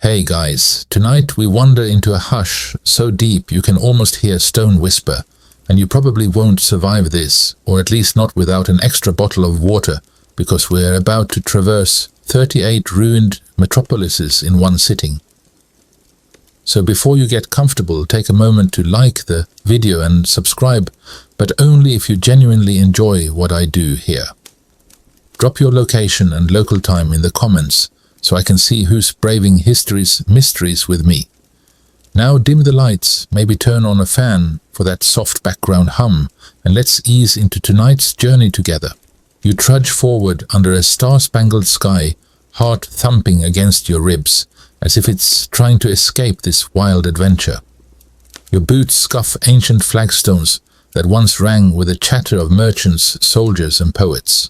Hey guys, tonight we wander into a hush so deep you can almost hear stone whisper, and you probably won't survive this, or at least not without an extra bottle of water, because we're about to traverse 38 ruined metropolises in one sitting. So before you get comfortable, take a moment to like the video and subscribe, but only if you genuinely enjoy what I do here. Drop your location and local time in the comments, so I can see who's braving history's mysteries with me. Now dim the lights, maybe turn on a fan for that soft background hum, and let's ease into tonight's journey together. You trudge forward under a star-spangled sky, heart thumping against your ribs, as if it's trying to escape this wild adventure. Your boots scuff ancient flagstones that once rang with the chatter of merchants, soldiers, and poets.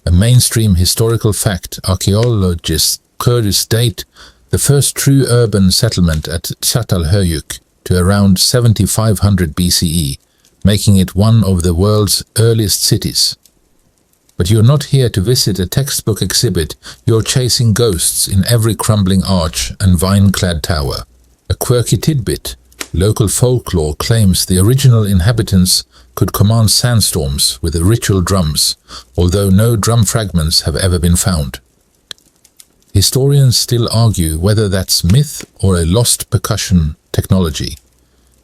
A mainstream historical fact, archaeologists Kurdish date the first true urban settlement at Çatalhöyük to around 7500 BCE, making it one of the world's earliest cities. But you're not here to visit a textbook exhibit, you're chasing ghosts in every crumbling arch and vine-clad tower. A quirky tidbit, local folklore claims the original inhabitants could command sandstorms with the ritual drums, although no drum fragments have ever been found. Historians still argue whether that's myth or a lost percussion technology.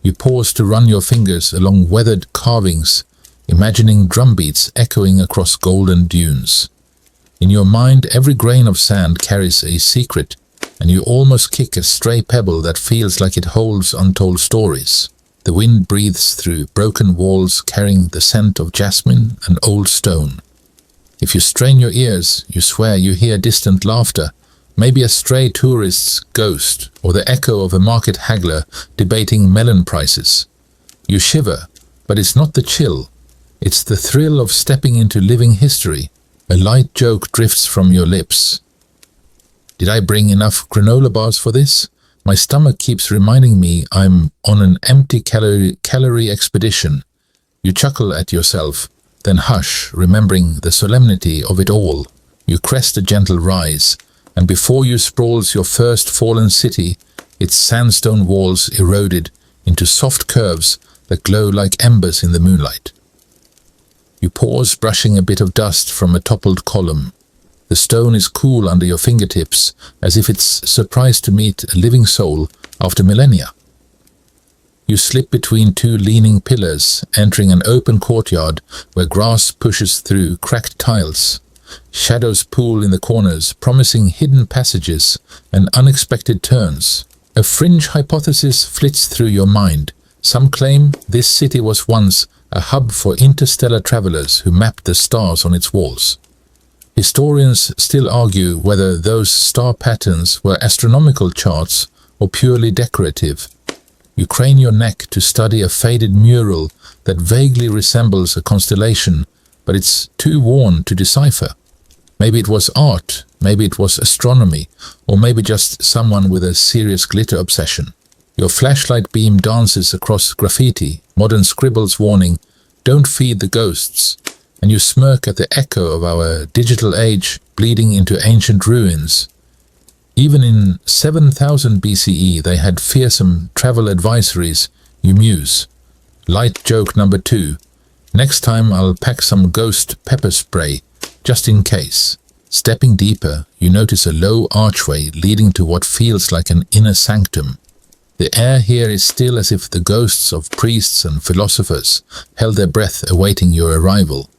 You pause to run your fingers along weathered carvings, imagining drum beats echoing across golden dunes. In your mind, every grain of sand carries a secret, and you almost kick a stray pebble that feels like it holds untold stories. The wind breathes through broken walls carrying the scent of jasmine and old stone. If you strain your ears, you swear you hear distant laughter, maybe a stray tourist's ghost or the echo of a market haggler debating melon prices. You shiver, but it's not the chill. It's the thrill of stepping into living history. A light joke drifts from your lips. Did I bring enough granola bars for this? My stomach keeps reminding me I'm on an empty calorie expedition. You chuckle at yourself, then hush, remembering the solemnity of it all. You crest a gentle rise, and before you sprawls your first fallen city, its sandstone walls eroded into soft curves that glow like embers in the moonlight. You pause, brushing a bit of dust from a toppled column. The stone is cool under your fingertips, as if it's surprised to meet a living soul after millennia. You slip between two leaning pillars, entering an open courtyard where grass pushes through cracked tiles. Shadows pool in the corners, promising hidden passages and unexpected turns. A fringe hypothesis flits through your mind. Some claim this city was once a hub for interstellar travelers who mapped the stars on its walls. Historians still argue whether those star patterns were astronomical charts or purely decorative. You crane your neck to study a faded mural that vaguely resembles a constellation, but it's too worn to decipher. Maybe it was art, maybe it was astronomy, or maybe just someone with a serious glitter obsession. Your flashlight beam dances across graffiti, modern scribbles warning, "Don't feed the ghosts," and you smirk at the echo of our digital age bleeding into ancient ruins. Even in 7000 BCE, they had fearsome travel advisories, you muse. Light joke number 2. Next time I'll pack some ghost pepper spray, just in case. Stepping deeper, you notice a low archway leading to what feels like an inner sanctum. The air here is still as if the ghosts of priests and philosophers held their breath awaiting your arrival.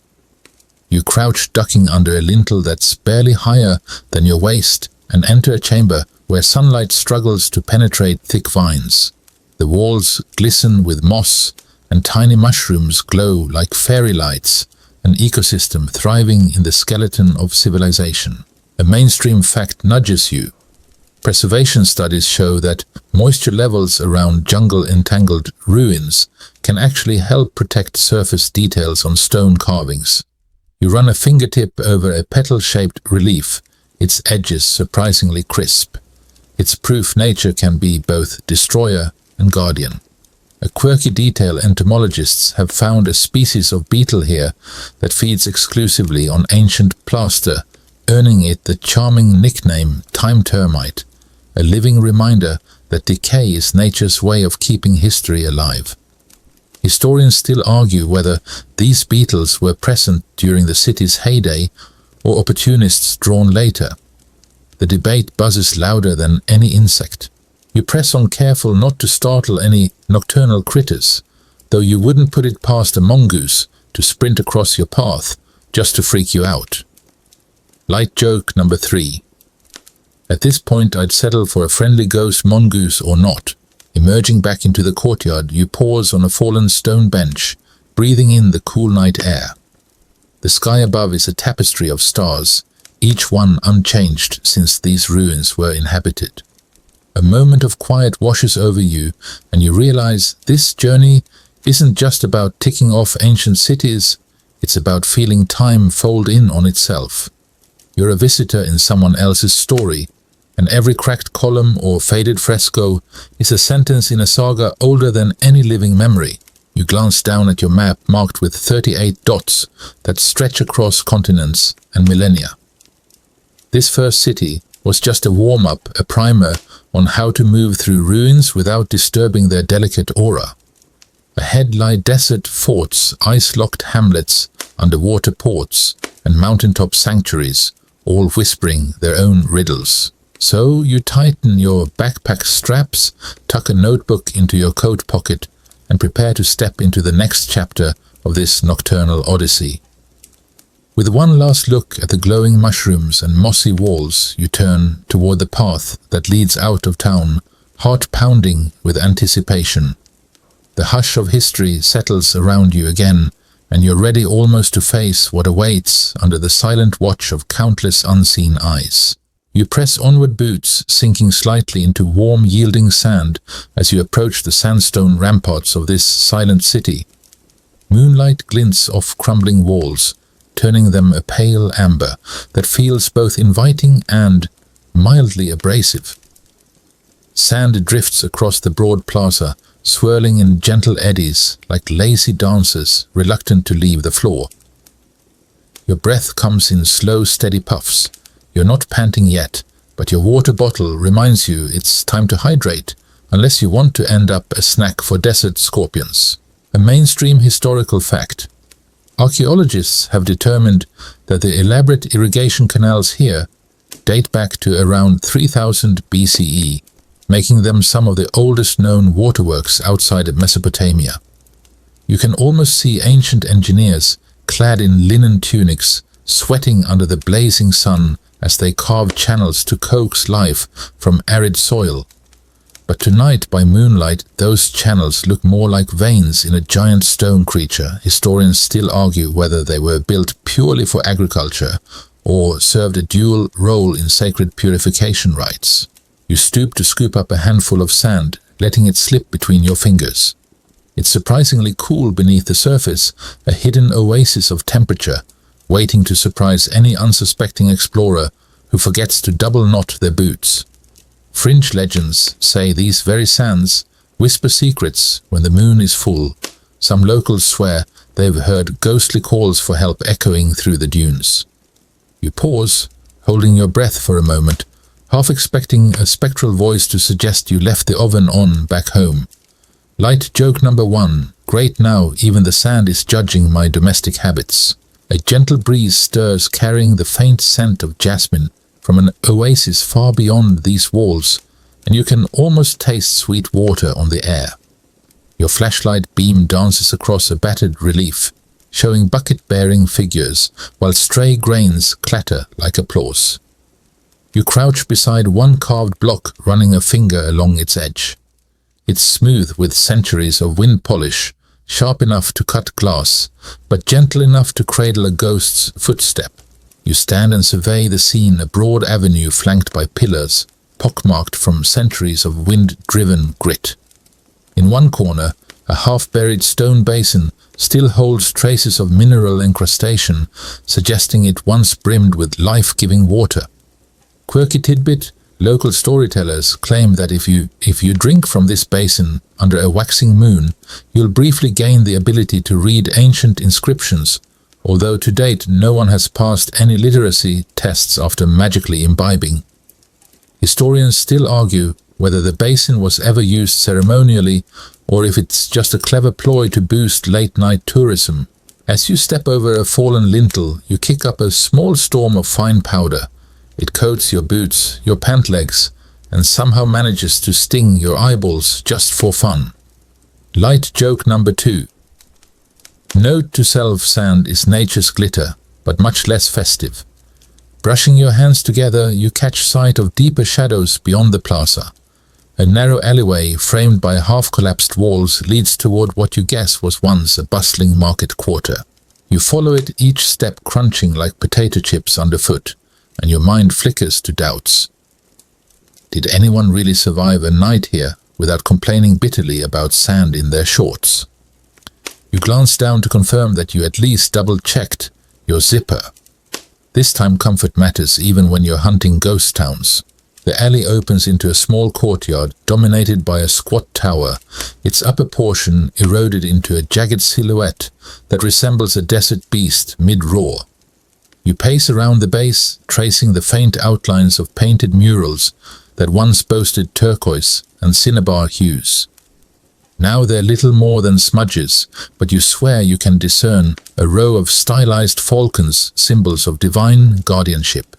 You crouch, ducking under a lintel that's barely higher than your waist, and enter a chamber where sunlight struggles to penetrate thick vines. The walls glisten with moss, and tiny mushrooms glow like fairy lights, an ecosystem thriving in the skeleton of civilization. A mainstream fact nudges you. Preservation studies show that moisture levels around jungle-entangled ruins can actually help protect surface details on stone carvings. You run a fingertip over a petal-shaped relief, its edges surprisingly crisp. It's proof nature can be both destroyer and guardian. A quirky detail: entomologists have found a species of beetle here that feeds exclusively on ancient plaster, earning it the charming nickname time termite. a living reminder that decay is nature's way of keeping history alive. Historians still argue whether these beetles were present during the city's heyday or opportunists drawn later. The debate buzzes louder than any insect. You press on, careful not to startle any nocturnal critters, though you wouldn't put it past a mongoose to sprint across your path just to freak you out. Light joke number 3. At this point I'd settle for a friendly ghost mongoose or not. Emerging back into the courtyard, you pause on a fallen stone bench, breathing in the cool night air. The sky above is a tapestry of stars, each one unchanged since these ruins were inhabited. A moment of quiet washes over you, and you realize this journey isn't just about ticking off ancient cities, it's about feeling time fold in on itself. You're a visitor in someone else's story, and every cracked column or faded fresco is a sentence in a saga older than any living memory. You glance down at your map marked with 38 dots that stretch across continents and millennia. This first city was just a warm-up, a primer on how to move through ruins without disturbing their delicate aura. Ahead lie desert forts, ice-locked hamlets, underwater ports, and mountaintop sanctuaries, all whispering their own riddles. So you tighten your backpack straps, tuck a notebook into your coat pocket, and prepare to step into the next chapter of this nocturnal odyssey. With one last look at the glowing mushrooms and mossy walls, you turn toward the path that leads out of town, heart pounding with anticipation. The hush of history settles around you again, and you're ready almost to face what awaits under the silent watch of countless unseen eyes. You press onward, boots sinking slightly into warm, yielding sand as you approach the sandstone ramparts of this silent city. Moonlight glints off crumbling walls, turning them a pale amber that feels both inviting and mildly abrasive. Sand drifts across the broad plaza, swirling in gentle eddies like lazy dancers reluctant to leave the floor. Your breath comes in slow, steady puffs. You're not panting yet, but your water bottle reminds you it's time to hydrate, unless you want to end up a snack for desert scorpions. A mainstream historical fact. Archaeologists have determined that the elaborate irrigation canals here date back to around 3000 BCE, making them some of the oldest known waterworks outside of Mesopotamia. You can almost see ancient engineers clad in linen tunics, sweating under the blazing sun as they carve channels to coax life from arid soil. But tonight, by moonlight, those channels look more like veins in a giant stone creature. Historians still argue whether they were built purely for agriculture or served a dual role in sacred purification rites. You stoop to scoop up a handful of sand, letting it slip between your fingers. It's surprisingly cool beneath the surface, a hidden oasis of temperature, waiting to surprise any unsuspecting explorer who forgets to double knot their boots. Fringe legends say these very sands whisper secrets when the moon is full. Some locals swear they've heard ghostly calls for help echoing through the dunes. You pause, holding your breath for a moment, half expecting a spectral voice to suggest you left the oven on back home. Light joke number 1. Great, now even the sand is judging my domestic habits. A gentle breeze stirs, carrying the faint scent of jasmine from an oasis far beyond these walls, and you can almost taste sweet water on the air. Your flashlight beam dances across a battered relief, showing bucket-bearing figures, while stray grains clatter like applause. You crouch beside one carved block, running a finger along its edge. It's smooth with centuries of wind polish, sharp enough to cut glass, but gentle enough to cradle a ghost's footstep. You stand and survey the scene, a broad avenue flanked by pillars, pockmarked from centuries of wind-driven grit. In one corner, a half-buried stone basin still holds traces of mineral encrustation, suggesting it once brimmed with life-giving water. Quirky tidbit, local storytellers claim that if you drink from this basin under a waxing moon, you'll briefly gain the ability to read ancient inscriptions, although to date no one has passed any literacy tests after magically imbibing. Historians still argue whether the basin was ever used ceremonially or if it's just a clever ploy to boost late-night tourism. As you step over a fallen lintel, you kick up a small storm of fine powder. It coats your boots, your pant legs, and somehow manages to sting your eyeballs just for fun. Light joke number 2. Note to self: sand is nature's glitter, but much less festive. Brushing your hands together, you catch sight of deeper shadows beyond the plaza. A narrow alleyway framed by half-collapsed walls leads toward what you guess was once a bustling market quarter. You follow it, each step crunching like potato chips underfoot, and your mind flickers to doubts. Did anyone really survive a night here without complaining bitterly about sand in their shorts? You glance down to confirm that you at least double-checked your zipper. This time comfort matters even when you're hunting ghost towns. The alley opens into a small courtyard dominated by a squat tower, its upper portion eroded into a jagged silhouette that resembles a desert beast mid-roar. You pace around the base, tracing the faint outlines of painted murals that once boasted turquoise and cinnabar hues. Now they're little more than smudges, but you swear you can discern a row of stylized falcons, symbols of divine guardianship.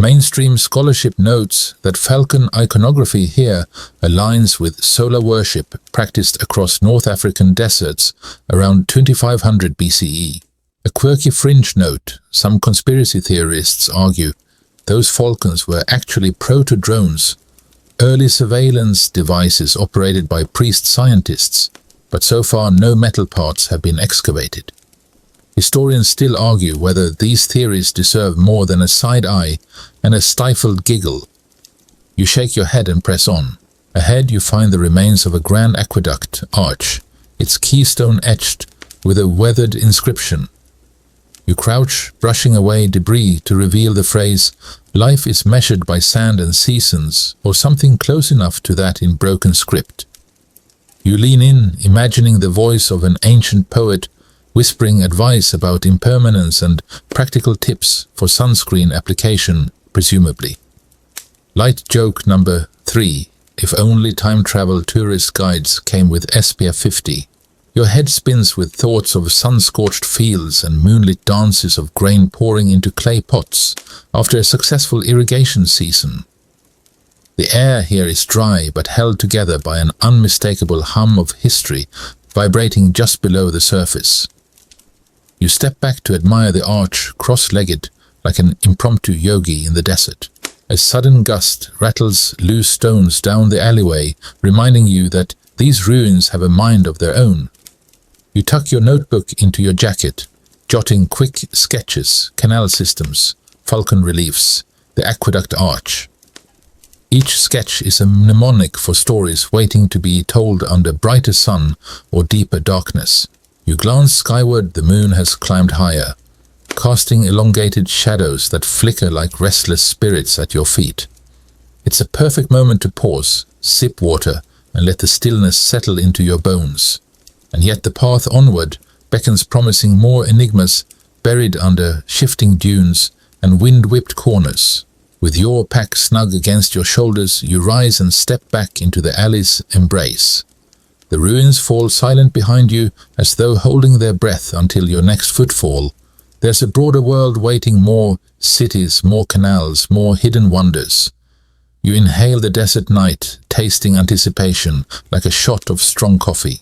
Mainstream scholarship notes that falcon iconography here aligns with solar worship practiced across North African deserts around 2500 BCE. A quirky fringe note: some conspiracy theorists argue those falcons were actually proto-drones, early surveillance devices operated by priest scientists, but so far no metal parts have been excavated. Historians still argue whether these theories deserve more than a side eye and a stifled giggle. You shake your head and press on. Ahead you find the remains of a grand aqueduct arch, its keystone etched with a weathered inscription. You crouch, brushing away debris to reveal the phrase, "Life is measured by sand and seasons," or something close enough to that in broken script. You lean in, imagining the voice of an ancient poet whispering advice about impermanence and practical tips for sunscreen application, presumably. Light joke number 3. If only time travel tourist guides came with SPF 50. Your head spins with thoughts of sun-scorched fields and moonlit dances of grain pouring into clay pots after a successful irrigation season. The air here is dry but held together by an unmistakable hum of history vibrating just below the surface. You step back to admire the arch, cross-legged, like an impromptu yogi in the desert. A sudden gust rattles loose stones down the alleyway, reminding you that these ruins have a mind of their own. You tuck your notebook into your jacket, jotting quick sketches, canal systems, falcon reliefs, the aqueduct arch. Each sketch is a mnemonic for stories waiting to be told under brighter sun or deeper darkness. You glance skyward, the moon has climbed higher, casting elongated shadows that flicker like restless spirits at your feet. It's a perfect moment to pause, sip water, and let the stillness settle into your bones. And yet the path onward beckons, promising more enigmas buried under shifting dunes and wind-whipped corners. With your pack snug against your shoulders, you rise and step back into the alley's embrace. The ruins fall silent behind you, as though holding their breath until your next footfall. There's a broader world waiting, more cities, more canals, more hidden wonders. You inhale the desert night, tasting anticipation like a shot of strong coffee.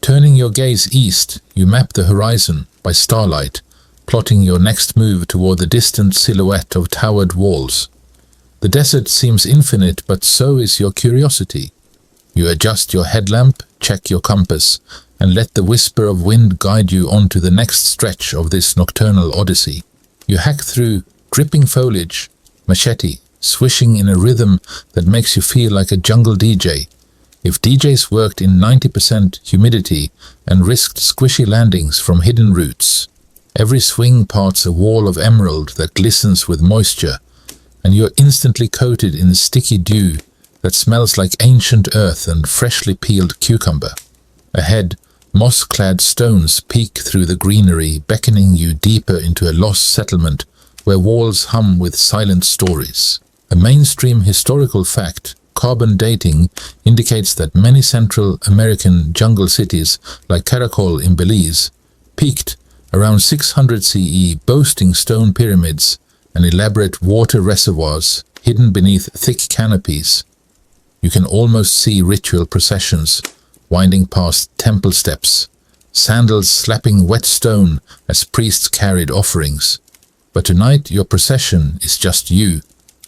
Turning your gaze east, you map the horizon by starlight, plotting your next move toward the distant silhouette of towered walls. The desert seems infinite, but so is your curiosity. You adjust your headlamp, check your compass, and let the whisper of wind guide you onto the next stretch of this nocturnal odyssey. You hack through dripping foliage, machete, swishing in a rhythm that makes you feel like a jungle DJ. If DJs worked in 90% humidity and risked squishy landings from hidden roots, every swing parts a wall of emerald that glistens with moisture, and you're instantly coated in sticky dew that smells like ancient earth and freshly peeled cucumber. Ahead, moss-clad stones peek through the greenery, beckoning you deeper into a lost settlement where walls hum with silent stories. A mainstream historical fact, carbon dating, indicates that many Central American jungle cities, like Caracol in Belize, peaked around 600 CE, boasting stone pyramids and elaborate water reservoirs hidden beneath thick canopies. You can almost see ritual processions winding past temple steps, sandals slapping wet stone as priests carried offerings. But tonight your procession is just you.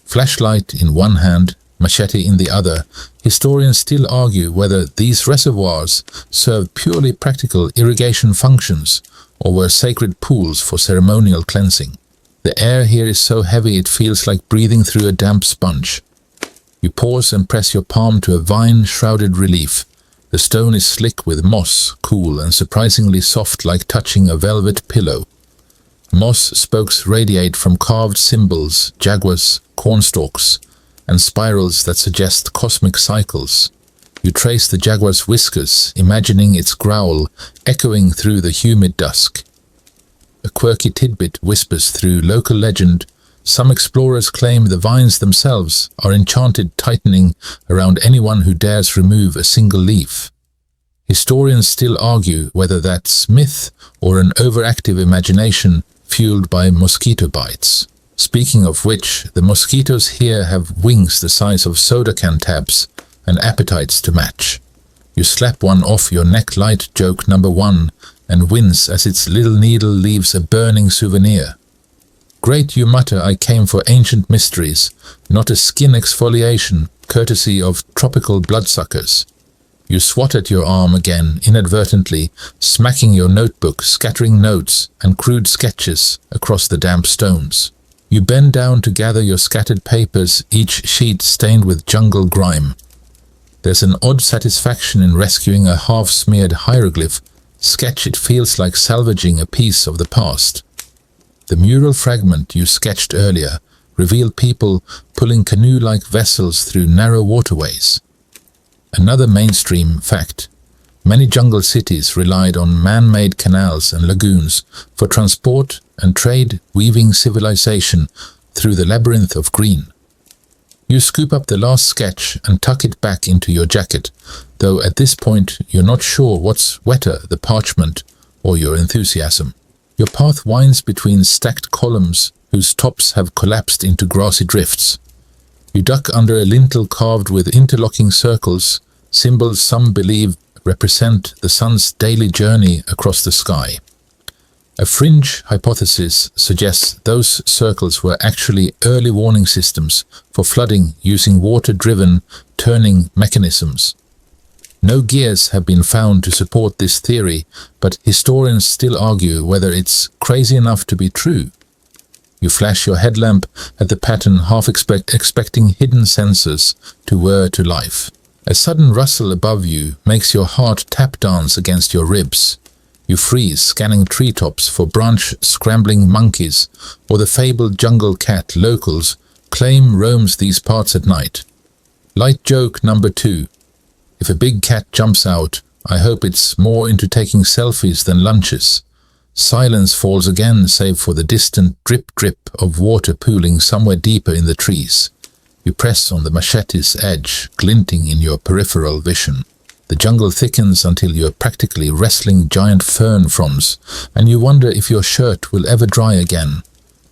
Flashlight in one hand, machete in the other. Historians still argue whether these reservoirs served purely practical irrigation functions or were sacred pools for ceremonial cleansing. The air here is so heavy it feels like breathing through a damp sponge. You pause and press your palm to a vine-shrouded relief. The stone is slick with moss, cool and surprisingly soft, like touching a velvet pillow. Moss spokes radiate from carved symbols, jaguars, cornstalks, and spirals that suggest cosmic cycles. You trace the jaguar's whiskers, imagining its growl echoing through the humid dusk. A quirky tidbit whispers through local legend. Some explorers claim the vines themselves are enchanted, tightening around anyone who dares remove a single leaf. Historians still argue whether that's myth or an overactive imagination fueled by mosquito bites. Speaking of which, the mosquitoes here have wings the size of soda can tabs and appetites to match. You slap one off your neck, light joke number 1, and wince as its little needle leaves a burning souvenir. Great, you mutter, I came for ancient mysteries, not a skin exfoliation, courtesy of tropical bloodsuckers. You swat at your arm again, inadvertently, smacking your notebook, scattering notes and crude sketches across the damp stones. You bend down to gather your scattered papers, each sheet stained with jungle grime. There's an odd satisfaction in rescuing a half-smeared hieroglyph sketch. It feels like salvaging a piece of the past. The mural fragment you sketched earlier revealed people pulling canoe-like vessels through narrow waterways. Another mainstream fact, many jungle cities relied on man-made canals and lagoons for transport and trade, weaving civilization through the labyrinth of green. You scoop up the last sketch and tuck it back into your jacket, though at this point you're not sure what's wetter, the parchment or your enthusiasm. Your path winds between stacked columns whose tops have collapsed into grassy drifts. You duck under a lintel carved with interlocking circles, symbols some believe represent the sun's daily journey across the sky. A fringe hypothesis suggests those circles were actually early warning systems for flooding using water-driven turning mechanisms. No gears have been found to support this theory, but historians still argue whether it's crazy enough to be true. You flash your headlamp at the pattern, half expecting hidden sensors to whir to life. A sudden rustle above you makes your heart tap dance against your ribs. You freeze, scanning treetops for branch-scrambling monkeys or the fabled jungle cat locals claim roams these parts at night. Light joke number 2. If a big cat jumps out, I hope it's more into taking selfies than lunches. Silence falls again, save for the distant drip-drip of water pooling somewhere deeper in the trees. You press on the machete's edge, glinting in your peripheral vision. The jungle thickens until you're practically wrestling giant fern fronds, and you wonder if your shirt will ever dry again.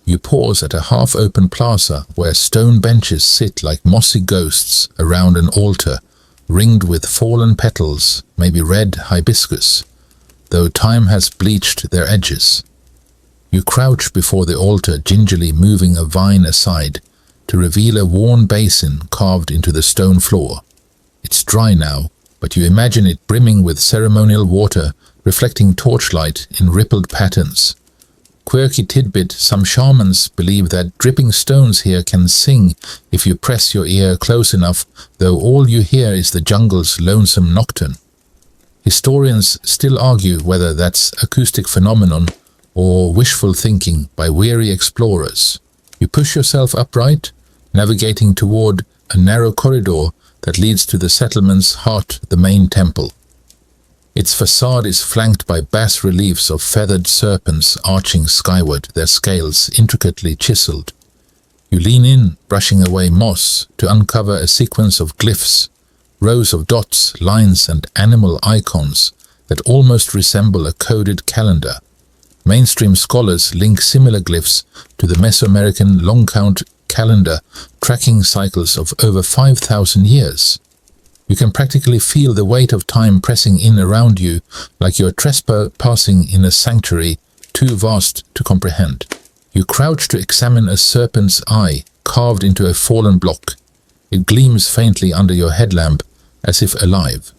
You pause at a half-open plaza where stone benches sit like mossy ghosts around an altar, ringed with fallen petals, maybe red hibiscus, though time has bleached their edges. You crouch before the altar, gingerly moving a vine aside to reveal a worn basin carved into the stone floor. It's dry now, but you imagine it brimming with ceremonial water, reflecting torchlight in rippled patterns. Quirky tidbit, some shamans believe that dripping stones here can sing if you press your ear close enough, though all you hear is the jungle's lonesome nocturne. Historians still argue whether that's acoustic phenomenon or wishful thinking by weary explorers. You push yourself upright, navigating toward a narrow corridor that leads to the settlement's heart, the main temple. Its facade is flanked by bas-reliefs of feathered serpents arching skyward, their scales intricately chiseled. You lean in, brushing away moss, to uncover a sequence of glyphs, rows of dots, lines, and animal icons that almost resemble a coded calendar. Mainstream scholars link similar glyphs to the Mesoamerican long count calendar, tracking cycles of over 5,000 years. You can practically feel the weight of time pressing in around you, like you're trespassing in a sanctuary too vast to comprehend. You crouch to examine a serpent's eye carved into a fallen block. It gleams faintly under your headlamp, as if alive.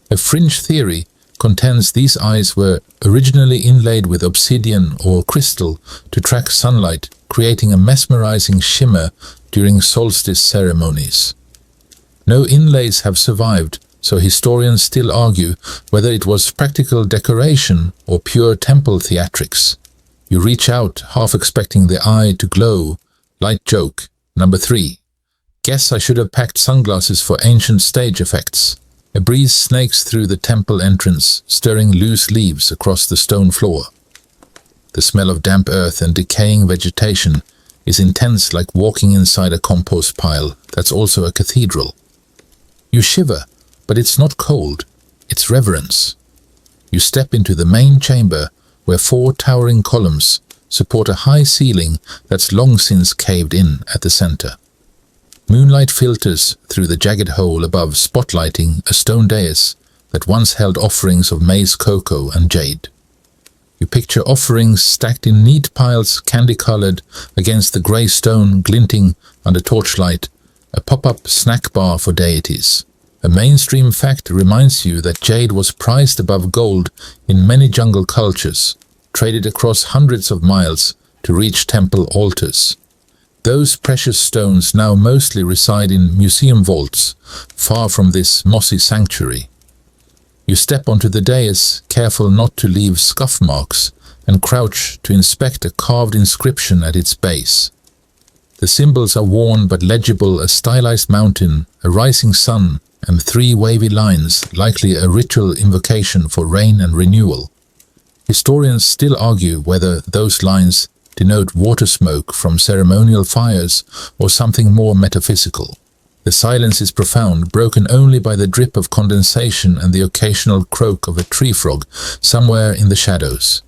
A fringe theory contends these eyes were originally inlaid with obsidian or crystal to track sunlight, creating a mesmerizing shimmer during solstice ceremonies. No inlays have survived, so historians still argue whether it was practical decoration or pure temple theatrics. You reach out, half expecting the eye to glow. Light joke. Number 3. Guess I should have packed sunglasses for ancient stage effects. A breeze snakes through the temple entrance, stirring loose leaves across the stone floor. The smell of damp earth and decaying vegetation is intense, like walking inside a compost pile that's also a cathedral. You shiver, but it's not cold, it's reverence. You step into the main chamber, where 4 towering columns support a high ceiling that's long since caved in at the center. Moonlight filters through the jagged hole above, spotlighting a stone dais that once held offerings of maize cocoa and jade. You picture offerings stacked in neat piles, candy-colored, against the grey stone glinting under torchlight, a pop-up snack bar for deities. A mainstream fact reminds you that jade was prized above gold in many jungle cultures, traded across hundreds of miles to reach temple altars. Those precious stones now mostly reside in museum vaults, far from this mossy sanctuary. You step onto the dais, careful not to leave scuff marks, and crouch to inspect a carved inscription at its base. The symbols are worn but legible: a stylized mountain, a rising sun, and 3 wavy lines, likely a ritual invocation for rain and renewal. Historians still argue whether those lines denote water smoke from ceremonial fires or something more metaphysical. The silence is profound, broken only by the drip of condensation and the occasional croak of a tree frog somewhere in the shadows.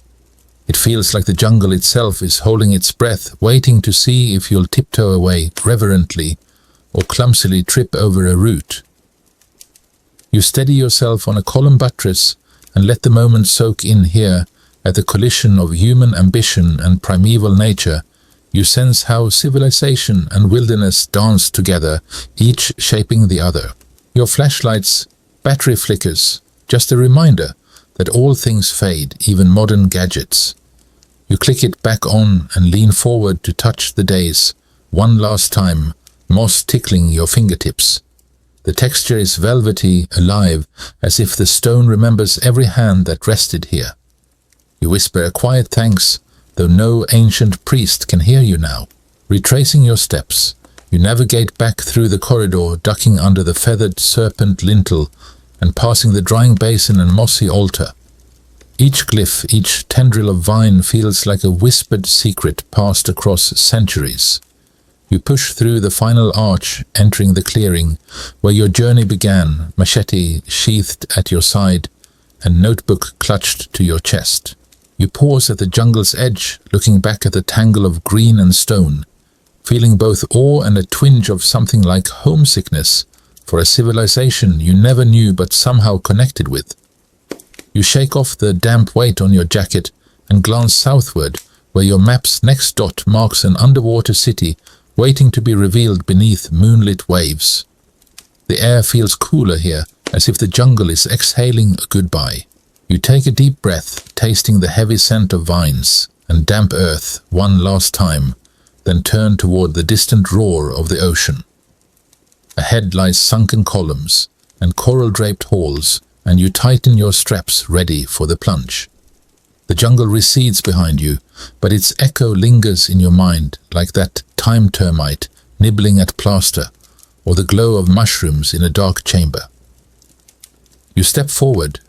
It feels like the jungle itself is holding its breath, waiting to see if you'll tiptoe away reverently or clumsily trip over a root. You steady yourself on a column buttress and let the moment soak in. Here, at the collision of human ambition and primeval nature, you sense how civilization and wilderness dance together, each shaping the other. Your flashlight's battery flickers, just a reminder that all things fade, even modern gadgets. You click it back on and lean forward to touch the dais one last time, moss tickling your fingertips. The texture is velvety, alive, as if the stone remembers every hand that rested here. You whisper a quiet thanks, though no ancient priest can hear you now. Retracing your steps, you navigate back through the corridor, ducking under the feathered serpent lintel and passing the drying basin and mossy altar. Each glyph, each tendril of vine feels like a whispered secret passed across centuries. You push through the final arch, entering the clearing where your journey began, machete sheathed at your side and notebook clutched to your chest. You pause at the jungle's edge, looking back at the tangle of green and stone, feeling both awe and a twinge of something like homesickness for a civilization you never knew but somehow connected with. You shake off the damp weight on your jacket and glance southward, where your map's next dot marks an underwater city waiting to be revealed beneath moonlit waves. The air feels cooler here, as if the jungle is exhaling a goodbye. You take a deep breath, tasting the heavy scent of vines and damp earth one last time, then turn toward the distant roar of the ocean. Ahead lies sunken columns and coral-draped halls, and you tighten your straps, ready for the plunge. The jungle recedes behind you, but its echo lingers in your mind, like that time termite nibbling at plaster, or the glow of mushrooms in a dark chamber. You step forward,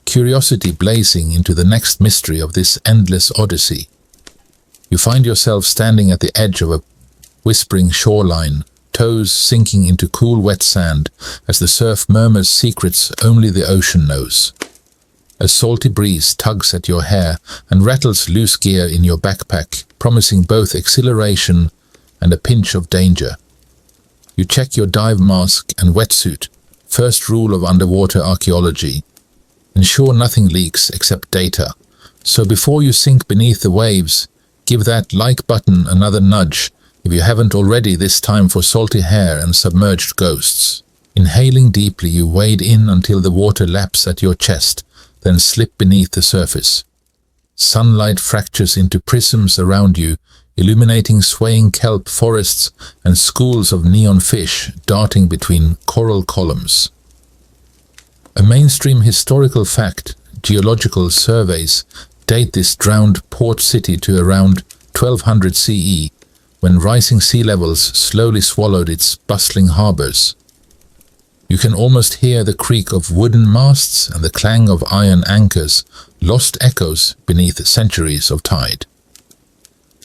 curiosity blazing into the next mystery of this endless odyssey. You find yourself standing at the edge of a whispering shoreline, toes sinking into cool wet sand as the surf murmurs secrets only the ocean knows. A salty breeze tugs at your hair and rattles loose gear in your backpack, promising both exhilaration and a pinch of danger. You check your dive mask and wetsuit, first rule of underwater archaeology. Ensure nothing leaks except data. So before you sink beneath the waves, give that like button another nudge if you haven't already, this time for salty hair and submerged ghosts. Inhaling deeply, you wade in until the water laps at your chest, then slip beneath the surface. Sunlight fractures into prisms around you, illuminating swaying kelp forests and schools of neon fish darting between coral columns. A mainstream historical fact, geological surveys date this drowned port city to around 1200 CE, when rising sea levels slowly swallowed its bustling harbors. You can almost hear the creak of wooden masts and the clang of iron anchors, lost echoes beneath centuries of tide.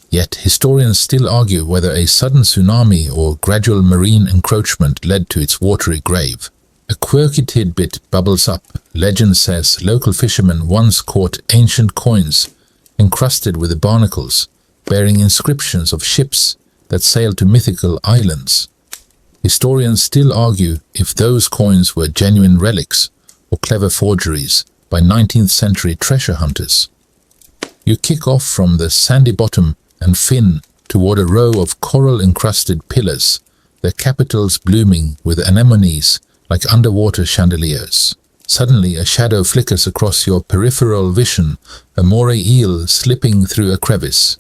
Yet historians still argue whether a sudden tsunami or gradual marine encroachment led to its watery grave. A quirky tidbit bubbles up. Legend says local fishermen once caught ancient coins encrusted with barnacles, bearing inscriptions of ships that sailed to mythical islands. Historians still argue if those coins were genuine relics or clever forgeries by 19th century treasure hunters. You kick off from the sandy bottom and fin toward a row of coral-encrusted pillars, their capitals blooming with anemones like underwater chandeliers. Suddenly, a shadow flickers across your peripheral vision, a moray eel slipping through a crevice,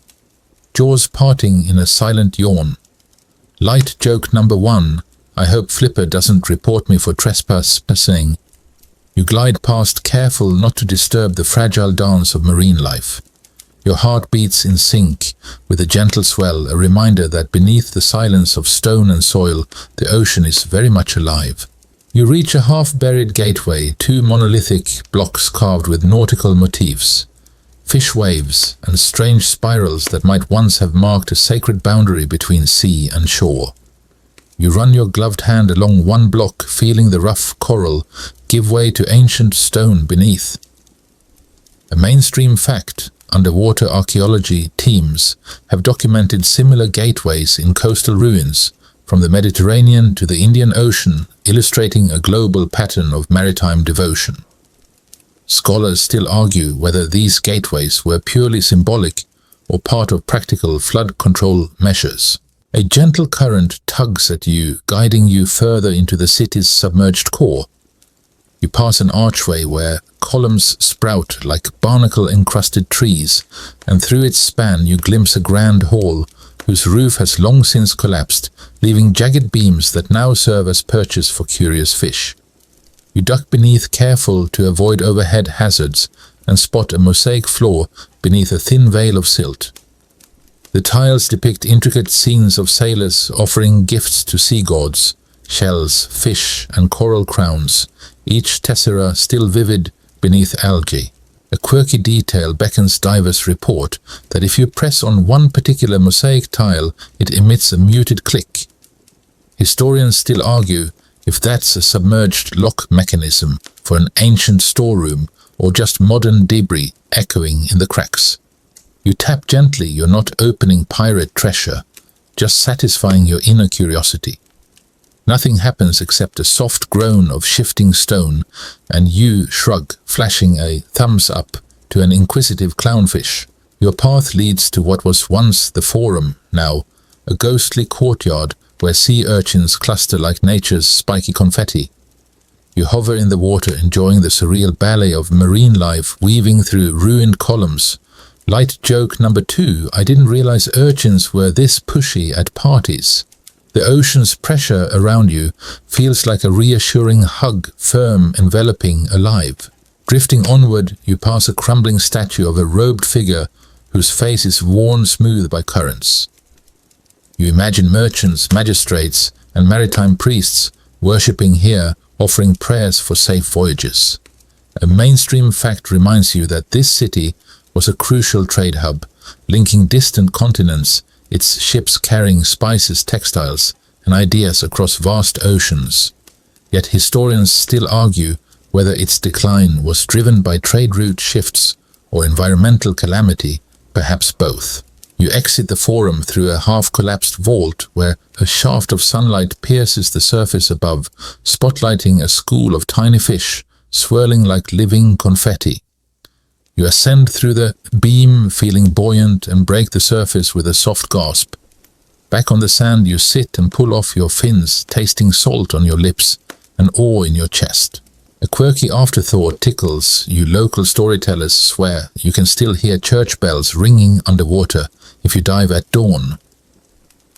jaws parting in a silent yawn. Light joke number 1, I hope Flipper doesn't report me for trespassing. You glide past, careful not to disturb the fragile dance of marine life. Your heart beats in sync with a gentle swell, a reminder that beneath the silence of stone and soil, the ocean is very much alive. You reach a half-buried gateway, 2 monolithic blocks carved with nautical motifs, fish waves, and strange spirals that might once have marked a sacred boundary between sea and shore. You run your gloved hand along one block, feeling the rough coral give way to ancient stone beneath. A mainstream fact, underwater archaeology teams have documented similar gateways in coastal ruins, from the Mediterranean to the Indian Ocean, illustrating a global pattern of maritime devotion. Scholars still argue whether these gateways were purely symbolic or part of practical flood control measures. A gentle current tugs at you, guiding you further into the city's submerged core. You pass an archway where columns sprout like barnacle-encrusted trees, and through its span you glimpse a grand hall whose roof has long since collapsed, leaving jagged beams that now serve as perches for curious fish. You duck beneath, careful to avoid overhead hazards, and spot a mosaic floor beneath a thin veil of silt. The tiles depict intricate scenes of sailors offering gifts to sea gods, shells, fish, and coral crowns, each tessera still vivid beneath algae. A quirky detail beckons divers report that if you press on one particular mosaic tile, it emits a muted click. Historians still argue if that's a submerged lock mechanism for an ancient storeroom or just modern debris echoing in the cracks. You tap gently, you're not opening pirate treasure, just satisfying your inner curiosity. Nothing happens except a soft groan of shifting stone, and you shrug, flashing a thumbs up to an inquisitive clownfish. Your path leads to what was once the forum, now a ghostly courtyard where sea urchins cluster like nature's spiky confetti. You hover in the water, enjoying the surreal ballet of marine life weaving through ruined columns. Light joke number 2, I didn't realize urchins were this pushy at parties. The ocean's pressure around you feels like a reassuring hug, firm, enveloping, alive. Drifting onward, you pass a crumbling statue of a robed figure whose face is worn smooth by currents. You imagine merchants, magistrates, and maritime priests worshipping here, offering prayers for safe voyages. A mainstream fact reminds you that this city was a crucial trade hub, linking distant continents, its ships carrying spices, textiles, and ideas across vast oceans. Yet historians still argue whether its decline was driven by trade route shifts or environmental calamity, perhaps both. You exit the forum through a half-collapsed vault where a shaft of sunlight pierces the surface above, spotlighting a school of tiny fish swirling like living confetti. You ascend through the beam, feeling buoyant, and break the surface with a soft gasp. Back on the sand you sit and pull off your fins, tasting salt on your lips and awe in your chest. A quirky afterthought tickles you. Local storytellers swear you can still hear church bells ringing underwater if you dive at dawn.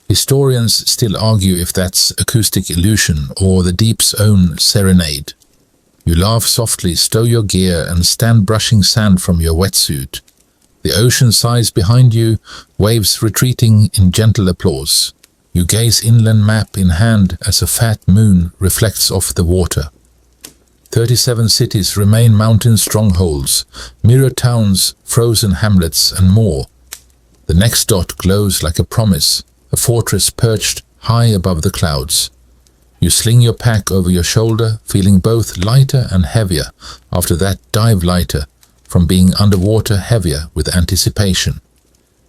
Historians still argue if that's acoustic illusion or the deep's own serenade. You laugh softly, stow your gear, and stand brushing sand from your wetsuit. The ocean sighs behind you, waves retreating in gentle applause. You gaze inland, map in hand, as a fat moon reflects off the water. 37 cities remain mountain strongholds, mirror towns, frozen hamlets, and more. The next dot glows like a promise, a fortress perched high above the clouds. You sling your pack over your shoulder, feeling both lighter and heavier after that dive, lighter from being underwater, heavier with anticipation.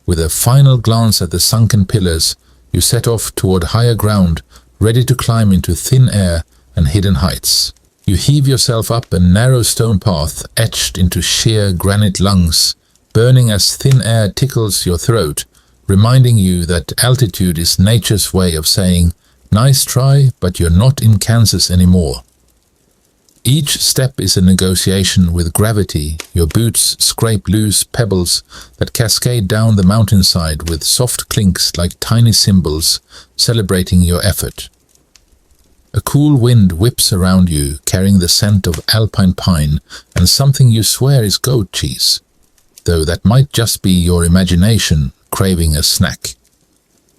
With a final glance at the sunken pillars, you set off toward higher ground, ready to climb into thin air and hidden heights. You heave yourself up a narrow stone path etched into sheer granite lungs, burning as thin air tickles your throat, reminding you that altitude is nature's way of saying, "Nice try, but you're not in Kansas anymore." Each step is a negotiation with gravity. Your boots scrape loose pebbles that cascade down the mountainside with soft clinks like tiny cymbals, celebrating your effort. A cool wind whips around you, carrying the scent of alpine pine and something you swear is goat cheese, though that might just be your imagination craving a snack.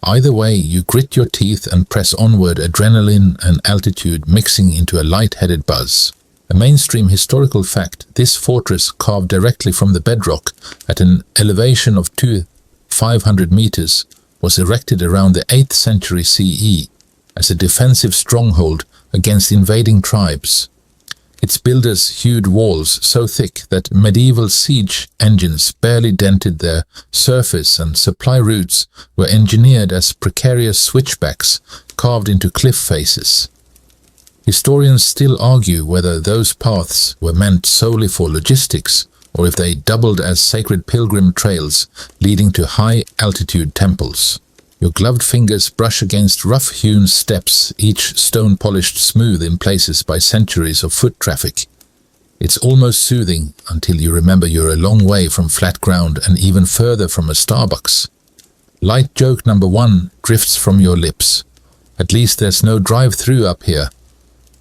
Either way, you grit your teeth and press onward, adrenaline and altitude mixing into a light-headed buzz. A mainstream historical fact, this fortress, carved directly from the bedrock at an elevation of 500 meters, was erected around the 8th century CE as a defensive stronghold against invading tribes. Its builders hewed walls so thick that medieval siege engines barely dented their surface, and supply routes were engineered as precarious switchbacks carved into cliff faces. Historians still argue whether those paths were meant solely for logistics or if they doubled as sacred pilgrim trails leading to high-altitude temples. Your gloved fingers brush against rough-hewn steps, each stone polished smooth in places by centuries of foot traffic. It's almost soothing until you remember you're a long way from flat ground and even further from a Starbucks. Light joke number 1 drifts from your lips. At least there's no drive-through up here.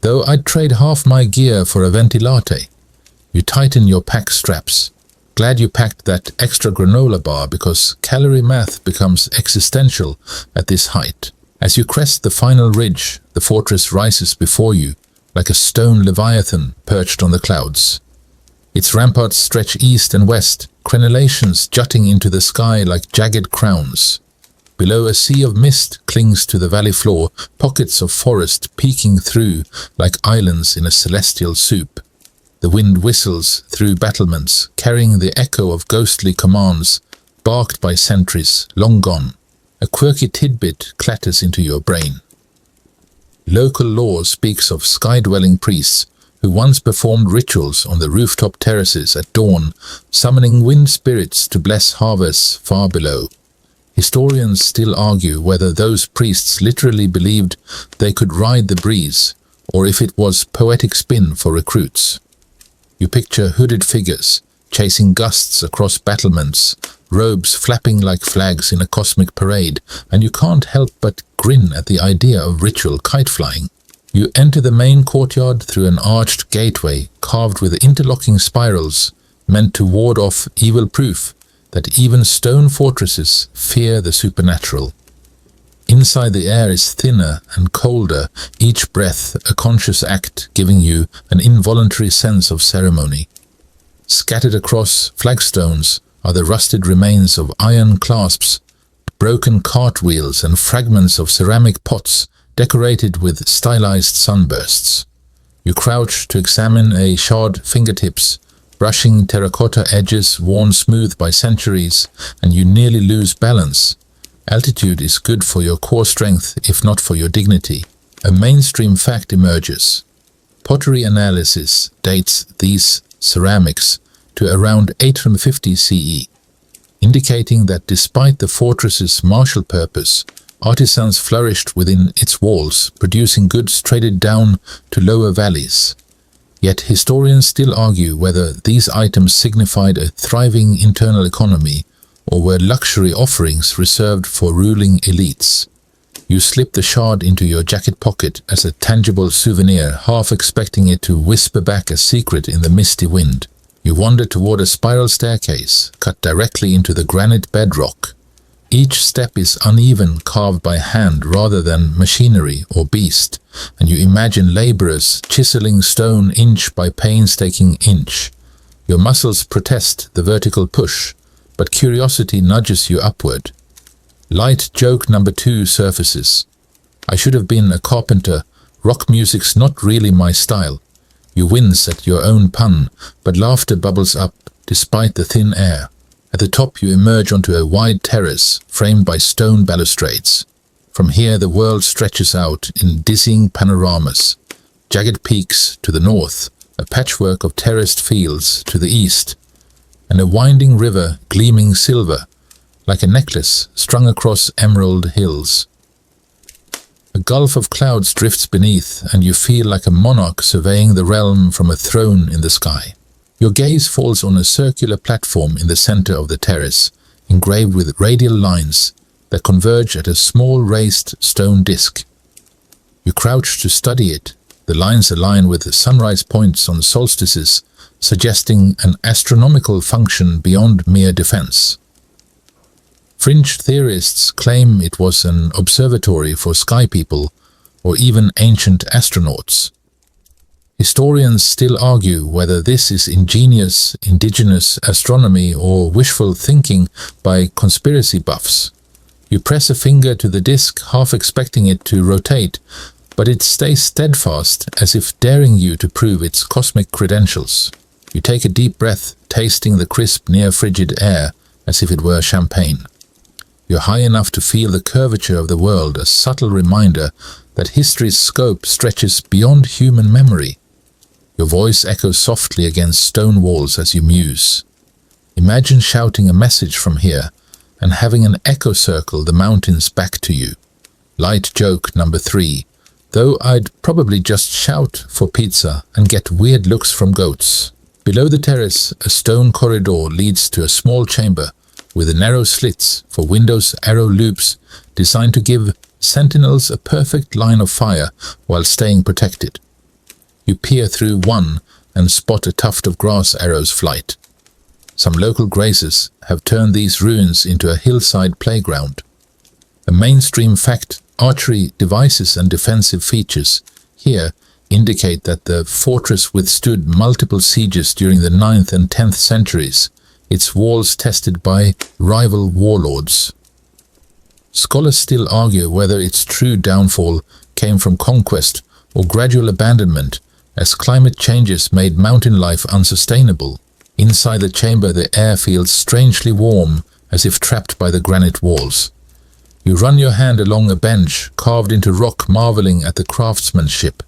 Though I'd trade half my gear for a venti latte. You tighten your pack straps. Glad you packed that extra granola bar, because calorie math becomes existential at this height. As you crest the final ridge, the fortress rises before you, like a stone leviathan perched on the clouds. Its ramparts stretch east and west, crenellations jutting into the sky like jagged crowns. Below, a sea of mist clings to the valley floor, pockets of forest peeking through like islands in a celestial soup. The wind whistles through battlements, carrying the echo of ghostly commands, barked by sentries long gone. A quirky tidbit clatters into your brain. Local lore speaks of sky-dwelling priests who once performed rituals on the rooftop terraces at dawn, summoning wind spirits to bless harvests far below. Historians still argue whether those priests literally believed they could ride the breeze, or if it was poetic spin for recruits. You picture hooded figures chasing gusts across battlements, robes flapping like flags in a cosmic parade, and you can't help but grin at the idea of ritual kite flying. You enter the main courtyard through an arched gateway carved with interlocking spirals meant to ward off evil, proof that even stone fortresses fear the supernatural. Inside, the air is thinner and colder, each breath a conscious act, giving you an involuntary sense of ceremony. Scattered across flagstones are the rusted remains of iron clasps broken cartwheels and fragments of ceramic pots decorated with stylized sunbursts. You crouch to examine a shod fingertips, brushing terracotta edges worn smooth by centuries, and you nearly lose balance. Altitude is good for your core strength, if not for your dignity. A mainstream fact emerges. Pottery analysis dates these ceramics to around 850 CE, indicating that despite the fortress's martial purpose, artisans flourished within its walls, producing goods traded down to lower valleys. Yet historians still argue whether these items signified a thriving internal economy or were luxury offerings reserved for ruling elites. You slip the shard into your jacket pocket as a tangible souvenir, half expecting it to whisper back a secret in the misty wind. You wander toward a spiral staircase, cut directly into the granite bedrock. Each step is uneven, carved by hand rather than machinery or beast, and you imagine laborers chiseling stone inch by painstaking inch. Your muscles protest the vertical push, but curiosity nudges you upward. Light joke number 2 surfaces. I should have been a carpenter. Rock music's not really my style. You wince at your own pun, but laughter bubbles up despite the thin air. At the top you emerge onto a wide terrace framed by stone balustrades. From here the world stretches out in dizzying panoramas. Jagged peaks to the north, a patchwork of terraced fields to the east, and a winding river gleaming silver, like a necklace strung across emerald hills. A gulf of clouds drifts beneath, and you feel like a monarch surveying the realm from a throne in the sky. Your gaze falls on a circular platform in the center of the terrace, engraved with radial lines that converge at a small raised stone disc. You crouch to study it. The lines align with sunrise points on solstices, suggesting an astronomical function beyond mere defense. Fringe theorists claim it was an observatory for sky people or even ancient astronauts. Historians still argue whether this is ingenious indigenous astronomy or wishful thinking by conspiracy buffs. You press a finger to the disk, half expecting it to rotate, but it stays steadfast, as if daring you to prove its cosmic credentials. You take a deep breath, tasting the crisp, near-frigid air, as if it were champagne. You're high enough to feel the curvature of the world, a subtle reminder that history's scope stretches beyond human memory. Your voice echoes softly against stone walls as you muse. Imagine shouting a message from here and having an echo circle the mountains back to you. Light joke number 3. Though I'd probably just shout for pizza and get weird looks from goats. Below the terrace, a stone corridor leads to a small chamber with narrow slits for windows, arrow loops designed to give sentinels a perfect line of fire while staying protected. You peer through one and spot a tuft of grass arrows flight. Some local grazers have turned these ruins into a hillside playground. A mainstream fact, archery devices and defensive features here indicate that the fortress withstood multiple sieges during the 9th and 10th centuries, its walls tested by rival warlords. Scholars still argue whether its true downfall came from conquest or gradual abandonment, as climate changes made mountain life unsustainable. Inside the chamber the air feels strangely warm, as if trapped by the granite walls. You run your hand along a bench carved into rock, marveling at the craftsmanship.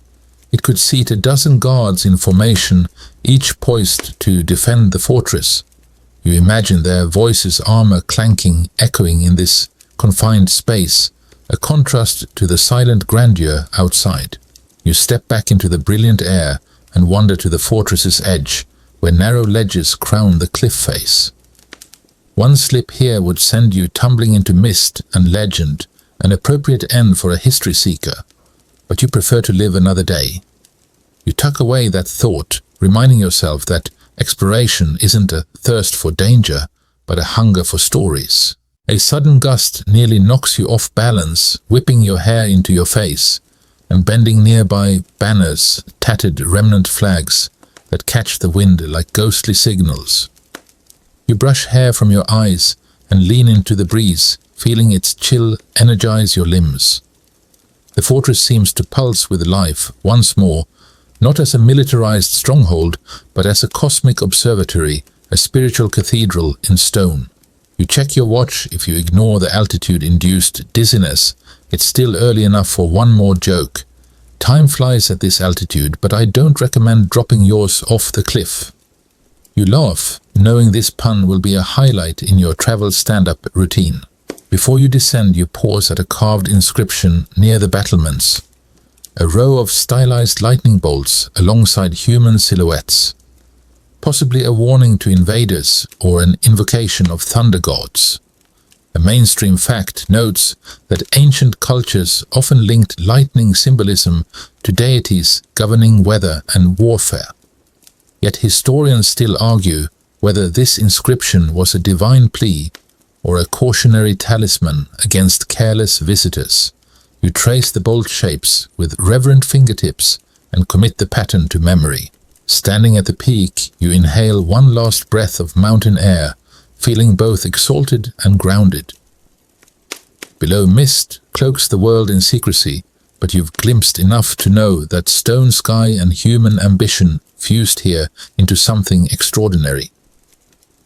It could seat a dozen guards in formation, each poised to defend the fortress. You imagine their voices, armor clanking, echoing in this confined space, a contrast to the silent grandeur outside. You step back into the brilliant air and wander to the fortress's edge, where narrow ledges crown the cliff face. One slip here would send you tumbling into mist and legend, an appropriate end for a history seeker, but you prefer to live another day. You tuck away that thought, reminding yourself that exploration isn't a thirst for danger, but a hunger for stories. A sudden gust nearly knocks you off balance, whipping your hair into your face, and bending nearby banners, tattered remnant flags that catch the wind like ghostly signals. You brush hair from your eyes and lean into the breeze, feeling its chill energize your limbs. The fortress seems to pulse with life once more, not as a militarized stronghold, but as a cosmic observatory, a spiritual cathedral in stone. You check your watch. If you ignore the altitude-induced dizziness, it's still early enough for one more joke. Time flies at this altitude, but I don't recommend dropping yours off the cliff. You laugh, knowing this pun will be a highlight in your travel stand-up routine. Before you descend, you pause at a carved inscription near the battlements. A row of stylized lightning bolts alongside human silhouettes. Possibly a warning to invaders or an invocation of thunder gods. A mainstream fact notes that ancient cultures often linked lightning symbolism to deities governing weather and warfare. Yet historians still argue whether this inscription was a divine plea or a cautionary talisman against careless visitors. You trace the bolt shapes with reverent fingertips and commit the pattern to memory. Standing at the peak, you inhale one last breath of mountain air, feeling both exalted and grounded. Below, mist cloaks the world in secrecy, but you've glimpsed enough to know that stone sky and human ambition fused here into something extraordinary.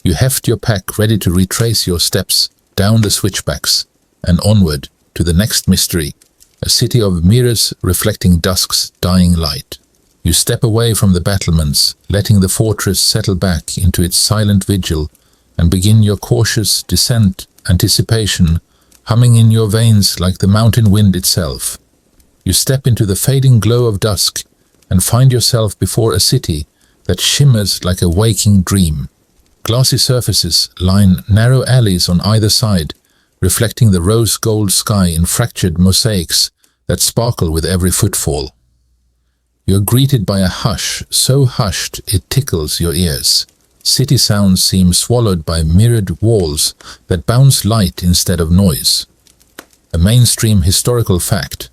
You heft your pack, ready to retrace your steps down the switchbacks and onward to the next mystery, a city of mirrors reflecting dusk's dying light. You step away from the battlements, letting the fortress settle back into its silent vigil, and begin your cautious descent, anticipation humming in your veins like the mountain wind itself. You step into the fading glow of dusk and find yourself before a city that shimmers like a waking dream. Glassy surfaces line narrow alleys on either side, reflecting the rose-gold sky in fractured mosaics that sparkle with every footfall. You are greeted by a hush, so hushed it tickles your ears. City sounds seem swallowed by mirrored walls that bounce light instead of noise. A mainstream historical fact.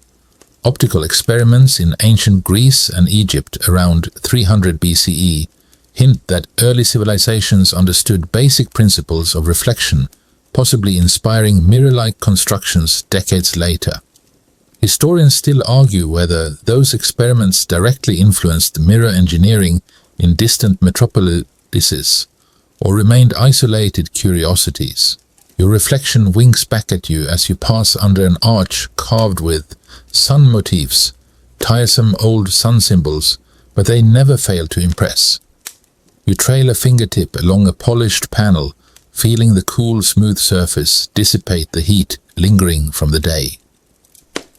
Optical experiments in ancient Greece and Egypt around 300 BCE hint that early civilizations understood basic principles of reflection, possibly inspiring mirror-like constructions decades later. Historians still argue whether those experiments directly influenced mirror engineering in distant metropolises or remained isolated curiosities. Your reflection winks back at you as you pass under an arch carved with sun motifs, tiresome old sun symbols, but they never fail to impress. You trail a fingertip along a polished panel, feeling the cool, smooth surface dissipate the heat lingering from the day.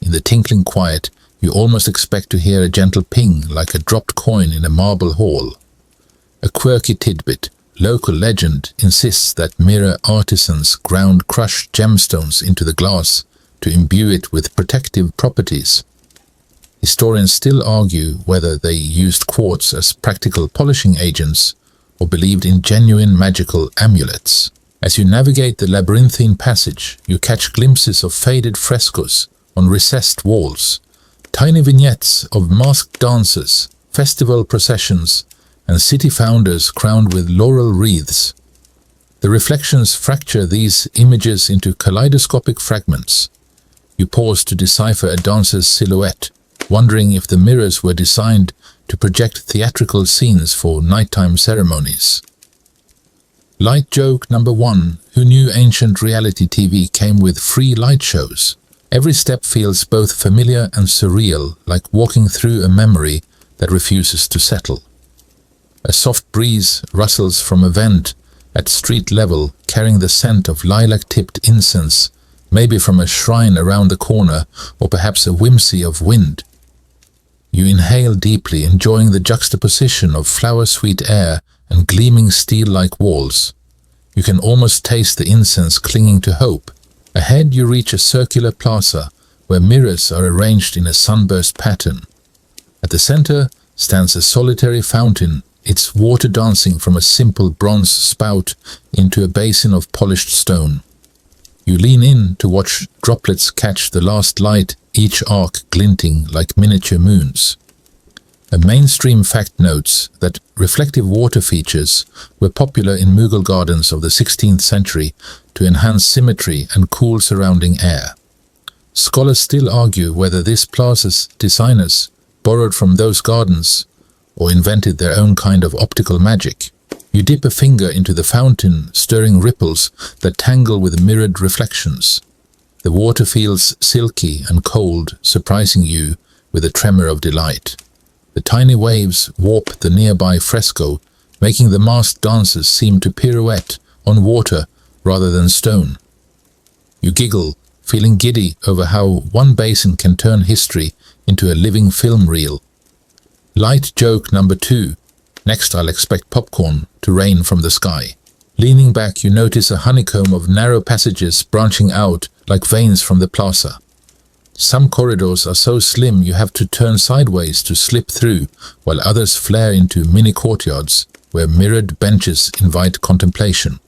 In the tinkling quiet, you almost expect to hear a gentle ping like a dropped coin in a marble hall. A quirky tidbit, local legend insists that mirror artisans ground crushed gemstones into the glass to imbue it with protective properties. Historians still argue whether they used quartz as practical polishing agents or believed in genuine magical amulets. As you navigate the labyrinthine passage, you catch glimpses of faded frescoes on recessed walls, tiny vignettes of masked dancers, festival processions, and city founders crowned with laurel wreaths. The reflections fracture these images into kaleidoscopic fragments. You pause to decipher a dancer's silhouette, wondering if the mirrors were designed to project theatrical scenes for nighttime ceremonies. Light joke number 1. Who knew ancient reality TV came with free light shows? Every step feels both familiar and surreal, like walking through a memory that refuses to settle. A soft breeze rustles from a vent at street level, carrying the scent of lilac-tipped incense, maybe from a shrine around the corner, or perhaps a whimsy of wind. You inhale deeply, enjoying the juxtaposition of flower-sweet air and gleaming steel-like walls. You can almost taste the incense clinging to hope. Ahead you reach a circular plaza where mirrors are arranged in a sunburst pattern. At the center stands a solitary fountain, its water dancing from a simple bronze spout into a basin of polished stone. You lean in to watch droplets catch the last light, each arc glinting like miniature moons. A mainstream fact notes that reflective water features were popular in Mughal gardens of the 16th century to enhance symmetry and cool surrounding air. Scholars still argue whether this plaza's designers borrowed from those gardens or invented their own kind of optical magic. You dip a finger into the fountain, stirring ripples that tangle with mirrored reflections. The water feels silky and cold, surprising you with a tremor of delight. The tiny waves warp the nearby fresco, making the masked dancers seem to pirouette on water rather than stone. You giggle, feeling giddy over how one basin can turn history into a living film reel. Light joke number 2. Next I'll expect popcorn to rain from the sky. Leaning back, you notice a honeycomb of narrow passages branching out like veins from the plaza. Some corridors are so slim you have to turn sideways to slip through, while others flare into mini courtyards where mirrored benches invite contemplation.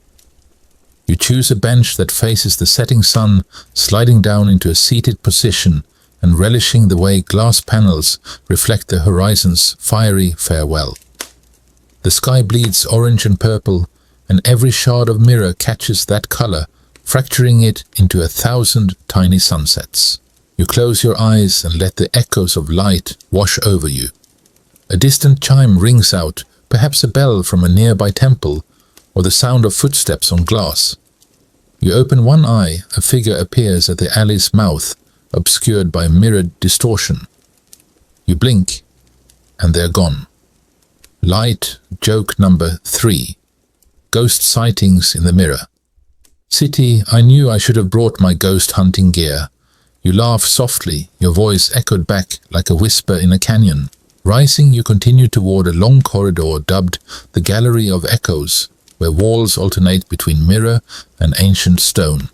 You choose a bench that faces the setting sun, sliding down into a seated position and relishing the way glass panels reflect the horizon's fiery farewell. The sky bleeds orange and purple, and every shard of mirror catches that color, fracturing it into 1,000 tiny sunsets. You close your eyes and let the echoes of light wash over you. A distant chime rings out, perhaps a bell from a nearby temple, or the sound of footsteps on glass. You open one eye, a figure appears at the alley's mouth, obscured by mirrored distortion. You blink, and they're gone. Light joke number 3. Ghost sightings in the mirror. City, I knew I should have brought my ghost hunting gear. You laugh softly, your voice echoed back like a whisper in a canyon. Rising, you continue toward a long corridor dubbed the Gallery of Echoes, where walls alternate between mirror and ancient stone.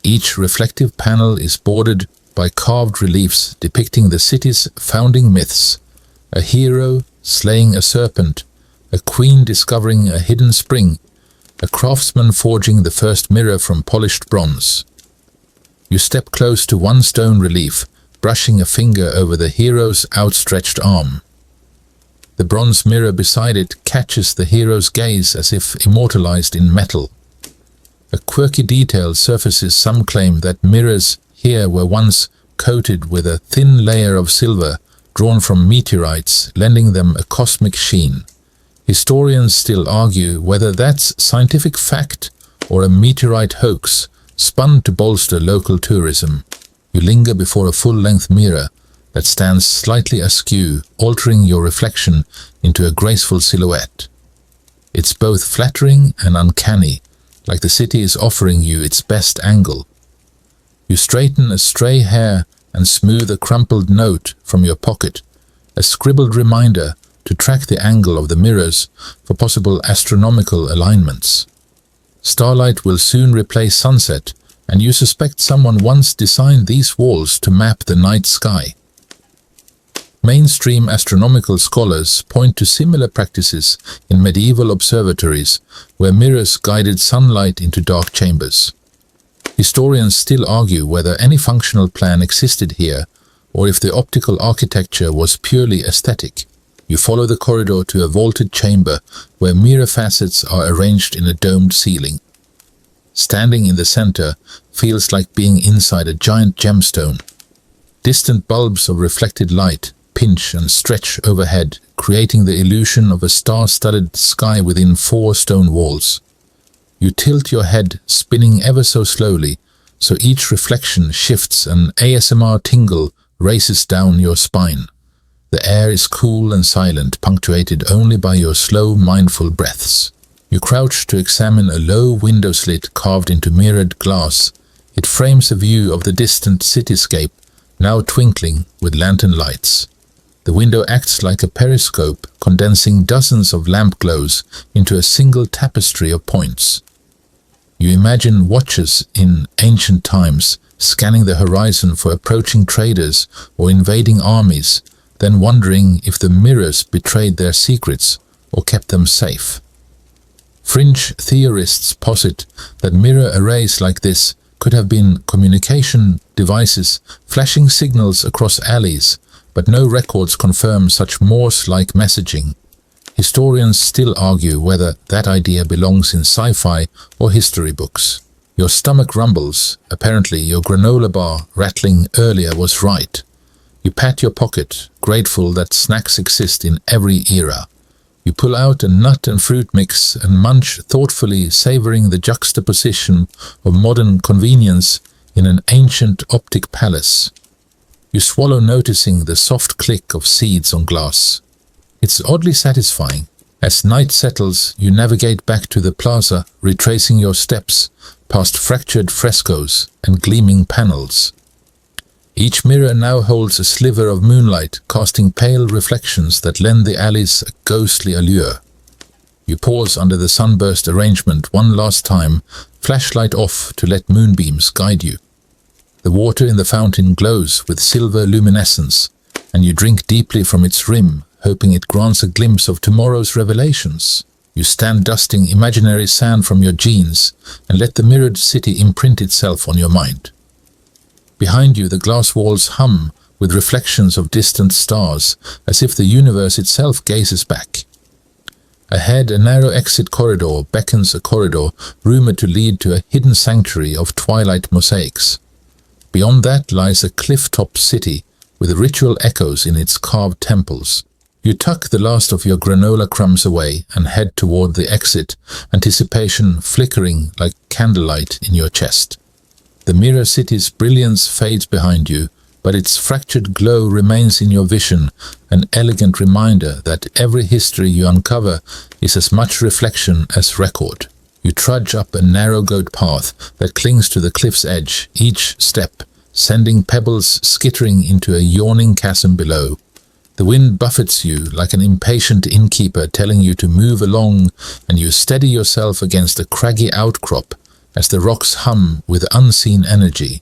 Each reflective panel is bordered by carved reliefs depicting the city's founding myths: a hero slaying a serpent, a queen discovering a hidden spring, a craftsman forging the first mirror from polished bronze. You step close to one stone relief, brushing a finger over the hero's outstretched arm. The bronze mirror beside it catches the hero's gaze as if immortalized in metal. A quirky detail surfaces some claim that mirrors here were once coated with a thin layer of silver drawn from meteorites, lending them a cosmic sheen. Historians still argue whether that's scientific fact or a meteorite hoax spun to bolster local tourism. You linger before a full-length mirror that stands slightly askew, altering your reflection into a graceful silhouette. It's both flattering and uncanny, like the city is offering you its best angle. You straighten a stray hair and smooth a crumpled note from your pocket, a scribbled reminder to track the angle of the mirrors for possible astronomical alignments. Starlight will soon replace sunset, and you suspect someone once designed these walls to map the night sky. Mainstream astronomical scholars point to similar practices in medieval observatories, where mirrors guided sunlight into dark chambers. Historians still argue whether any functional plan existed here, or if the optical architecture was purely aesthetic. You follow the corridor to a vaulted chamber where mirror facets are arranged in a domed ceiling. Standing in the center feels like being inside a giant gemstone. Distant bulbs of reflected light pinch and stretch overhead, creating the illusion of a star-studded sky within 4 stone walls. You tilt your head, spinning ever so slowly, so each reflection shifts. An ASMR tingle races down your spine. The air is cool and silent, punctuated only by your slow, mindful breaths. You crouch to examine a low window slit carved into mirrored glass. It frames a view of the distant cityscape, now twinkling with lantern lights. The window acts like a periscope, condensing dozens of lamp glows into a single tapestry of points. You imagine watchers in ancient times, scanning the horizon for approaching traders or invading armies, then wondering if the mirrors betrayed their secrets or kept them safe. Fringe theorists posit that mirror arrays like this could have been communication devices flashing signals across alleys, but no records confirm such Morse-like messaging. Historians still argue whether that idea belongs in sci-fi or history books. Your stomach rumbles. Apparently, your granola bar rattling earlier was right. You pat your pocket, grateful that snacks exist in every era. You pull out a nut and fruit mix and munch thoughtfully, savoring the juxtaposition of modern convenience in an ancient optic palace. You swallow, noticing the soft click of seeds on glass. It's oddly satisfying. As night settles, you navigate back to the plaza, retracing your steps past fractured frescoes and gleaming panels. Each mirror now holds a sliver of moonlight, casting pale reflections that lend the alleys a ghostly allure. You pause under the sunburst arrangement one last time, flashlight off to let moonbeams guide you. The water in the fountain glows with silver luminescence, and you drink deeply from its rim, hoping it grants a glimpse of tomorrow's revelations. You stand dusting imaginary sand from your jeans and let the mirrored city imprint itself on your mind. Behind you, the glass walls hum with reflections of distant stars, as if the universe itself gazes back. Ahead, a narrow exit corridor beckons, a corridor rumored to lead to a hidden sanctuary of twilight mosaics. Beyond that lies a cliff-top city with ritual echoes in its carved temples. You tuck the last of your granola crumbs away and head toward the exit, anticipation flickering like candlelight in your chest. The mirror city's brilliance fades behind you, but its fractured glow remains in your vision, an elegant reminder that every history you uncover is as much reflection as record. You trudge up a narrow goat path that clings to the cliff's edge, each step sending pebbles skittering into a yawning chasm below. The wind buffets you like an impatient innkeeper telling you to move along, and you steady yourself against a craggy outcrop as the rocks hum with unseen energy.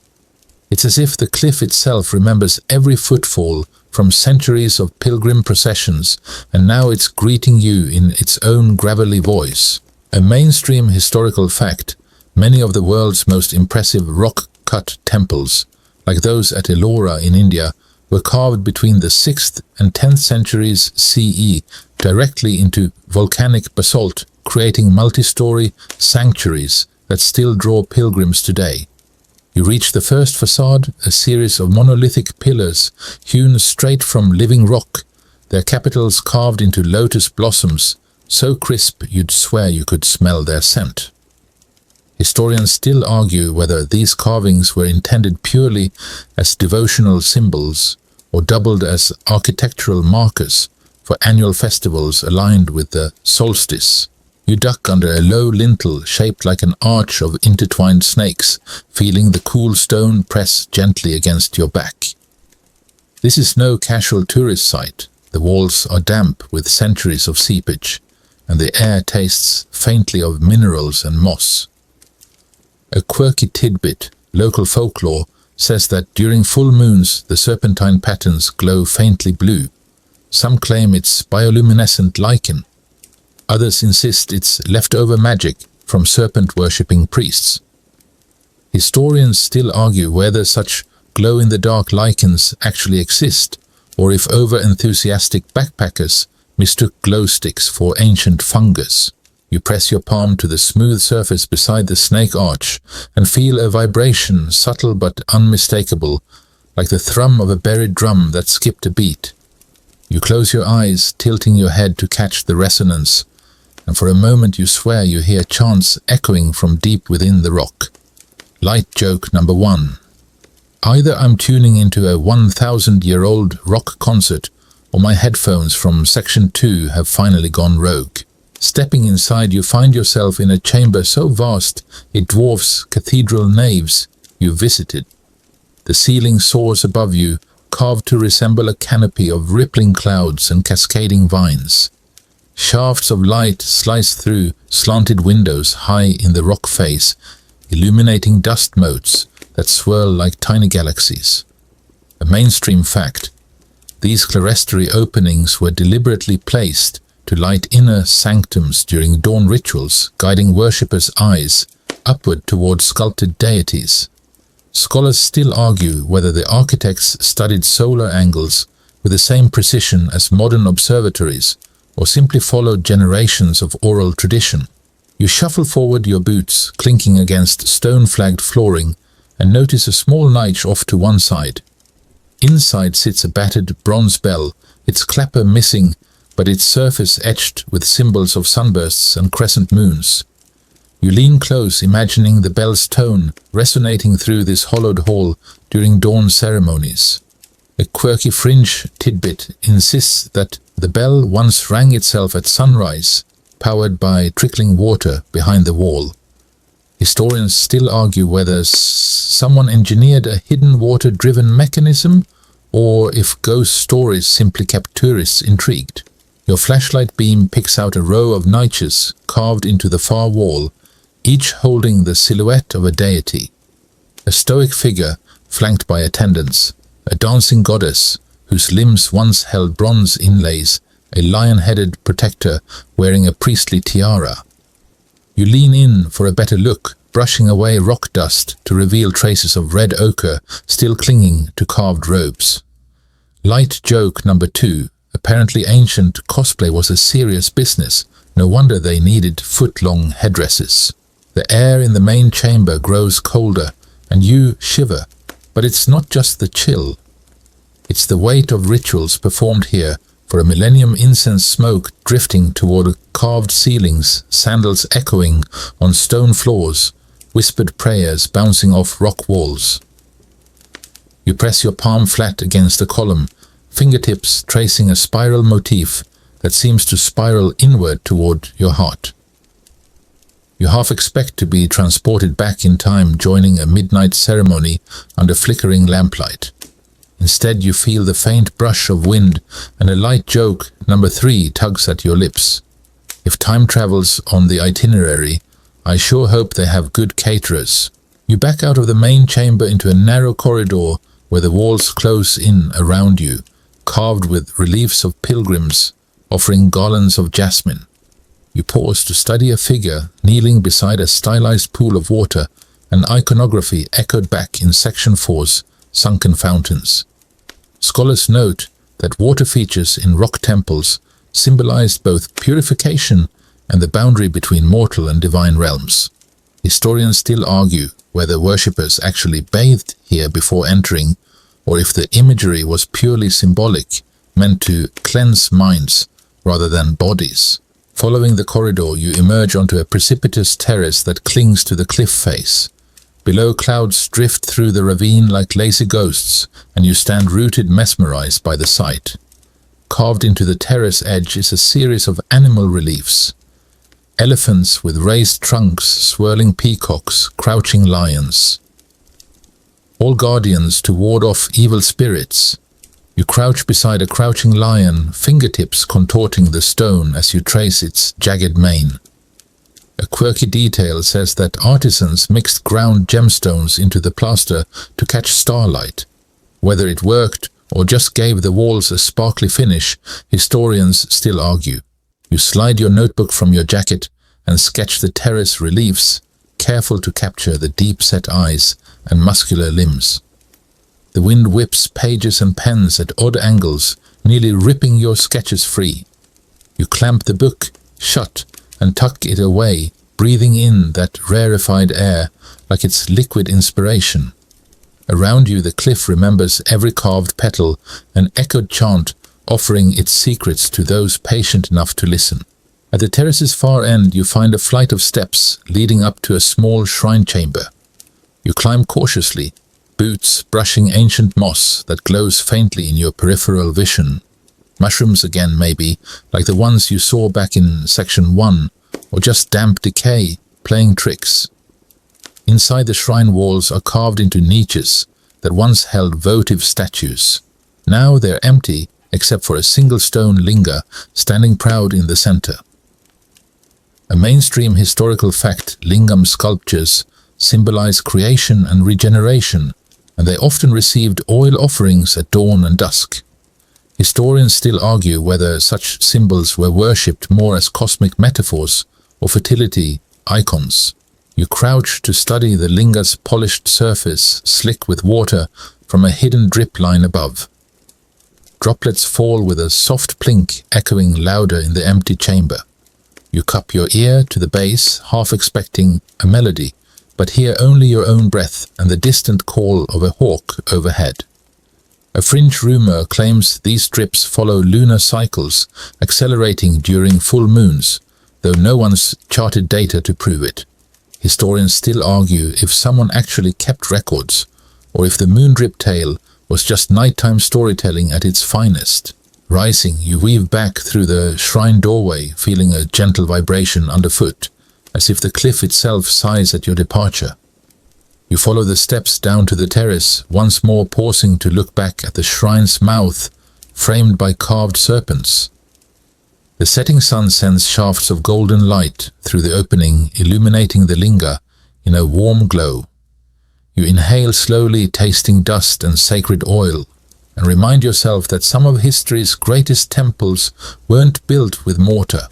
It's as if the cliff itself remembers every footfall from centuries of pilgrim processions, and now it's greeting you in its own gravelly voice. A mainstream historical fact, many of the world's most impressive rock-cut temples, like those at Ellora in India, were carved between the 6th and 10th centuries CE directly into volcanic basalt, creating multi-story sanctuaries that still draw pilgrims today. You reach the first facade, a series of monolithic pillars hewn straight from living rock, their capitals carved into lotus blossoms, so crisp you'd swear you could smell their scent. Historians still argue whether these carvings were intended purely as devotional symbols or doubled as architectural markers for annual festivals aligned with the solstice. You duck under a low lintel shaped like an arch of intertwined snakes, feeling the cool stone press gently against your back. This is no casual tourist site. The walls are damp with centuries of seepage, and the air tastes faintly of minerals and moss. A quirky tidbit, local folklore, says that during full moons the serpentine patterns glow faintly blue. Some claim it's bioluminescent lichen. Others insist it's leftover magic from serpent-worshipping priests. Historians still argue whether such glow-in-the-dark lichens actually exist, or if over-enthusiastic backpackers mistook glow sticks for ancient fungus. You press your palm to the smooth surface beside the snake arch and feel a vibration subtle but unmistakable, like the thrum of a buried drum that skipped a beat. You close your eyes, tilting your head to catch the resonance, and for a moment you swear you hear chants echoing from deep within the rock. Light joke number 1. Either I'm tuning into a 1,000-year-old rock concert, or my headphones from Section 2 have finally gone rogue. Stepping inside, you find yourself in a chamber so vast it dwarfs cathedral naves you visited. The ceiling soars above you, carved to resemble a canopy of rippling clouds and cascading vines. Shafts of light slice through slanted windows high in the rock face, illuminating dust motes that swirl like tiny galaxies. A mainstream fact, these clerestory openings were deliberately placed to light inner sanctums during dawn rituals, guiding worshippers' eyes upward towards sculpted deities. Scholars still argue whether the architects studied solar angles with the same precision as modern observatories, or simply followed generations of oral tradition. You shuffle forward your boots, clinking against stone-flagged flooring, and notice a small niche off to one side. Inside sits a battered bronze bell, its clapper missing, but its surface etched with symbols of sunbursts and crescent moons. You lean close, imagining the bell's tone resonating through this hollowed hall during dawn ceremonies. A quirky fringe tidbit insists that the bell once rang itself at sunrise, powered by trickling water behind the wall. Historians still argue whether someone engineered a hidden water-driven mechanism or if ghost stories simply kept tourists intrigued. Your flashlight beam picks out a row of niches carved into the far wall, each holding the silhouette of a deity. A stoic figure flanked by attendants, a dancing goddess whose limbs once held bronze inlays, a lion-headed protector wearing a priestly tiara. You lean in for a better look, brushing away rock dust to reveal traces of red ochre still clinging to carved robes. Light joke number 2. Apparently ancient cosplay was a serious business. No wonder they needed foot-long headdresses. The air in the main chamber grows colder, and you shiver. But it's not just the chill. It's the weight of rituals performed here, for a millennium incense smoke drifting toward carved ceilings, sandals echoing on stone floors, whispered prayers bouncing off rock walls. You press your palm flat against a column, fingertips tracing a spiral motif that seems to spiral inward toward your heart. You half expect to be transported back in time, joining a midnight ceremony under flickering lamplight. Instead, you feel the faint brush of wind, and a light joke number 3 tugs at your lips. If time travels on the itinerary, I sure hope they have good caterers. You back out of the main chamber into a narrow corridor where the walls close in around you, carved with reliefs of pilgrims offering garlands of jasmine. You pause to study a figure kneeling beside a stylized pool of water, an iconography echoed back in Section 4's sunken fountains. Scholars note that water features in rock temples symbolized both purification and the boundary between mortal and divine realms. Historians still argue whether worshippers actually bathed here before entering, or if the imagery was purely symbolic, meant to cleanse minds rather than bodies. Following the corridor, you emerge onto a precipitous terrace that clings to the cliff face. Below, clouds drift through the ravine like lazy ghosts, and you stand rooted, mesmerized by the sight. Carved into the terrace edge is a series of animal reliefs. Elephants with raised trunks, swirling peacocks, crouching lions. All guardians to ward off evil spirits. You crouch beside a crouching lion, fingertips contorting the stone as you trace its jagged mane. A quirky detail says that artisans mixed ground gemstones into the plaster to catch starlight. Whether it worked or just gave the walls a sparkly finish, historians still argue. You slide your notebook from your jacket and sketch the terrace reliefs, careful to capture the deep-set eyes and muscular limbs. The wind whips pages and pens at odd angles, nearly ripping your sketches free. You clamp the book shut and tuck it away, breathing in that rarefied air like it's liquid inspiration. Around you, the cliff remembers every carved petal, an echoed chant offering its secrets to those patient enough to listen. At the terrace's far end, you find a flight of steps leading up to a small shrine chamber. You climb cautiously, boots brushing ancient moss that glows faintly in your peripheral vision. Mushrooms again, maybe, like the ones you saw back in Section 1, or just damp decay, playing tricks. Inside the shrine walls are carved into niches that once held votive statues. Now they're empty, except for a single stone linga standing proud in the center. A mainstream historical fact, lingam sculptures symbolize creation and regeneration, and they often received oil offerings at dawn and dusk. Historians still argue whether such symbols were worshipped more as cosmic metaphors or fertility icons. You crouch to study the linga's polished surface, slick with water from a hidden drip line above. Droplets fall with a soft plink echoing louder in the empty chamber. You cup your ear to the base, half expecting a melody, but hear only your own breath and the distant call of a hawk overhead. A fringe rumor claims these drips follow lunar cycles, accelerating during full moons, though no one's charted data to prove it. Historians still argue if someone actually kept records, or if the moon drip tale was just nighttime storytelling at its finest. Rising, you weave back through the shrine doorway, feeling a gentle vibration underfoot, as if the cliff itself sighs at your departure. You follow the steps down to the terrace, once more pausing to look back at the shrine's mouth, framed by carved serpents. The setting sun sends shafts of golden light through the opening, illuminating the linga in a warm glow. You inhale slowly, tasting dust and sacred oil, and remind yourself that some of history's greatest temples weren't built with mortar.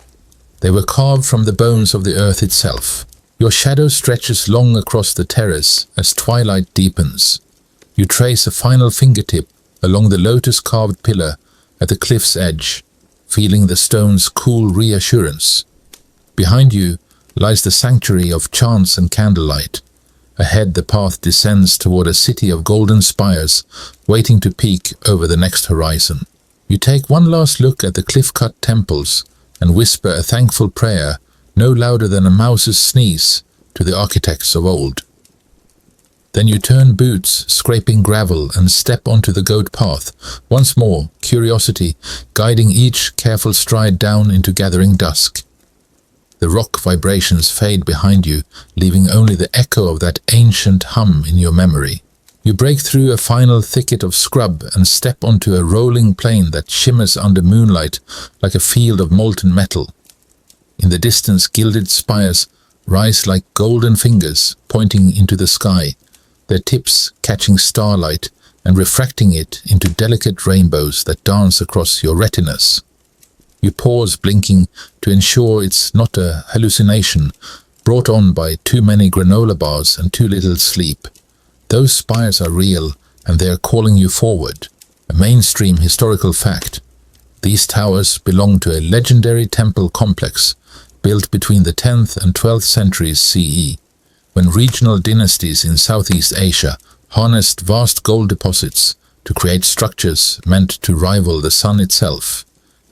They were carved from the bones of the earth itself. Your shadow stretches long across the terrace as twilight deepens. You trace a final fingertip along the lotus-carved pillar at the cliff's edge, feeling the stone's cool reassurance. Behind you lies the sanctuary of chants and candlelight. Ahead, the path descends toward a city of golden spires, waiting to peak over the next horizon. You take one last look at the cliff-cut temples and whisper a thankful prayer, no louder than a mouse's sneeze, to the architects of old. Then you turn boots, scraping gravel, and step onto the goat path, once more, curiosity guiding each careful stride down into gathering dusk. The rock vibrations fade behind you, leaving only the echo of that ancient hum in your memory. You break through a final thicket of scrub and step onto a rolling plain that shimmers under moonlight like a field of molten metal. In the distance, gilded spires rise like golden fingers pointing into the sky, their tips catching starlight and refracting it into delicate rainbows that dance across your retinas. You pause, blinking, to ensure it's not a hallucination brought on by too many granola bars and too little sleep. Those spires are real, and they are calling you forward. A mainstream historical fact. These towers belong to a legendary temple complex built between the 10th and 12th centuries CE, when regional dynasties in Southeast Asia harnessed vast gold deposits to create structures meant to rival the sun itself.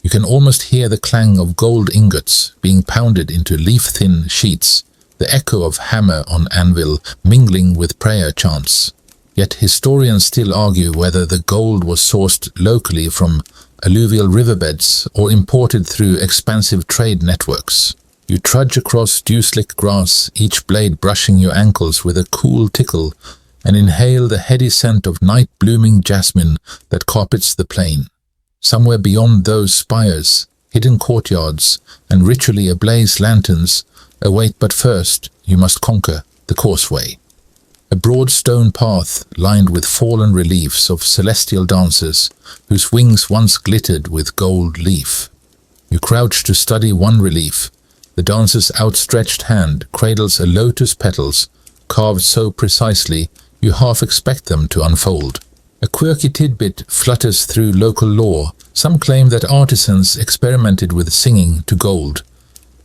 You can almost hear the clang of gold ingots being pounded into leaf-thin sheets, the echo of hammer on anvil mingling with prayer chants. Yet historians still argue whether the gold was sourced locally from alluvial riverbeds or imported through expansive trade networks. You trudge across dew-slick grass, each blade brushing your ankles with a cool tickle, and inhale the heady scent of night-blooming jasmine that carpets the plain. Somewhere beyond those spires, hidden courtyards and ritually ablaze lanterns await, but first you must conquer the causeway. A broad stone path lined with fallen reliefs of celestial dancers whose wings once glittered with gold leaf. You crouch to study one relief. The dancer's outstretched hand cradles a lotus petals carved so precisely you half expect them to unfold. A quirky tidbit flutters through local lore. Some claim that artisans experimented with singing to gold,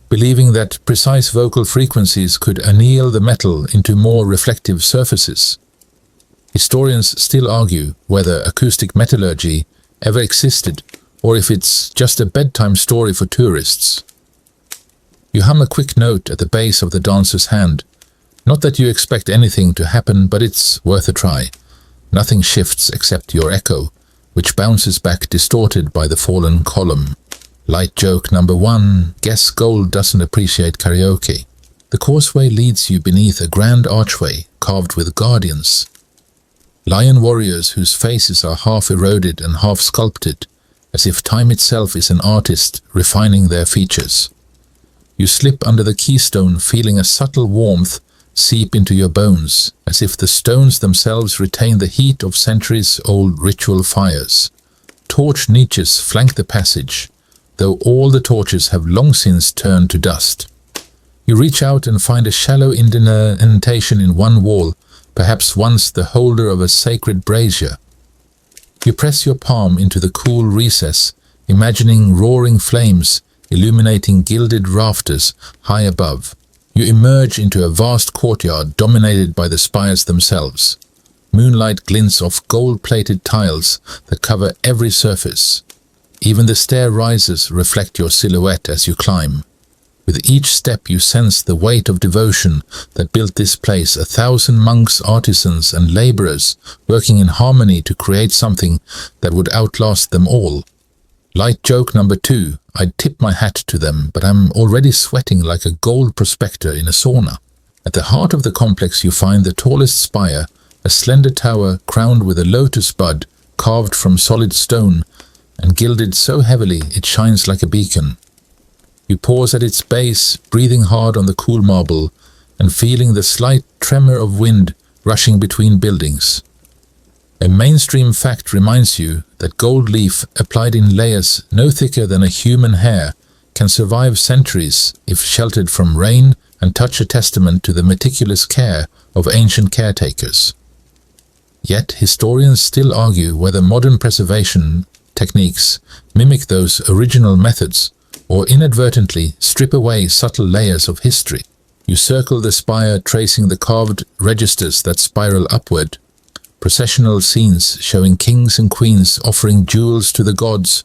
believing that precise vocal frequencies could anneal the metal into more reflective surfaces. Historians still argue whether acoustic metallurgy ever existed or if it's just a bedtime story for tourists. You hum a quick note at the base of the dancer's hand. Not that you expect anything to happen, but it's worth a try. Nothing shifts except your echo, which bounces back distorted by the fallen column. Light joke number 1, guess gold doesn't appreciate karaoke. The causeway leads you beneath a grand archway carved with guardians. Lion warriors whose faces are half eroded and half sculpted, as if time itself is an artist refining their features. You slip under the keystone, feeling a subtle warmth seep into your bones, as if the stones themselves retain the heat of centuries-old ritual fires. Torch niches flank the passage, though all the torches have long since turned to dust. You reach out and find a shallow indentation in one wall, perhaps once the holder of a sacred brazier. You press your palm into the cool recess, imagining roaring flames illuminating gilded rafters high above. You emerge into a vast courtyard dominated by the spires themselves. Moonlight glints off gold-plated tiles that cover every surface. Even the stair rises reflect your silhouette as you climb. With each step you sense the weight of devotion that built this place, 1,000 monks, artisans and laborers working in harmony to create something that would outlast them all. Light joke number 2, I'd tip my hat to them, but I'm already sweating like a gold prospector in a sauna. At the heart of the complex you find the tallest spire, a slender tower crowned with a lotus bud carved from solid stone and gilded so heavily it shines like a beacon. You pause at its base, breathing hard on the cool marble and feeling the slight tremor of wind rushing between buildings. A mainstream fact reminds you that gold leaf applied in layers no thicker than a human hair can survive centuries if sheltered from rain and touch a testament to the meticulous care of ancient caretakers. Yet historians still argue whether modern preservation techniques mimic those original methods or inadvertently strip away subtle layers of history. You circle the spire, tracing the carved registers that spiral upward, processional scenes showing kings and queens offering jewels to the gods,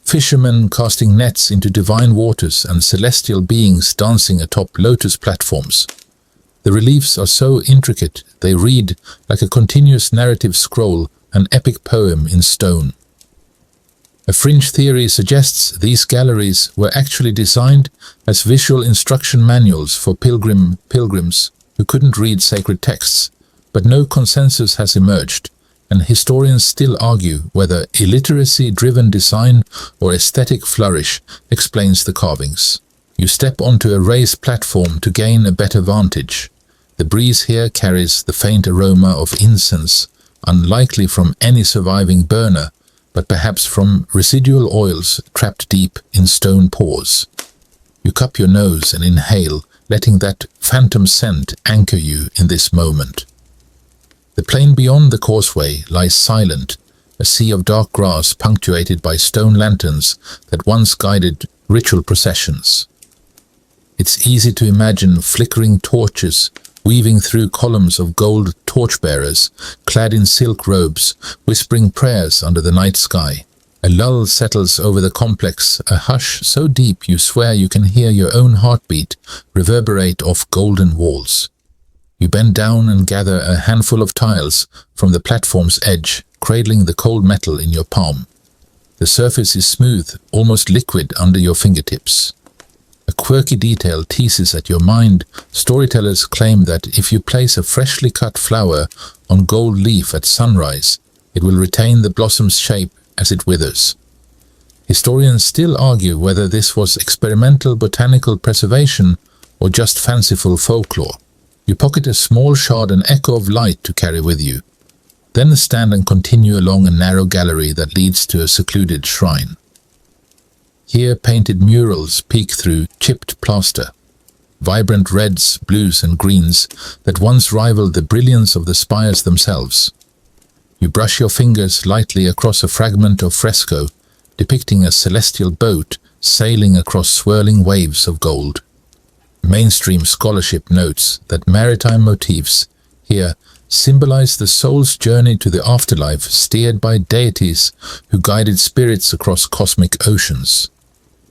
fishermen casting nets into divine waters and celestial beings dancing atop lotus platforms. The reliefs are so intricate they read like a continuous narrative scroll, an epic poem in stone. A fringe theory suggests these galleries were actually designed as visual instruction manuals for pilgrims who couldn't read sacred texts, but no consensus has emerged, and historians still argue whether illiteracy-driven design or aesthetic flourish explains the carvings. You step onto a raised platform to gain a better vantage. The breeze here carries the faint aroma of incense, unlikely from any surviving burner, but perhaps from residual oils trapped deep in stone pores. You cup your nose and inhale, letting that phantom scent anchor you in this moment. The plain beyond the causeway lies silent, a sea of dark grass punctuated by stone lanterns that once guided ritual processions. It's easy to imagine flickering torches weaving through columns of gold torchbearers, clad in silk robes, whispering prayers under the night sky. A lull settles over the complex, a hush so deep you swear you can hear your own heartbeat reverberate off golden walls. You bend down and gather a handful of tiles from the platform's edge, cradling the cold metal in your palm. The surface is smooth, almost liquid under your fingertips. A quirky detail teases at your mind. Storytellers claim that if you place a freshly cut flower on gold leaf at sunrise, it will retain the blossom's shape as it withers. Historians still argue whether this was experimental botanical preservation or just fanciful folklore. You pocket a small shard, an echo of light to carry with you. Then stand and continue along a narrow gallery that leads to a secluded shrine. Here painted murals peek through chipped plaster, vibrant reds, blues and greens that once rivaled the brilliance of the spires themselves. You brush your fingers lightly across a fragment of fresco, depicting a celestial boat sailing across swirling waves of gold. Mainstream scholarship notes that maritime motifs here symbolize the soul's journey to the afterlife, steered by deities who guided spirits across cosmic oceans.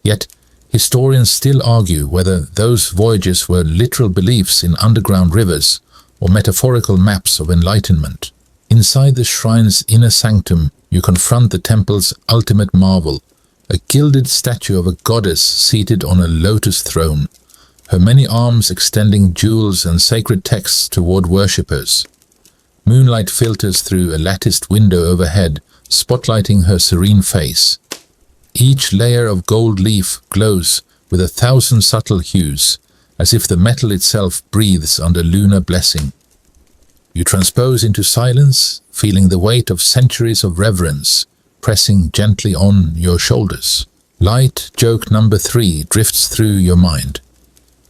Yet, historians still argue whether those voyages were literal beliefs in underground rivers or metaphorical maps of enlightenment. Inside the shrine's inner sanctum, you confront the temple's ultimate marvel, a gilded statue of a goddess seated on a lotus throne, her many arms extending jewels and sacred texts toward worshippers. Moonlight filters through a latticed window overhead, spotlighting her serene face. Each layer of gold leaf glows with 1,000 subtle hues, as if the metal itself breathes under lunar blessing. You transpose into silence, feeling the weight of centuries of reverence pressing gently on your shoulders. Light joke number 3 drifts through your mind.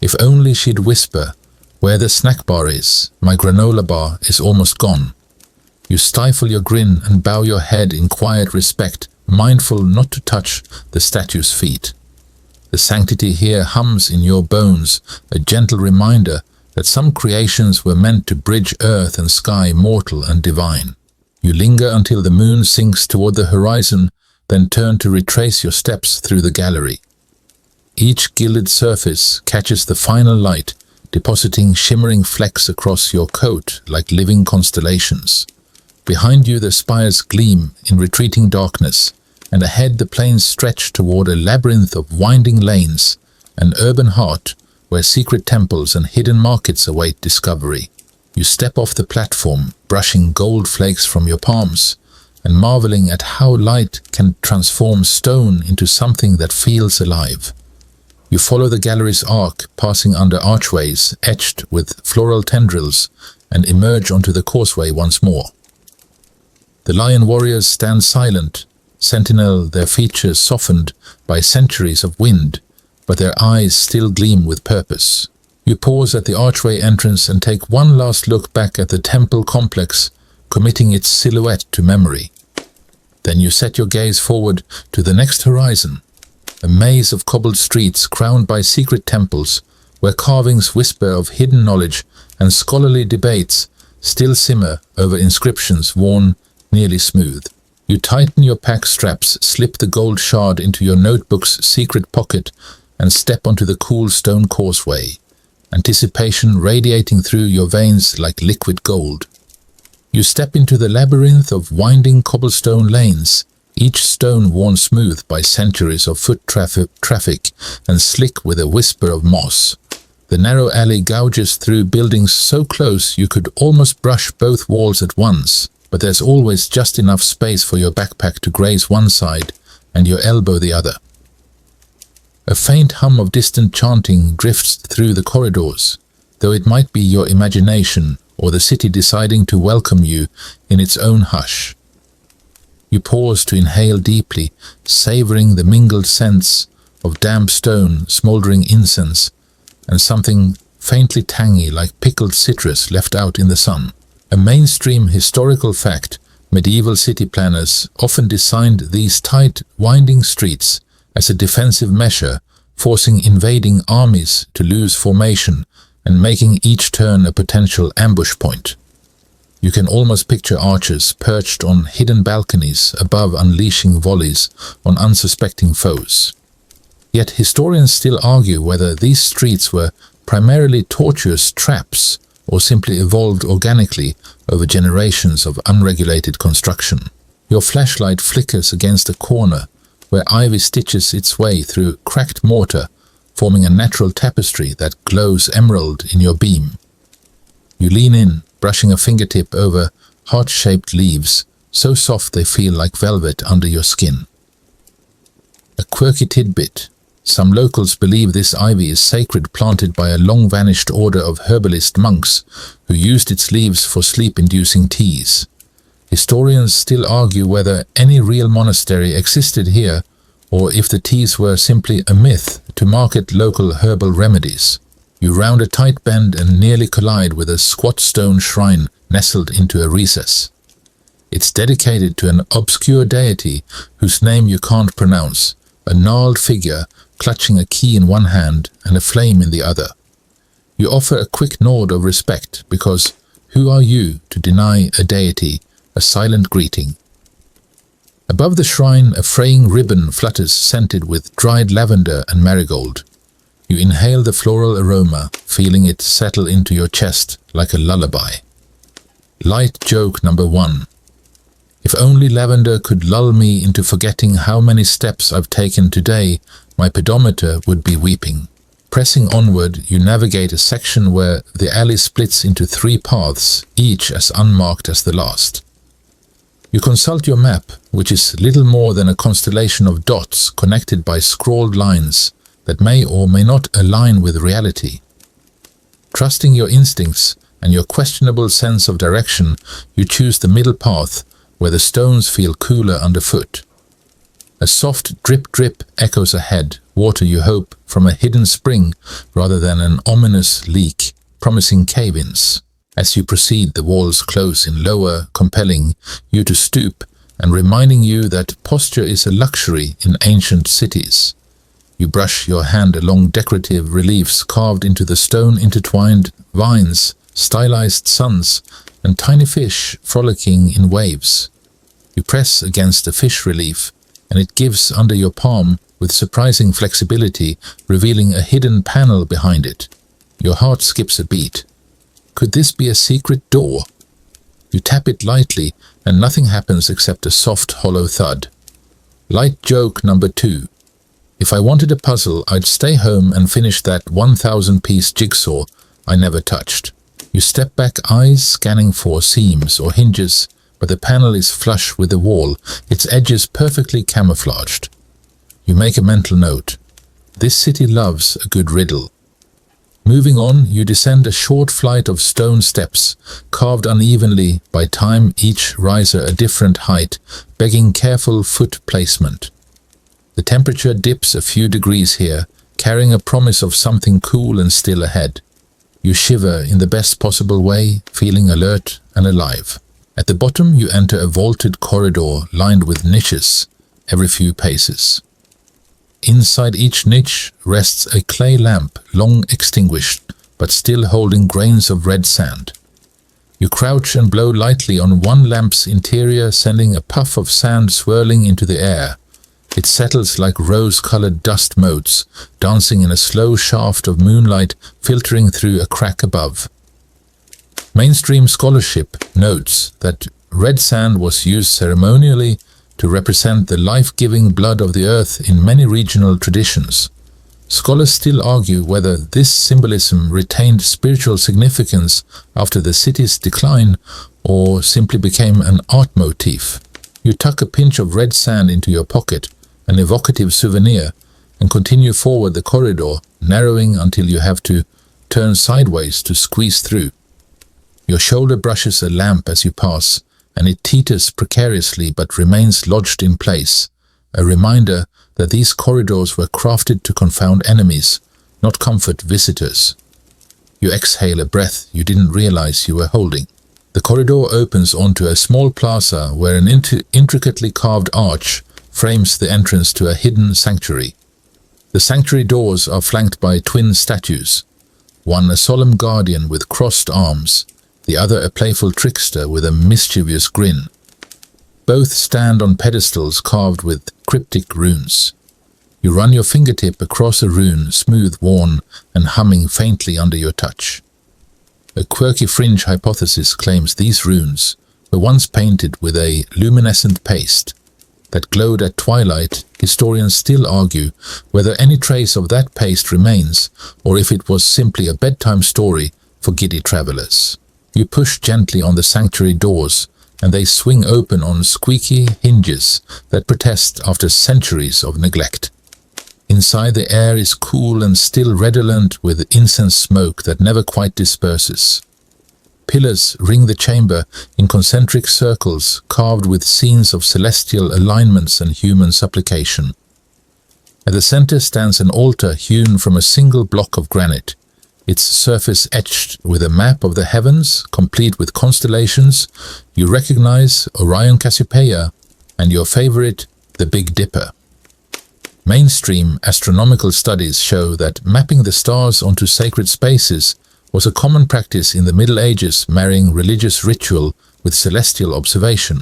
If only she'd whisper, "Where the snack bar is, my granola bar is almost gone." You stifle your grin and bow your head in quiet respect, mindful not to touch the statue's feet. The sanctity here hums in your bones, a gentle reminder that some creations were meant to bridge earth and sky, mortal and divine. You linger until the moon sinks toward the horizon, then turn to retrace your steps through the gallery. Each gilded surface catches the final light, depositing shimmering flecks across your coat like living constellations. Behind you the spires gleam in retreating darkness, and ahead the plains stretch toward a labyrinth of winding lanes, an urban heart where secret temples and hidden markets await discovery. You step off the platform, brushing gold flakes from your palms, and marveling at how light can transform stone into something that feels alive. You follow the gallery's arc, passing under archways etched with floral tendrils, and emerge onto the causeway once more. The lion warriors stand silent, sentinel, their features softened by centuries of wind, but their eyes still gleam with purpose. You pause at the archway entrance and take one last look back at the temple complex, committing its silhouette to memory. Then you set your gaze forward to the next horizon, a maze of cobbled streets crowned by secret temples, where carvings whisper of hidden knowledge and scholarly debates still simmer over inscriptions worn nearly smooth. You tighten your pack straps, slip the gold shard into your notebook's secret pocket, and step onto the cool stone causeway, anticipation radiating through your veins like liquid gold. You step into the labyrinth of winding cobblestone lanes, each stone worn smooth by centuries of foot traffic and slick with a whisper of moss. The narrow alley gouges through buildings so close you could almost brush both walls at once, but there's always just enough space for your backpack to graze one side and your elbow the other. A faint hum of distant chanting drifts through the corridors, though it might be your imagination or the city deciding to welcome you in its own hush. You pause to inhale deeply, savoring the mingled scents of damp stone, smoldering incense, and something faintly tangy like pickled citrus left out in the sun. A mainstream historical fact, medieval city planners often designed these tight, winding streets as a defensive measure, forcing invading armies to lose formation and making each turn a potential ambush point. You can almost picture archers perched on hidden balconies above, unleashing volleys on unsuspecting foes. Yet historians still argue whether these streets were primarily tortuous traps or simply evolved organically over generations of unregulated construction. Your flashlight flickers against a corner where ivy stitches its way through cracked mortar, forming a natural tapestry that glows emerald in your beam. You lean in, brushing a fingertip over heart-shaped leaves, so soft they feel like velvet under your skin. A quirky tidbit. Some locals believe this ivy is sacred, planted by a long-vanished order of herbalist monks who used its leaves for sleep-inducing teas. Historians still argue whether any real monastery existed here, or if the teas were simply a myth to market local herbal remedies. You round a tight bend and nearly collide with a squat stone shrine nestled into a recess. It's dedicated to an obscure deity whose name you can't pronounce, a gnarled figure clutching a key in one hand and a flame in the other. You offer a quick nod of respect because who are you to deny a deity a silent greeting? Above the shrine, a fraying ribbon flutters, scented with dried lavender and marigold. You inhale the floral aroma, feeling it settle into your chest like a lullaby. Light joke number 1. If only lavender could lull me into forgetting how many steps I've taken today, my pedometer would be weeping. Pressing onward, you navigate a section where the alley splits into 3 paths, each as unmarked as the last. You consult your map, which is little more than a constellation of dots connected by scrawled lines that may or may not align with reality. Trusting your instincts and your questionable sense of direction, you choose the middle path where the stones feel cooler underfoot. A soft drip-drip echoes ahead, water you hope from a hidden spring rather than an ominous leak, promising cave-ins. As you proceed, the walls close in lower, compelling you to stoop and reminding you that posture is a luxury in ancient cities. You brush your hand along decorative reliefs carved into the stone, intertwined vines, stylized suns, and tiny fish frolicking in waves. You press against a fish relief, and it gives under your palm with surprising flexibility, revealing a hidden panel behind it. Your heart skips a beat. Could this be a secret door? You tap it lightly, and nothing happens except a soft, hollow thud. Light joke number 2. If I wanted a puzzle, I'd stay home and finish that 1,000-piece jigsaw I never touched. You step back, eyes scanning for seams or hinges, but the panel is flush with the wall, its edges perfectly camouflaged. You make a mental note. This city loves a good riddle. Moving on, you descend a short flight of stone steps, carved unevenly by time, each riser a different height, begging careful foot placement. The temperature dips a few degrees here, carrying a promise of something cool and still ahead. You shiver in the best possible way, feeling alert and alive. At the bottom, you enter a vaulted corridor lined with niches every few paces. Inside each niche rests a clay lamp, long extinguished, but still holding grains of red sand. You crouch and blow lightly on one lamp's interior, sending a puff of sand swirling into the air. It settles like rose-colored dust motes, dancing in a slow shaft of moonlight filtering through a crack above. Mainstream scholarship notes that red sand was used ceremonially to represent the life-giving blood of the earth in many regional traditions. Scholars still argue whether this symbolism retained spiritual significance after the city's decline or simply became an art motif. You tuck a pinch of red sand into your pocket, an evocative souvenir, and continue forward the corridor, narrowing until you have to turn sideways to squeeze through. Your shoulder brushes a lamp as you pass, and it teeters precariously but remains lodged in place, a reminder that these corridors were crafted to confound enemies, not comfort visitors. You exhale a breath you didn't realize you were holding. The corridor opens onto a small plaza where an intricately carved arch frames the entrance to a hidden sanctuary. The sanctuary doors are flanked by twin statues, one a solemn guardian with crossed arms, the other a playful trickster with a mischievous grin. Both stand on pedestals carved with cryptic runes. You run your fingertip across a rune, smooth, worn, and humming faintly under your touch. A quirky fringe hypothesis claims these runes were once painted with a luminescent paste that glowed at twilight. Historians still argue whether any trace of that paste remains or if it was simply a bedtime story for giddy travelers. You push gently on the sanctuary doors, and they swing open on squeaky hinges that protest after centuries of neglect. Inside, the air is cool and still redolent with incense smoke that never quite disperses. Pillars ring the chamber in concentric circles carved with scenes of celestial alignments and human supplication. At the center stands an altar hewn from a single block of granite, its surface etched with a map of the heavens, complete with constellations. You recognize Orion Cassiopeia and your favorite, the Big Dipper. Mainstream astronomical studies show that mapping the stars onto sacred spaces was a common practice in the Middle Ages, marrying religious ritual with celestial observation.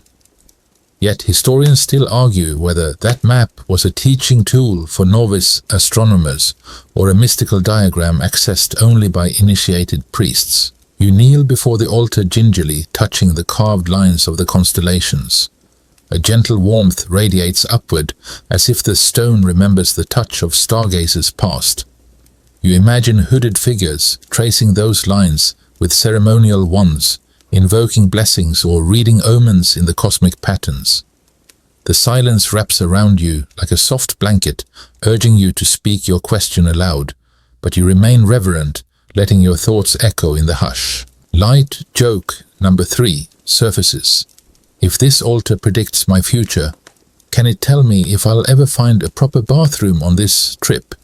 Yet historians still argue whether that map was a teaching tool for novice astronomers or a mystical diagram accessed only by initiated priests. You kneel before the altar gingerly, touching the carved lines of the constellations. A gentle warmth radiates upward, as if the stone remembers the touch of stargazers past. You imagine hooded figures tracing those lines with ceremonial wands, invoking blessings or reading omens in the cosmic patterns. The silence wraps around you like a soft blanket, urging you to speak your question aloud, but you remain reverent, letting your thoughts echo in the hush. Light joke number 3 surfaces. If this altar predicts my future, can it tell me if I'll ever find a proper bathroom on this trip?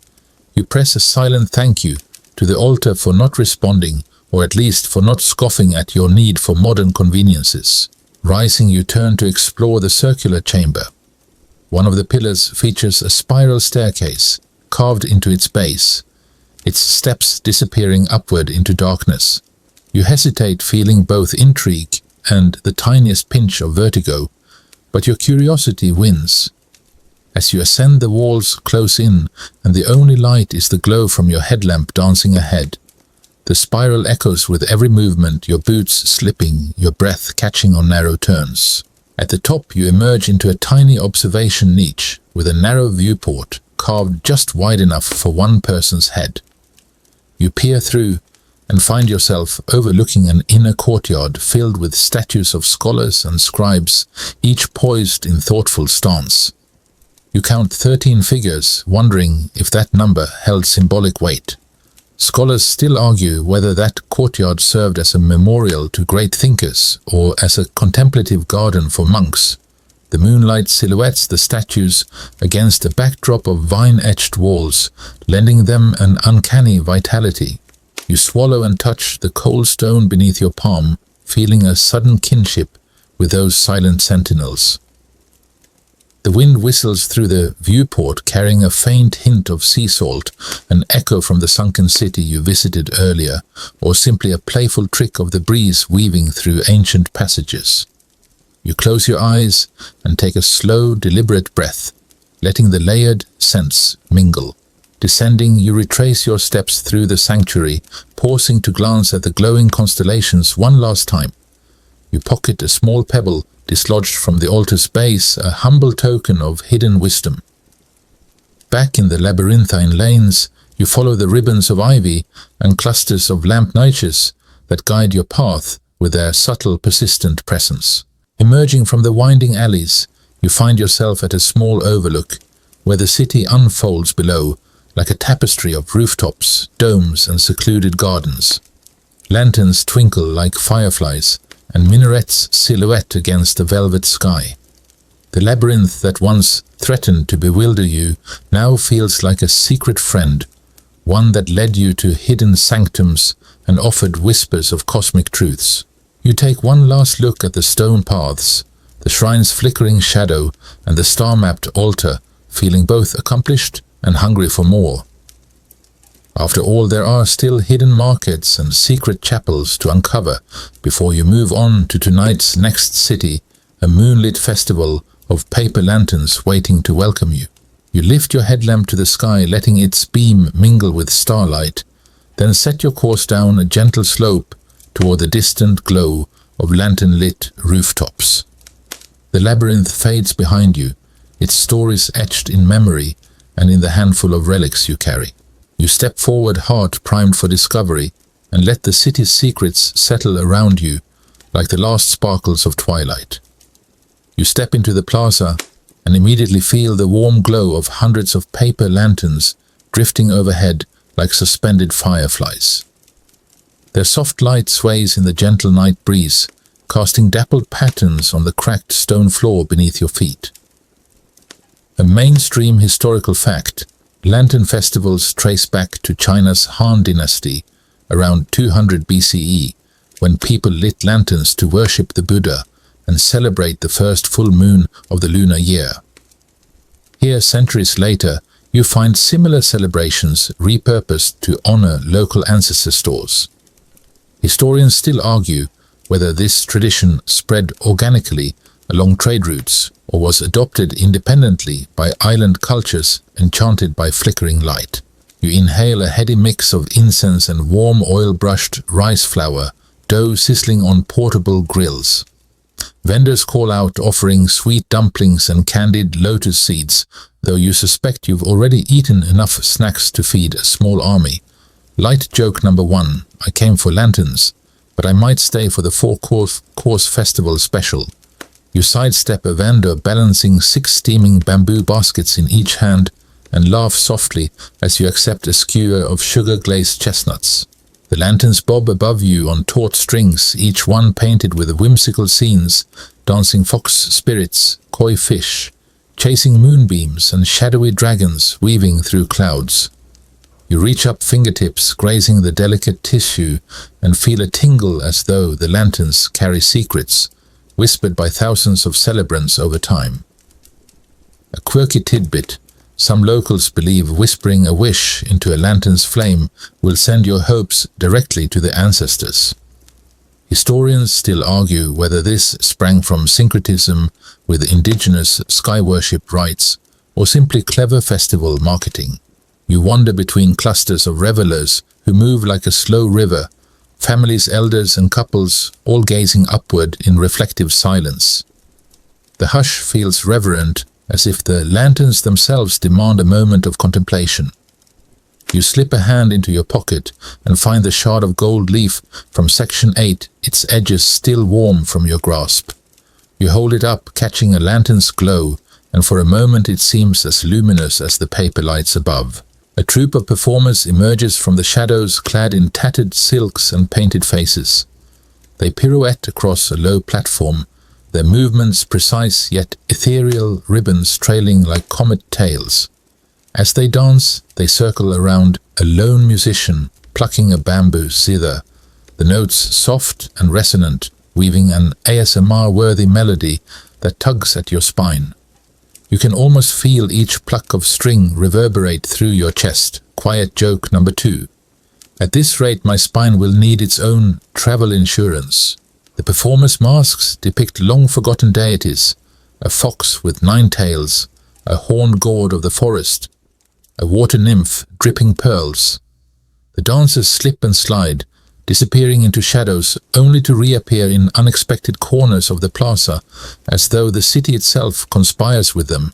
You press a silent thank you to the altar for not responding or at least for not scoffing at your need for modern conveniences. Rising, you turn to explore the circular chamber. One of the pillars features a spiral staircase carved into its base, its steps disappearing upward into darkness. You hesitate, feeling both intrigue and the tiniest pinch of vertigo, but your curiosity wins. As you ascend, the walls close in, and the only light is the glow from your headlamp dancing ahead. The spiral echoes with every movement, your boots slipping, your breath catching on narrow turns. At the top, you emerge into a tiny observation niche with a narrow viewport carved just wide enough for one person's head. You peer through and find yourself overlooking an inner courtyard filled with statues of scholars and scribes, each poised in thoughtful stance. You count 13 figures, wondering if that number held symbolic weight. Scholars still argue whether that courtyard served as a memorial to great thinkers or as a contemplative garden for monks. The moonlight silhouettes the statues against a backdrop of vine-etched walls, lending them an uncanny vitality. You swallow and touch the cold stone beneath your palm, feeling a sudden kinship with those silent sentinels. The wind whistles through the viewport, carrying a faint hint of sea salt, an echo from the sunken city you visited earlier, or simply a playful trick of the breeze weaving through ancient passages. You close your eyes and take a slow, deliberate breath, letting the layered scents mingle. Descending, you retrace your steps through the sanctuary, pausing to glance at the glowing constellations one last time. You pocket a small pebble dislodged from the altar's base, a humble token of hidden wisdom. Back in the labyrinthine lanes, you follow the ribbons of ivy and clusters of lamp niches that guide your path with their subtle, persistent presence. Emerging from the winding alleys, you find yourself at a small overlook, where the city unfolds below, like a tapestry of rooftops, domes, and secluded gardens. Lanterns twinkle like fireflies, and minarets silhouette against the velvet sky. The labyrinth that once threatened to bewilder you now feels like a secret friend, one that led you to hidden sanctums and offered whispers of cosmic truths. You take one last look at the stone paths, the shrine's flickering shadow, and the star-mapped altar, feeling both accomplished and hungry for more. After all, there are still hidden markets and secret chapels to uncover before you move on to tonight's next city, a moonlit festival of paper lanterns waiting to welcome you. You lift your headlamp to the sky, letting its beam mingle with starlight, then set your course down a gentle slope toward the distant glow of lantern-lit rooftops. The labyrinth fades behind you, its stories etched in memory and in the handful of relics you carry. You step forward, heart primed for discovery, and let the city's secrets settle around you like the last sparkles of twilight. You step into the plaza and immediately feel the warm glow of hundreds of paper lanterns drifting overhead like suspended fireflies. Their soft light sways in the gentle night breeze, casting dappled patterns on the cracked stone floor beneath your feet. A mainstream historical fact, lantern festivals trace back to China's Han Dynasty around 200 BCE, when people lit lanterns to worship the Buddha and celebrate the first full moon of the lunar year. Here, centuries later, you find similar celebrations repurposed to honor local ancestor stores. Historians still argue whether this tradition spread organically along trade routes or was adopted independently by island cultures enchanted by flickering light. You inhale a heady mix of incense and warm oil-brushed rice flour, dough sizzling on portable grills. Vendors call out, offering sweet dumplings and candied lotus seeds, though you suspect you've already eaten enough snacks to feed a small army. Light joke number 1, I came for lanterns, but I might stay for the 4-course festival special. You sidestep a vendor balancing 6 steaming bamboo baskets in each hand and laugh softly as you accept a skewer of sugar-glazed chestnuts. The lanterns bob above you on taut strings, each one painted with whimsical scenes, dancing fox spirits, koi fish, chasing moonbeams, and shadowy dragons weaving through clouds. You reach up fingertips, grazing the delicate tissue, and feel a tingle as though the lanterns carry secrets, whispered by thousands of celebrants over time. A quirky tidbit: some locals believe whispering a wish into a lantern's flame will send your hopes directly to the ancestors. Historians still argue whether this sprang from syncretism with indigenous sky worship rites or simply clever festival marketing. You wander between clusters of revelers who move like a slow river, families, elders and couples all gazing upward in reflective silence. The hush feels reverent, as if the lanterns themselves demand a moment of contemplation. You slip a hand into your pocket and find the shard of gold leaf from section 8, its edges still warm from your grasp. You hold it up, catching a lantern's glow, and for a moment it seems as luminous as the paper lights above. A troupe of performers emerges from the shadows, clad in tattered silks and painted faces. They pirouette across a low platform, their movements precise yet ethereal, ribbons trailing like comet tails. As they dance, they circle around a lone musician plucking a bamboo zither, the notes soft and resonant, weaving an ASMR-worthy melody that tugs at your spine. You can almost feel each pluck of string reverberate through your chest. Quiet joke number 2. At this rate, my spine will need its own travel insurance. The performers' masks depict long-forgotten deities: a fox with 9 tails, a horned god of the forest, a water nymph dripping pearls. The dancers slip and slide, disappearing into shadows only to reappear in unexpected corners of the plaza, as though the city itself conspires with them.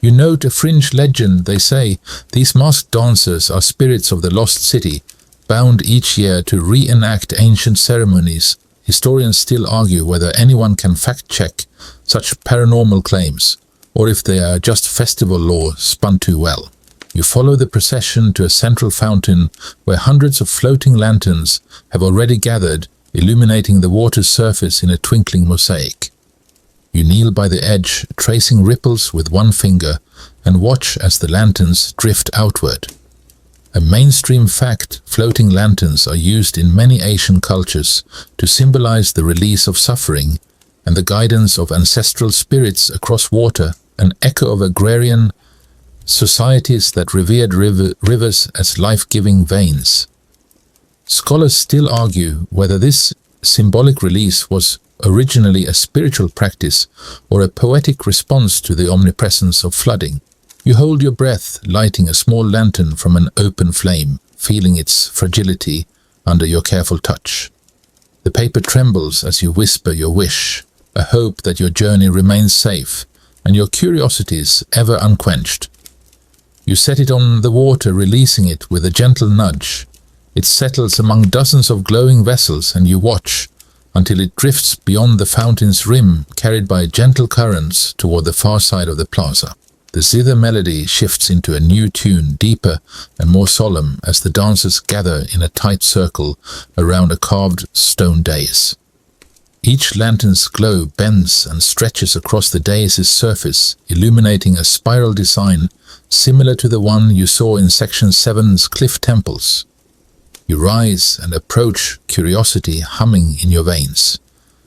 You note a fringe legend. They say these masked dancers are spirits of the lost city, bound each year to reenact ancient ceremonies. Historians still argue whether anyone can fact-check such paranormal claims, or if they are just festival lore spun too well. You follow the procession to a central fountain where hundreds of floating lanterns have already gathered, illuminating the water's surface in a twinkling mosaic. You kneel by the edge, tracing ripples with one finger, and watch as the lanterns drift outward. A mainstream fact: floating lanterns are used in many Asian cultures to symbolize the release of suffering and the guidance of ancestral spirits across water, an echo of agrarian societies that revered rivers as life-giving veins. Scholars still argue whether this symbolic release was originally a spiritual practice or a poetic response to the omnipresence of flooding. You hold your breath, lighting a small lantern from an open flame, feeling its fragility under your careful touch. The paper trembles as you whisper your wish, a hope that your journey remains safe and your curiosities ever unquenched. You set it on the water, releasing it with a gentle nudge. It settles among dozens of glowing vessels, and you watch until it drifts beyond the fountain's rim, carried by gentle currents toward the far side of the plaza. The zither melody shifts into a new tune, deeper and more solemn, as the dancers gather in a tight circle around a carved stone dais. Each lantern's glow bends and stretches across the dais's surface, illuminating a spiral design similar to the one you saw in Section 7's cliff temples. You rise and approach, curiosity humming in your veins.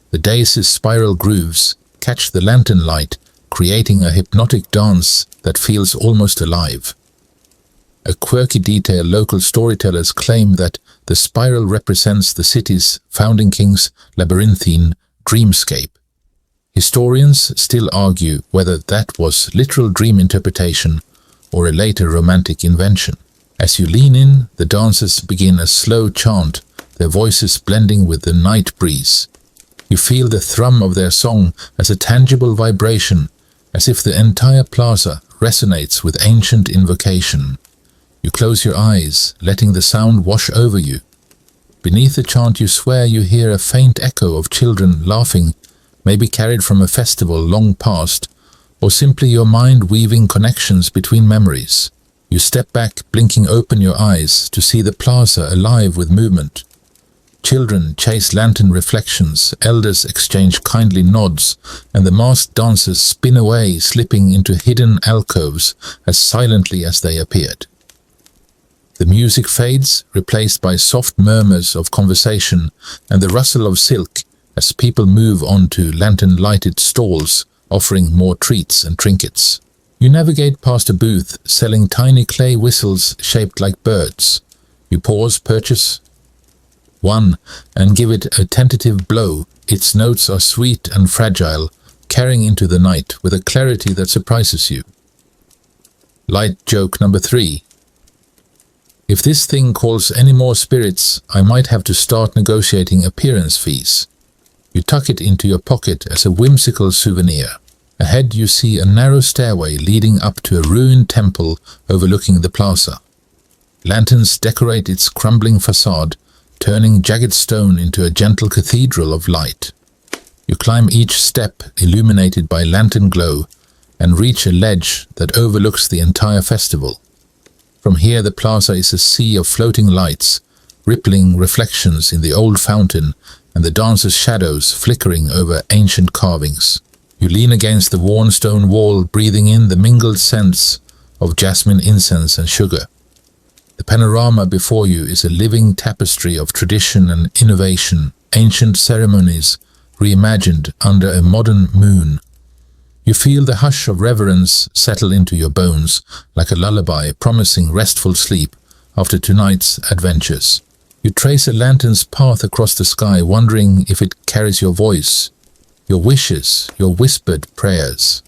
The dais's spiral grooves catch the lantern light, creating a hypnotic dance that feels almost alive. A quirky detail: local storytellers claim that the spiral represents the city's founding king's labyrinthine dreamscape. Historians still argue whether that was literal dream interpretation or a later romantic invention. As you lean in, the dancers begin a slow chant, their voices blending with the night breeze. You feel the thrum of their song as a tangible vibration, as if the entire plaza resonates with ancient invocation. You close your eyes, letting the sound wash over you. Beneath the chant, you swear you hear a faint echo of children laughing, maybe carried from a festival long past, or simply your mind weaving connections between memories. You step back, blinking open your eyes to see the plaza alive with movement. Children chase lantern reflections, elders exchange kindly nods, and the masked dancers spin away, slipping into hidden alcoves as silently as they appeared. The music fades, replaced by soft murmurs of conversation and the rustle of silk as people move on to lantern-lighted stalls offering more treats and trinkets. You navigate past a booth selling tiny clay whistles shaped like birds. You pause, purchase one, and give it a tentative blow. Its notes are sweet and fragile, carrying into the night with a clarity that surprises you. Light joke number 3. If this thing calls any more spirits, I might have to start negotiating appearance fees. You tuck it into your pocket as a whimsical souvenir. Ahead you see a narrow stairway leading up to a ruined temple overlooking the plaza. Lanterns decorate its crumbling facade, turning jagged stone into a gentle cathedral of light. You climb each step illuminated by lantern glow and reach a ledge that overlooks the entire festival. From here the plaza is a sea of floating lights, rippling reflections in the old fountain and the dancers' shadows flickering over ancient carvings. You lean against the worn stone wall, breathing in the mingled scents of jasmine, incense and sugar. The panorama before you is a living tapestry of tradition and innovation, ancient ceremonies reimagined under a modern moon. You feel the hush of reverence settle into your bones like a lullaby promising restful sleep after tonight's adventures. You trace a lantern's path across the sky, wondering if it carries your voice, your wishes, your whispered prayers.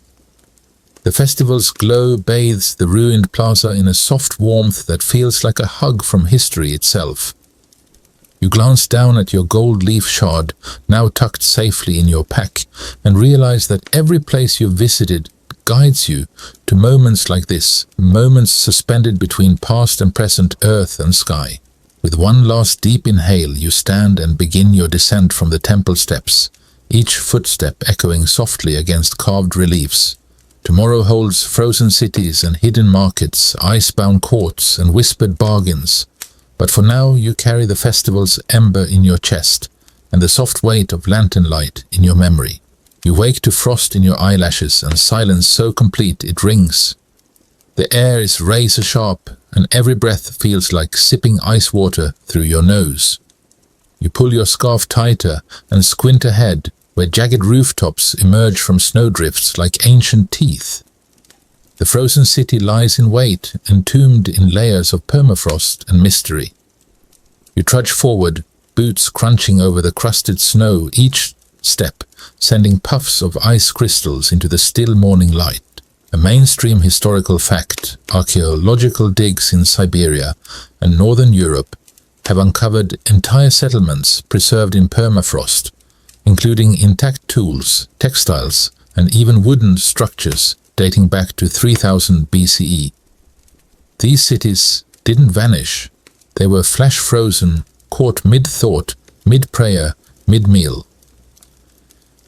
The festival's glow bathes the ruined plaza in a soft warmth that feels like a hug from history itself. You glance down at your gold leaf shard, now tucked safely in your pack, and realize that every place you've visited guides you to moments like this, moments suspended between past and present, earth and sky. With one last deep inhale, you stand and begin your descent from the temple steps, each footstep echoing softly against carved reliefs. Tomorrow holds frozen cities and hidden markets, ice-bound courts and whispered bargains. But for now you carry the festival's ember in your chest and the soft weight of lantern light in your memory. You wake to frost in your eyelashes and silence so complete it rings. The air is razor sharp and every breath feels like sipping ice water through your nose. You pull your scarf tighter and squint ahead, where jagged rooftops emerge from snowdrifts like ancient teeth. The frozen city lies in wait, entombed in layers of permafrost and mystery. You trudge forward, boots crunching over the crusted snow, each step sending puffs of ice crystals into the still morning light. A mainstream historical fact: archaeological digs in Siberia and northern Europe have uncovered entire settlements preserved in permafrost, including intact tools, textiles, and even wooden structures dating back to 3000 BCE. These cities didn't vanish. They were flash-frozen, caught mid-thought, mid-prayer, mid-meal.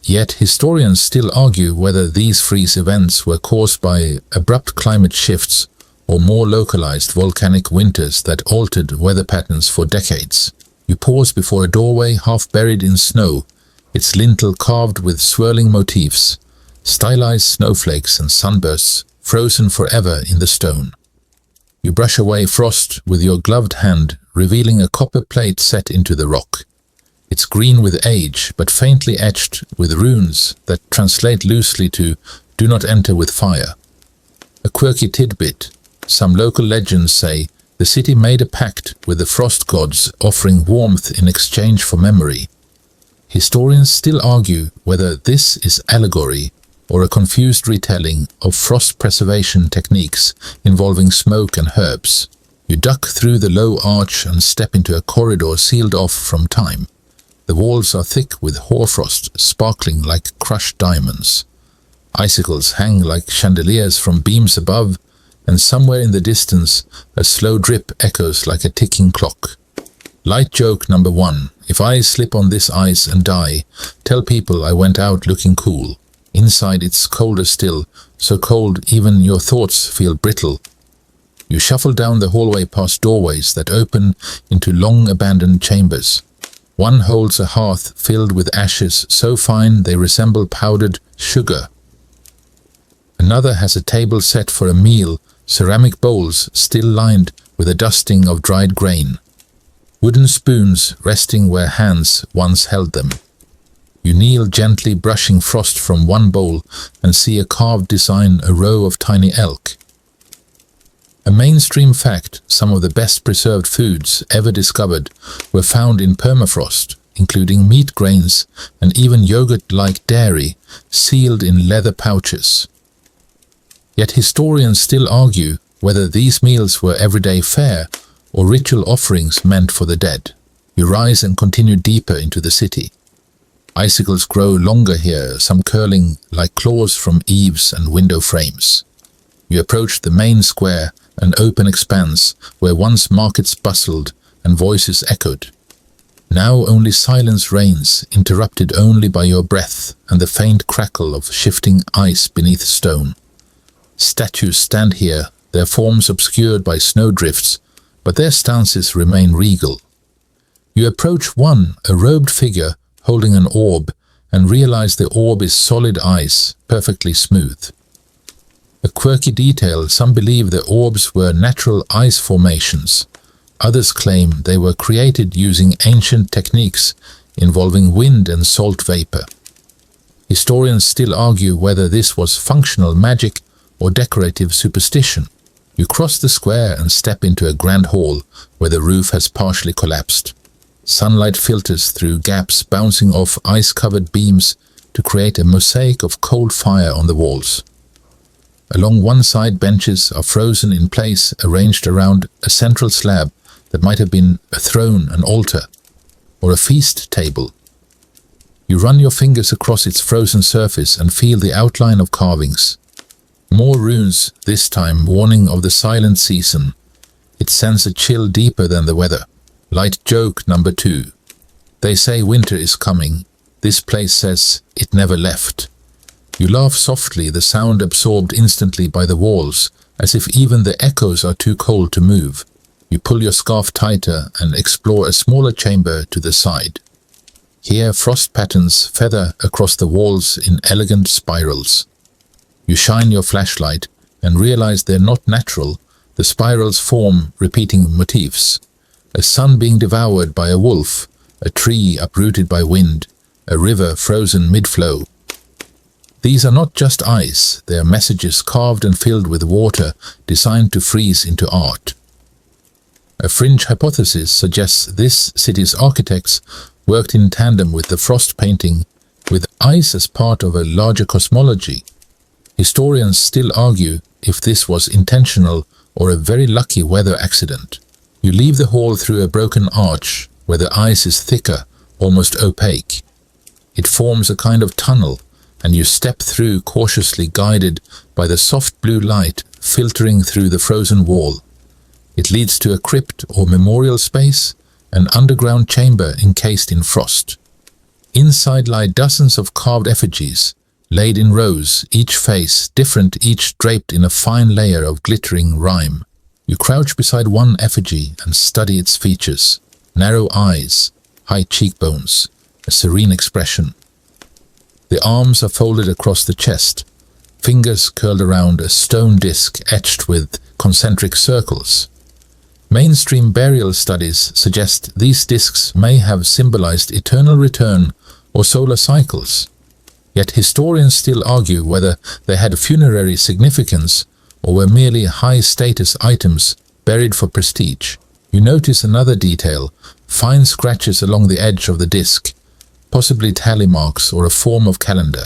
Yet historians still argue whether these freeze events were caused by abrupt climate shifts or more localized volcanic winters that altered weather patterns for decades. You pause before a doorway half buried in snow, its lintel carved with swirling motifs, stylized snowflakes and sunbursts frozen forever in the stone. You brush away frost with your gloved hand, revealing a copper plate set into the rock. It's green with age, but faintly etched with runes that translate loosely to "Do not enter with fire." A quirky tidbit: some local legends say the city made a pact with the frost gods, offering warmth in exchange for memory. Historians still argue whether this is allegory or a confused retelling of frost preservation techniques involving smoke and herbs. You duck through the low arch and step into a corridor sealed off from time. The walls are thick with hoarfrost sparkling like crushed diamonds. Icicles hang like chandeliers from beams above, and somewhere in the distance a slow drip echoes like a ticking clock. Light joke number 1. If I slip on this ice and die, tell people I went out looking cool. Inside it's colder still, so cold even your thoughts feel brittle. You shuffle down the hallway past doorways that open into long abandoned chambers. One holds a hearth filled with ashes so fine they resemble powdered sugar. Another has a table set for a meal ceramic bowls still lined with a dusting of dried grain, wooden spoons resting where hands once held them. You kneel gently brushing frost from one bowl and see a carved design, a row of tiny elk. A mainstream fact, some of the best preserved foods ever discovered were found in permafrost, including meat grains and even yogurt-like dairy sealed in leather pouches. Yet historians still argue whether these meals were everyday fare or ritual offerings meant for the dead. You rise and continue deeper into the city. Icicles grow longer here, some curling like claws from eaves and window frames. You approach the main square, an open expanse where once markets bustled and voices echoed. Now only silence reigns, interrupted only by your breath and the faint crackle of shifting ice beneath stone. Statues stand here, their forms obscured by snowdrifts, but their stances remain regal. You approach one, a robed figure holding an orb, and realize the orb is solid ice, perfectly smooth. A quirky detail, some believe the orbs were natural ice formations. Others claim they were created using ancient techniques involving wind and salt vapor. Historians still argue whether this was functional magic or decorative superstition. You cross the square and step into a grand hall where the roof has partially collapsed. Sunlight filters through gaps, bouncing off ice-covered beams to create a mosaic of cold fire on the walls. Along one side, benches are frozen in place, arranged around a central slab that might have been a throne, an altar, or a feast table. You run your fingers across its frozen surface and feel the outline of carvings. More runes, this time warning of the silent season. It sends a chill deeper than the weather. Light joke number 2. They say winter is coming. This place says it never left. You laugh softly, the sound absorbed instantly by the walls, as if even the echoes are too cold to move. You pull your scarf tighter and explore a smaller chamber to the side. Here, frost patterns feather across the walls in elegant spirals. You shine your flashlight and realize they're not natural. The spirals form repeating motifs. A sun being devoured by a wolf, a tree uprooted by wind, a river frozen mid-flow. These are not just ice, they are messages carved and filled with water designed to freeze into art. A fringe hypothesis suggests this city's architects worked in tandem with the frost painting, with ice as part of a larger cosmology. Historians still argue if this was intentional or a very lucky weather accident. You leave the hall through a broken arch where the ice is thicker, almost opaque. It forms a kind of tunnel, and you step through cautiously, guided by the soft blue light filtering through the frozen wall. It leads to a crypt or memorial space, an underground chamber encased in frost. Inside lie dozens of carved effigies, laid in rows, each face different, each draped in a fine layer of glittering rime. You crouch beside one effigy and study its features. Narrow eyes, high cheekbones, a serene expression. The arms are folded across the chest, fingers curled around a stone disc etched with concentric circles. Mainstream burial studies suggest these discs may have symbolized eternal return or solar cycles. Yet historians still argue whether they had funerary significance or were merely high-status items buried for prestige. You notice another detail, fine scratches along the edge of the disc, possibly tally marks or a form of calendar.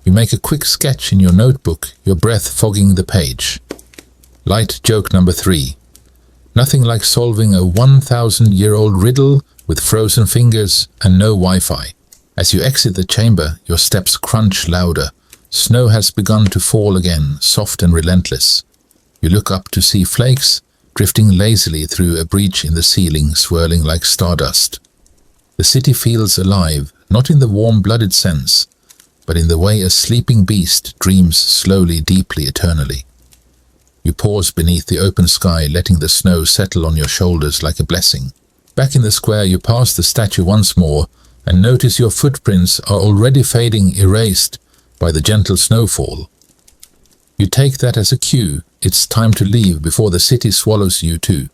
You make a quick sketch in your notebook, your breath fogging the page. Light joke number 3. Nothing like solving a 1,000-year-old riddle with frozen fingers and no Wi-Fi. As you exit the chamber, your steps crunch louder. Snow has begun to fall again, soft and relentless. You look up to see flakes drifting lazily through a breach in the ceiling, swirling like stardust. The city feels alive, not in the warm-blooded sense, but in the way a sleeping beast dreams slowly, deeply, eternally. You pause beneath the open sky, letting the snow settle on your shoulders like a blessing. Back in the square, you pass the statue once more and notice your footprints are already fading, erased by the gentle snowfall. You take that as a cue. It's time to leave before the city swallows you too.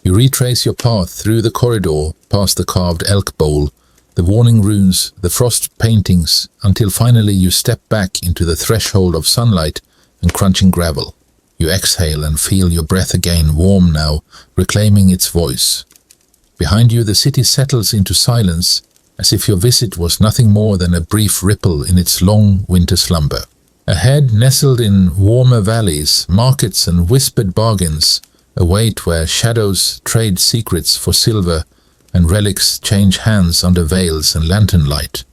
You retrace your path through the corridor, past the carved elk bowl, the warning runes, the frost paintings, until finally you step back into the threshold of sunlight and crunching gravel. You exhale and feel your breath again, warm now, reclaiming its voice. Behind you the city settles into silence, as if your visit was nothing more than a brief ripple in its long winter slumber. Ahead, nestled in warmer valleys, markets and whispered bargains await where shadows trade secrets for silver and relics change hands under veils and lantern light.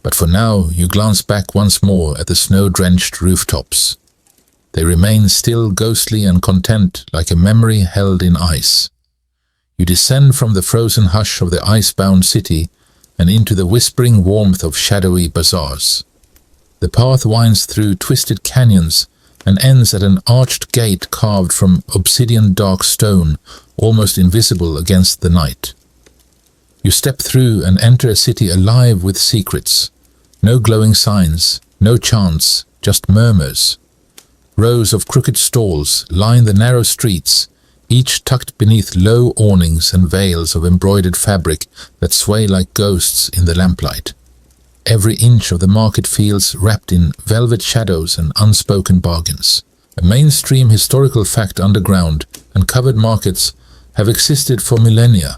But for now, you glance back once more at the snow-drenched rooftops. They remain still, ghostly and content, like a memory held in ice. You descend from the frozen hush of the ice-bound city and into the whispering warmth of shadowy bazaars. The path winds through twisted canyons and ends at an arched gate carved from obsidian dark stone, almost invisible against the night. You step through and enter a city alive with secrets. No glowing signs, no chants, just murmurs. Rows of crooked stalls line the narrow streets, each tucked beneath low awnings and veils of embroidered fabric that sway like ghosts in the lamplight. Every inch of the market feels wrapped in velvet shadows and unspoken bargains. A mainstream historical fact underground and covered markets have existed for millennia,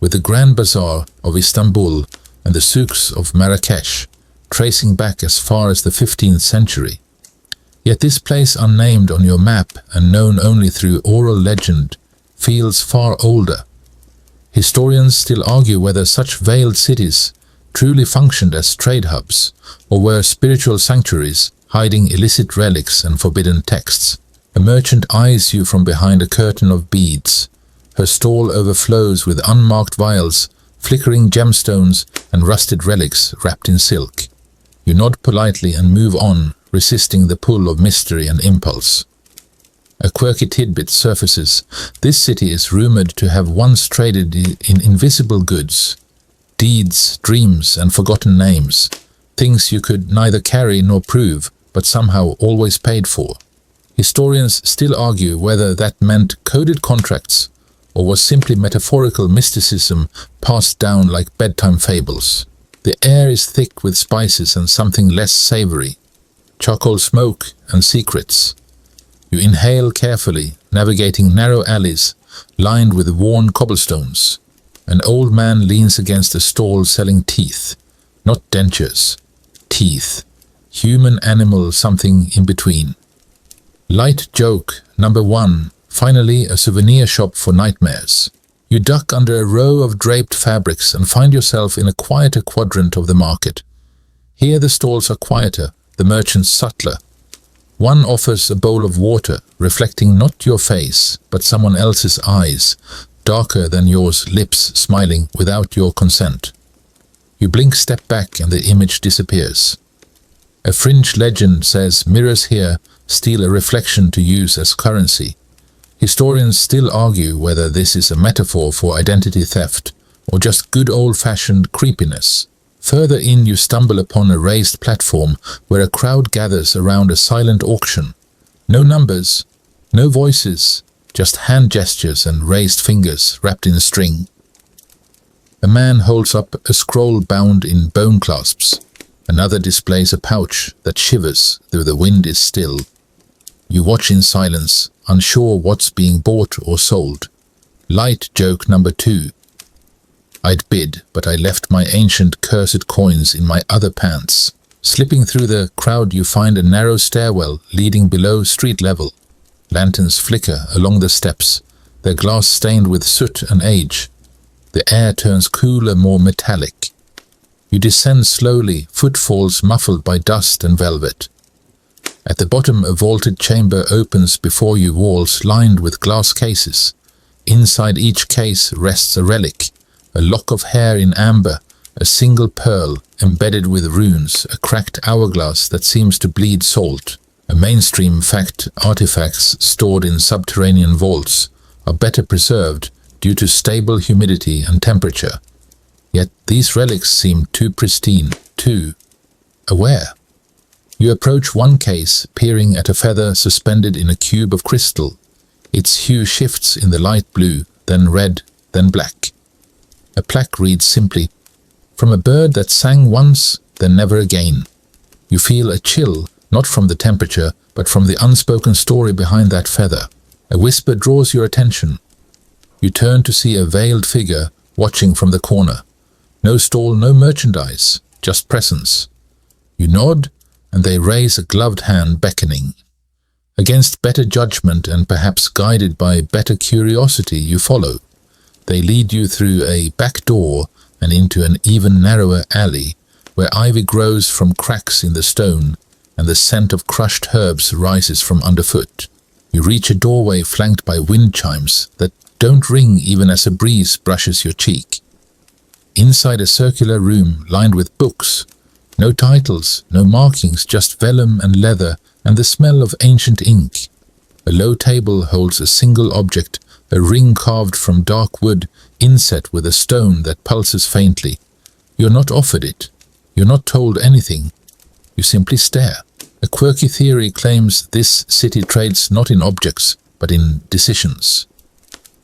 with the Grand Bazaar of Istanbul and the souks of Marrakesh tracing back as far as the 15th century. Yet this place, unnamed on your map and known only through oral legend, feels far older. Historians still argue whether such veiled cities truly functioned as trade hubs or were spiritual sanctuaries hiding illicit relics and forbidden texts. A merchant eyes you from behind a curtain of beads. Her stall overflows with unmarked vials, flickering gemstones and rusted relics wrapped in silk. You nod politely and move on, resisting the pull of mystery and impulse. A quirky tidbit surfaces. This city is rumored to have once traded in invisible goods, deeds, dreams, and forgotten names, things you could neither carry nor prove, but somehow always paid for. Historians still argue whether that meant coded contracts or was simply metaphorical mysticism passed down like bedtime fables. The air is thick with spices and something less savory, charcoal smoke and secrets. You inhale carefully, navigating narrow alleys lined with worn cobblestones. An old man leans against a stall selling teeth, not dentures, teeth. Human, animal, something in between. Light joke number 1. Finally, a souvenir shop for nightmares. You duck under a row of draped fabrics and find yourself in a quieter quadrant of the market. Here the stalls are quieter, the merchants subtler. One offers a bowl of water, reflecting not your face, but someone else's eyes, darker than yours, lips smiling without your consent. You blink, step back, and the image disappears. A fringe legend says mirrors here steal a reflection to use as currency. Historians still argue whether this is a metaphor for identity theft or just good old-fashioned creepiness. Further in, you stumble upon a raised platform where a crowd gathers around a silent auction. No numbers, no voices, just hand gestures and raised fingers wrapped in string. A man holds up a scroll bound in bone clasps. Another displays a pouch that shivers though the wind is still. You watch in silence, unsure what's being bought or sold. Light joke number 2. I'd bid, but I left my ancient cursed coins in my other pants. Slipping through the crowd, you find a narrow stairwell leading below street level. Lanterns flicker along the steps, their glass stained with soot and age. The air turns cooler, more metallic. You descend slowly, footfalls muffled by dust and velvet. At the bottom, a vaulted chamber opens before you, walls lined with glass cases. Inside each case rests a relic, a lock of hair in amber, a single pearl embedded with runes, a cracked hourglass that seems to bleed salt. A mainstream fact, artifacts stored in subterranean vaults are better preserved due to stable humidity and temperature. Yet these relics seem too pristine, too aware. You approach one case, peering at a feather suspended in a cube of crystal. Its hue shifts in the light blue, then red, then black. A plaque reads simply, "From a bird that sang once, then never again." You feel a chill, not from the temperature, but from the unspoken story behind that feather. A whisper draws your attention. You turn to see a veiled figure watching from the corner. No stall, no merchandise, just presence. You nod, and they raise a gloved hand beckoning. Against better judgment and perhaps guided by better curiosity, you follow. They lead you through a back door and into an even narrower alley, where ivy grows from cracks in the stone and the scent of crushed herbs rises from underfoot. You reach a doorway flanked by wind chimes that don't ring even as a breeze brushes your cheek. Inside a circular room lined with books, no titles, no markings, just vellum and leather and the smell of ancient ink. A low table holds a single object, a ring carved from dark wood, inset with a stone that pulses faintly. You're not offered it. You're not told anything. You simply stare. A quirky theory claims this city trades not in objects, but in decisions.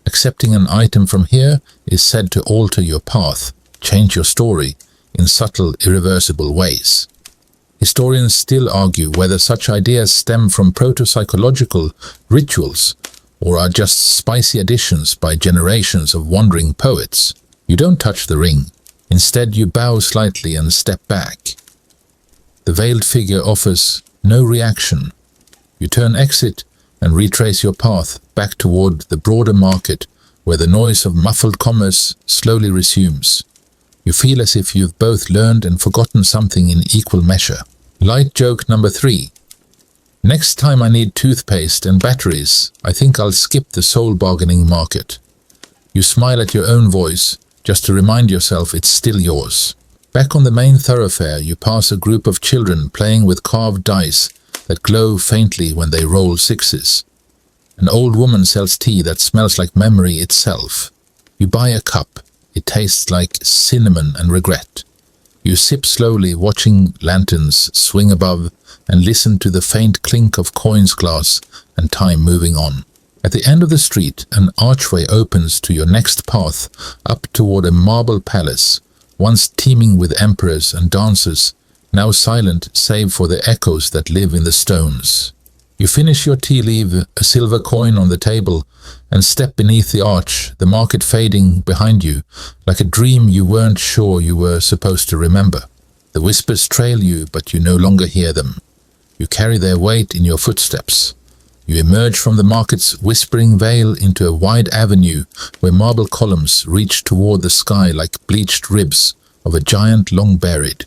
Accepting an item from here is said to alter your path, change your story, in subtle, irreversible ways. Historians still argue whether such ideas stem from proto-psychological rituals or are just spicy additions by generations of wandering poets. You don't touch the ring. Instead, you bow slightly and step back. The veiled figure offers no reaction. You turn exit and retrace your path back toward the broader market, where the noise of muffled commerce slowly resumes. You feel as if you've both learned and forgotten something in equal measure. Light joke number 3. Next time I need toothpaste and batteries, I think I'll skip the soul bargaining market. You smile at your own voice, just to remind yourself it's still yours. Back on the main thoroughfare, you pass a group of children playing with carved dice that glow faintly when they roll sixes. An old woman sells tea that smells like memory itself. You buy a cup. It tastes like cinnamon and regret. You sip slowly, watching lanterns swing above, and listen to the faint clink of coins glass and time moving on. At the end of the street, an archway opens to your next path, up toward a marble palace, once teeming with emperors and dancers, now silent save for the echoes that live in the stones. You finish your tea, leave a silver coin on the table, and step beneath the arch, the market fading behind you, like a dream you weren't sure you were supposed to remember. The whispers trail you, but you no longer hear them. You carry their weight in your footsteps. You emerge from the market's whispering veil into a wide avenue where marble columns reach toward the sky like bleached ribs of a giant long buried.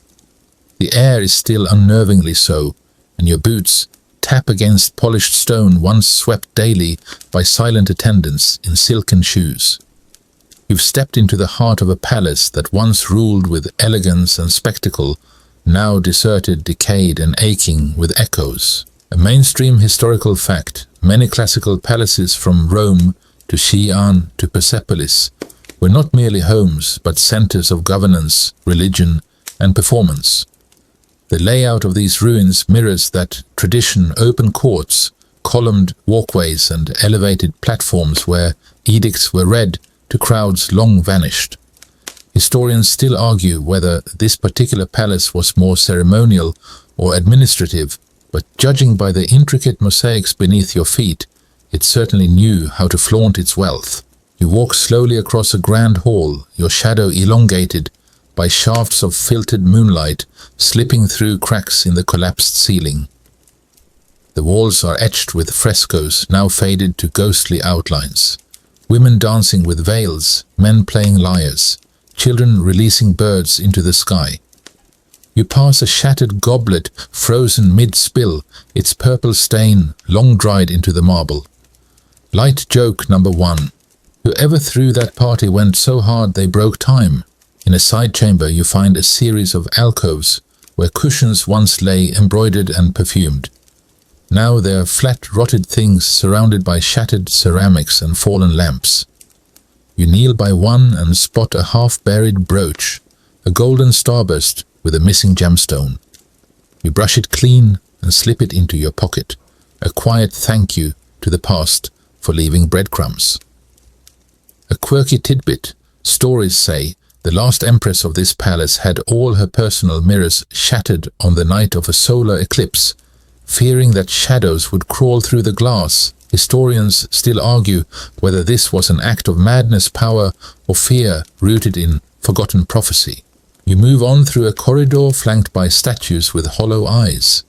The air is still unnervingly so, and your boots tap against polished stone once swept daily by silent attendants in silken shoes. You've stepped into the heart of a palace that once ruled with elegance and spectacle, now deserted, decayed, and aching with echoes. A mainstream historical fact, many classical palaces from Rome to Xi'an to Persepolis were not merely homes but centers of governance, religion, and performance. The layout of these ruins mirrors that tradition: open courts, columned walkways, and elevated platforms where edicts were read to crowds long vanished. Historians still argue whether this particular palace was more ceremonial or administrative, but judging by the intricate mosaics beneath your feet, it certainly knew how to flaunt its wealth. You walk slowly across a grand hall, your shadow elongated by shafts of filtered moonlight slipping through cracks in the collapsed ceiling. The walls are etched with frescoes, now faded to ghostly outlines. Women dancing with veils, men playing lyres, children releasing birds into the sky. You pass a shattered goblet, frozen mid-spill, its purple stain long dried into the marble. Light joke number 1. Whoever threw that party went so hard they broke time. In a side chamber you find a series of alcoves where cushions once lay embroidered and perfumed. Now they are flat, rotted things surrounded by shattered ceramics and fallen lamps. You kneel by one and spot a half-buried brooch, a golden starburst with a missing gemstone. You brush it clean and slip it into your pocket, a quiet thank you to the past for leaving breadcrumbs. A quirky tidbit: stories say the last empress of this palace had all her personal mirrors shattered on the night of a solar eclipse. Fearing that shadows would crawl through the glass, historians still argue whether this was an act of madness, power, or fear rooted in forgotten prophecy. You move on through a corridor flanked by statues with hollow eyes.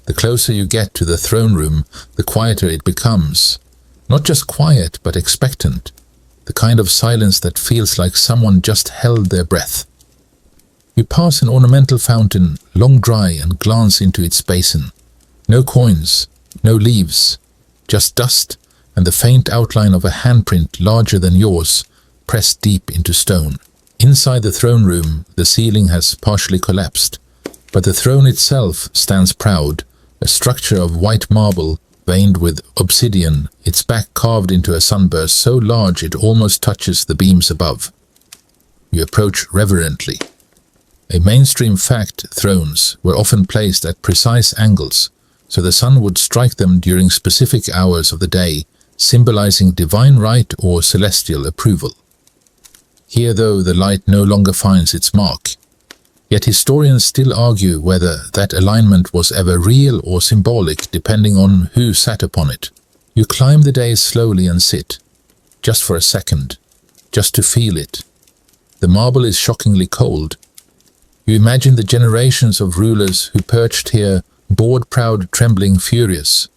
The closer you get to the throne room, the quieter it becomes. Not just quiet, but expectant. The kind of silence that feels like someone just held their breath. You pass an ornamental fountain, long dry, and glance into its basin. No coins, no leaves, just dust and the faint outline of a handprint larger than yours, pressed deep into stone. Inside the throne room, the ceiling has partially collapsed, but the throne itself stands proud, a structure of white marble veined with obsidian, its back carved into a sunburst so large it almost touches the beams above. You approach reverently. A mainstream fact: thrones were often placed at precise angles, so the sun would strike them during specific hours of the day, symbolizing divine right or celestial approval. Here, though, the light no longer finds its mark. Yet historians still argue whether that alignment was ever real or symbolic, depending on who sat upon it. You climb the dais slowly and sit, just for a second, just to feel it. The marble is shockingly cold. You imagine the generations of rulers who perched here, bored, proud, trembling, furious.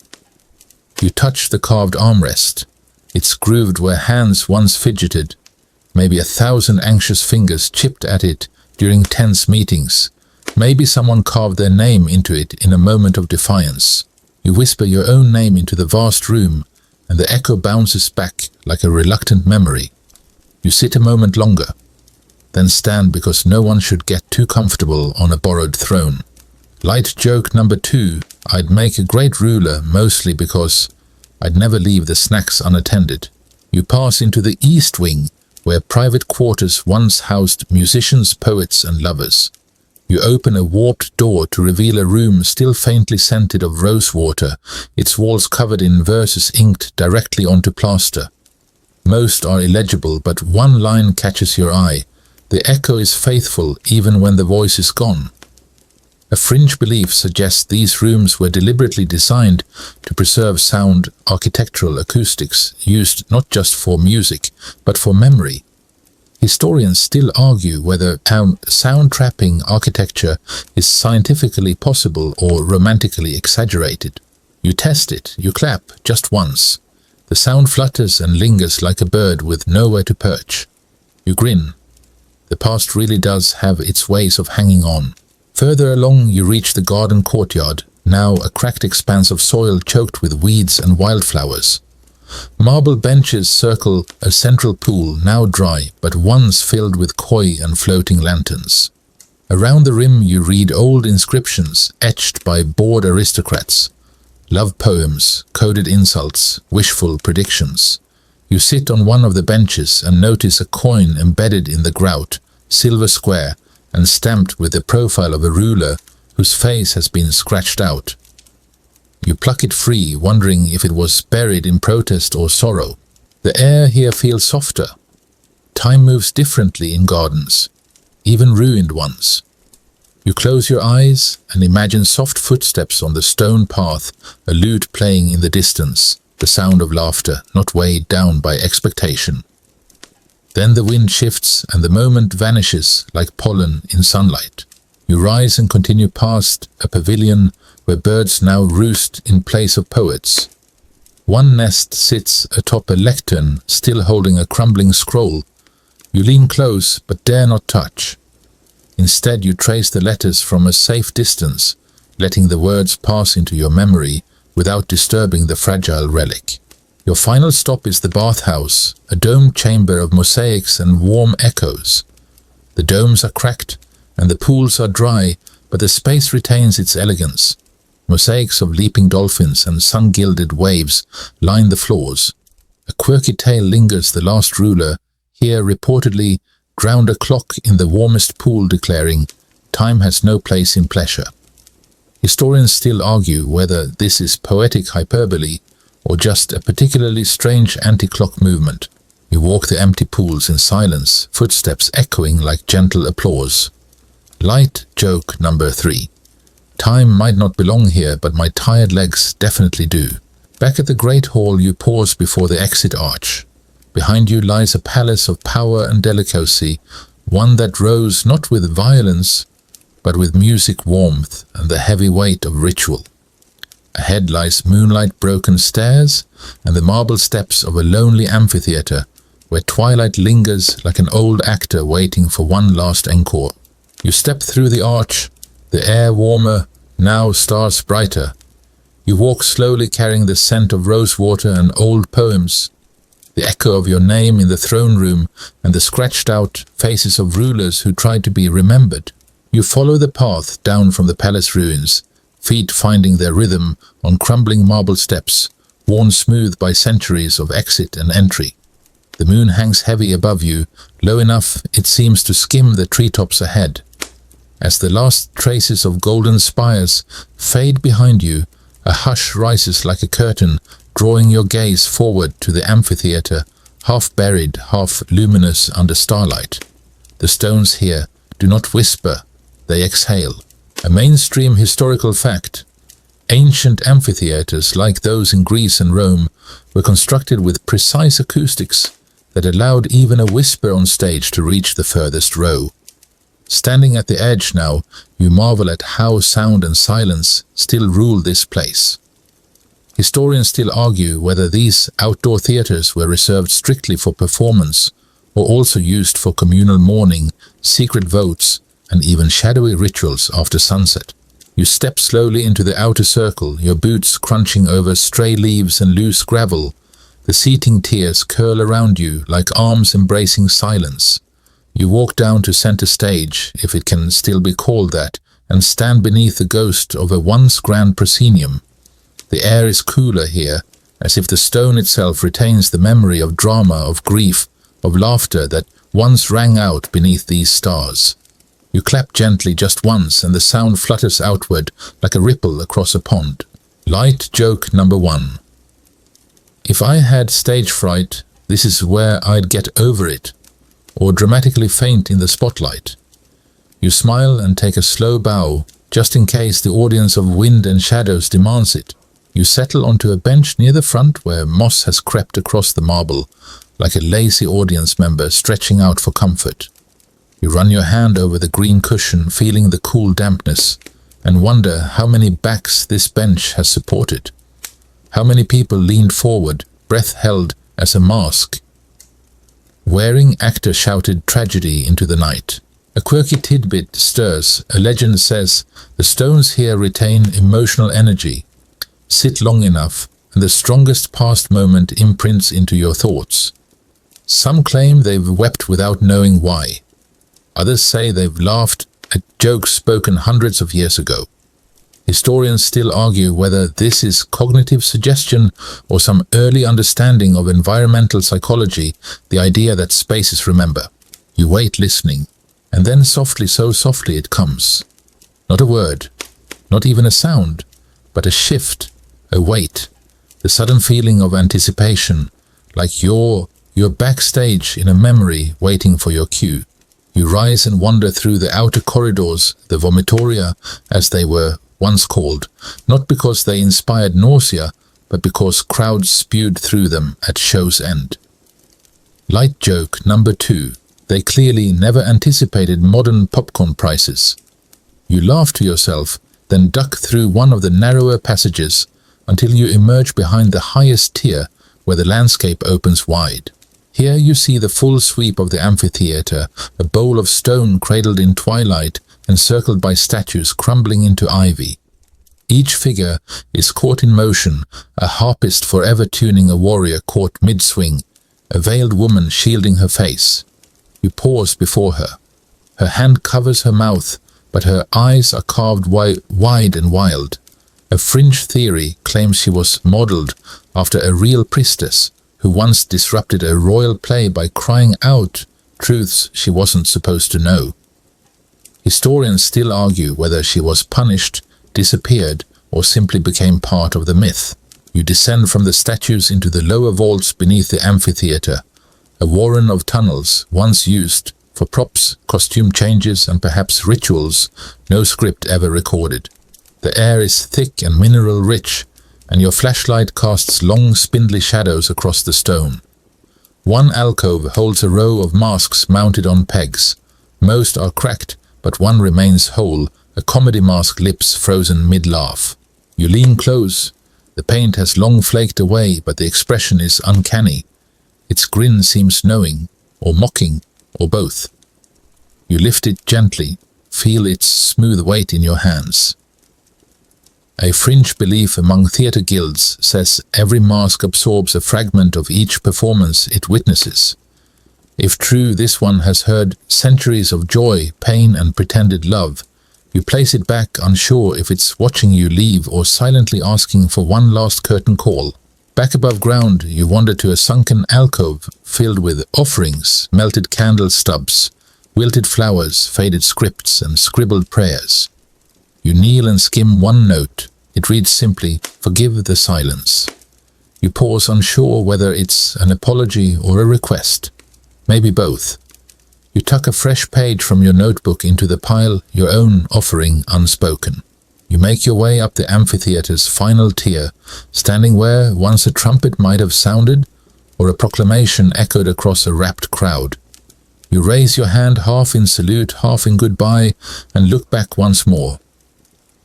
You touch the carved armrest. It's grooved where hands once fidgeted. Maybe 1,000 anxious fingers chipped at it during tense meetings. Maybe someone carved their name into it in a moment of defiance. You whisper your own name into the vast room, and the echo bounces back like a reluctant memory. You sit a moment longer, then stand because no one should get too comfortable on a borrowed throne. Light joke number 2, I'd make a great ruler mostly because I'd never leave the snacks unattended. You pass into the East Wing, where private quarters once housed musicians, poets, and lovers. You open a warped door to reveal a room still faintly scented of rose water, its walls covered in verses inked directly onto plaster. Most are illegible, but one line catches your eye. The echo is faithful even when the voice is gone. A fringe belief suggests these rooms were deliberately designed to preserve sound architectural acoustics, used not just for music, but for memory. Historians still argue whether sound-trapping architecture is scientifically possible or romantically exaggerated. You test it, you clap, just once. The sound flutters and lingers like a bird with nowhere to perch. You grin. The past really does have its ways of hanging on. Further along, you reach the garden courtyard, now a cracked expanse of soil choked with weeds and wildflowers. Marble benches circle a central pool, now dry, but once filled with koi and floating lanterns. Around the rim you read old inscriptions etched by bored aristocrats. Love poems, coded insults, wishful predictions. You sit on one of the benches and notice a coin embedded in the grout, silver square, and stamped with the profile of a ruler whose face has been scratched out. You pluck it free, wondering if it was buried in protest or sorrow. The air here feels softer. Time moves differently in gardens, even ruined ones. You close your eyes and imagine soft footsteps on the stone path, a lute playing in the distance, the sound of laughter not weighed down by expectation. Then the wind shifts and the moment vanishes like pollen in sunlight. You rise and continue past a pavilion where birds now roost in place of poets. One nest sits atop a lectern, still holding a crumbling scroll. You lean close but dare not touch. Instead, you trace the letters from a safe distance, letting the words pass into your memory without disturbing the fragile relic. Your final stop is the bathhouse, a domed chamber of mosaics and warm echoes. The domes are cracked and the pools are dry, but the space retains its elegance. Mosaics of leaping dolphins and sun-gilded waves line the floors. A quirky tale lingers: the last ruler here reportedly ground a clock in the warmest pool, declaring, "Time has no place in pleasure." Historians still argue whether this is poetic hyperbole or just a particularly strange anti-clock movement. You walk the empty pools in silence, footsteps echoing like gentle applause. Light joke number 3. Time might not belong here, but my tired legs definitely do. Back at the Great Hall, you pause before the exit arch. Behind you lies a palace of power and delicacy, one that rose not with violence, but with music, warmth, and the heavy weight of ritual. Ahead lies moonlight-broken stairs and the marble steps of a lonely amphitheater, where twilight lingers like an old actor waiting for one last encore. You step through the arch, the air warmer, now stars brighter. You walk slowly, carrying the scent of rosewater and old poems, the echo of your name in the throne room, and the scratched-out faces of rulers who tried to be remembered. You follow the path down from the palace ruins, feet finding their rhythm on crumbling marble steps, worn smooth by centuries of exit and entry. The moon hangs heavy above you, low enough it seems to skim the treetops ahead. As the last traces of golden spires fade behind you, a hush rises like a curtain, drawing your gaze forward to the amphitheater, half buried, half luminous under starlight. The stones here do not whisper, they exhale. A mainstream historical fact. Ancient amphitheaters, like those in Greece and Rome, were constructed with precise acoustics that allowed even a whisper on stage to reach the furthest row. Standing at the edge now, you marvel at how sound and silence still rule this place. Historians still argue whether these outdoor theaters were reserved strictly for performance or also used for communal mourning, secret votes, and even shadowy rituals after sunset. You step slowly into the outer circle, your boots crunching over stray leaves and loose gravel. The seating tiers curl around you like arms embracing silence. You walk down to center stage, if it can still be called that, and stand beneath the ghost of a once grand proscenium. The air is cooler here, as if the stone itself retains the memory of drama, of grief, of laughter that once rang out beneath these stars. You clap gently just once, and the sound flutters outward like a ripple across a pond. Light joke number 1. If I had stage fright, this is where I'd get over it, or dramatically faint in the spotlight. You smile and take a slow bow, just in case the audience of wind and shadows demands it. You settle onto a bench near the front where moss has crept across the marble, like a lazy audience member stretching out for comfort. You run your hand over the green cushion, feeling the cool dampness, and wonder how many backs this bench has supported. How many people leaned forward, breath held as a mask. Wearing actor shouted tragedy into the night. A quirky tidbit stirs. A legend says, the stones here retain emotional energy. Sit long enough, and the strongest past moment imprints into your thoughts. Some claim they've wept without knowing why. Others say they've laughed at jokes spoken hundreds of years ago. Historians still argue whether this is cognitive suggestion or some early understanding of environmental psychology, the idea that spaces remember. You wait listening, and then softly, so softly it comes. Not a word, not even a sound, but a shift, a weight, the sudden feeling of anticipation, like you're backstage in a memory waiting for your cue. You rise and wander through the outer corridors, the vomitoria, as they were once called, not because they inspired nausea, but because crowds spewed through them at show's end. Light joke number 2. They clearly never anticipated modern popcorn prices. You laugh to yourself, then duck through one of the narrower passages until you emerge behind the highest tier where the landscape opens wide. Here you see the full sweep of the amphitheater, a bowl of stone cradled in twilight, encircled by statues crumbling into ivy. Each figure is caught in motion, a harpist forever tuning a warrior caught mid-swing, a veiled woman shielding her face. You pause before her. Her hand covers her mouth, but her eyes are carved wide and wild. A fringe theory claims she was modeled after a real priestess who once disrupted a royal play by crying out truths she wasn't supposed to know. Historians still argue whether she was punished, disappeared, or simply became part of the myth. You descend from the statues into the lower vaults beneath the amphitheater, a warren of tunnels once used for props, costume changes, and perhaps rituals no script ever recorded. The air is thick and mineral-rich, and your flashlight casts long, spindly shadows across the stone. One alcove holds a row of masks mounted on pegs. Most are cracked, but one remains whole, a comedy mask lips frozen mid-laugh. You lean close. The paint has long flaked away, but the expression is uncanny. Its grin seems knowing, or mocking, or both. You lift it gently, feel its smooth weight in your hands. A fringe belief among theatre guilds says every mask absorbs a fragment of each performance it witnesses. If true, this one has heard centuries of joy, pain, and pretended love. You place it back, unsure if it's watching you leave or silently asking for one last curtain call. Back above ground, you wander to a sunken alcove filled with offerings, melted candle stubs, wilted flowers, faded scripts, and scribbled prayers. You kneel and skim one note. It reads simply, "Forgive the silence." You pause, unsure whether it's an apology or a request. Maybe both. You tuck a fresh page from your notebook into the pile, your own offering unspoken. You make your way up the amphitheater's final tier, standing where once a trumpet might have sounded, or a proclamation echoed across a rapt crowd. You raise your hand half in salute, half in goodbye, and look back once more.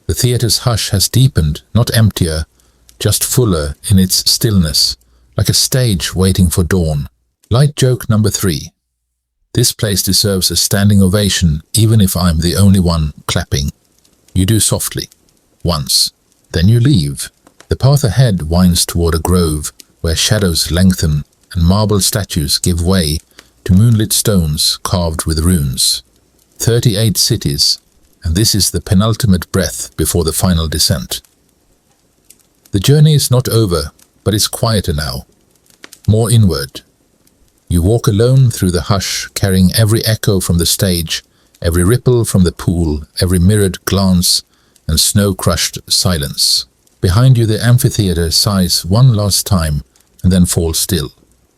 The theater's hush has deepened, not emptier, just fuller in its stillness, like a stage waiting for dawn. Light joke number 3. This place deserves a standing ovation, even if I'm the only one clapping. You do softly. Once. Then you leave. The path ahead winds toward a grove, where shadows lengthen and marble statues give way to moonlit stones carved with runes. 38 cities, and this is the penultimate breath before the final descent. The journey is not over, but it's quieter now. More inward. You walk alone through the hush, carrying every echo from the stage, every ripple from the pool, every mirrored glance, and snow-crushed silence. Behind you the amphitheater sighs one last time, and then falls still.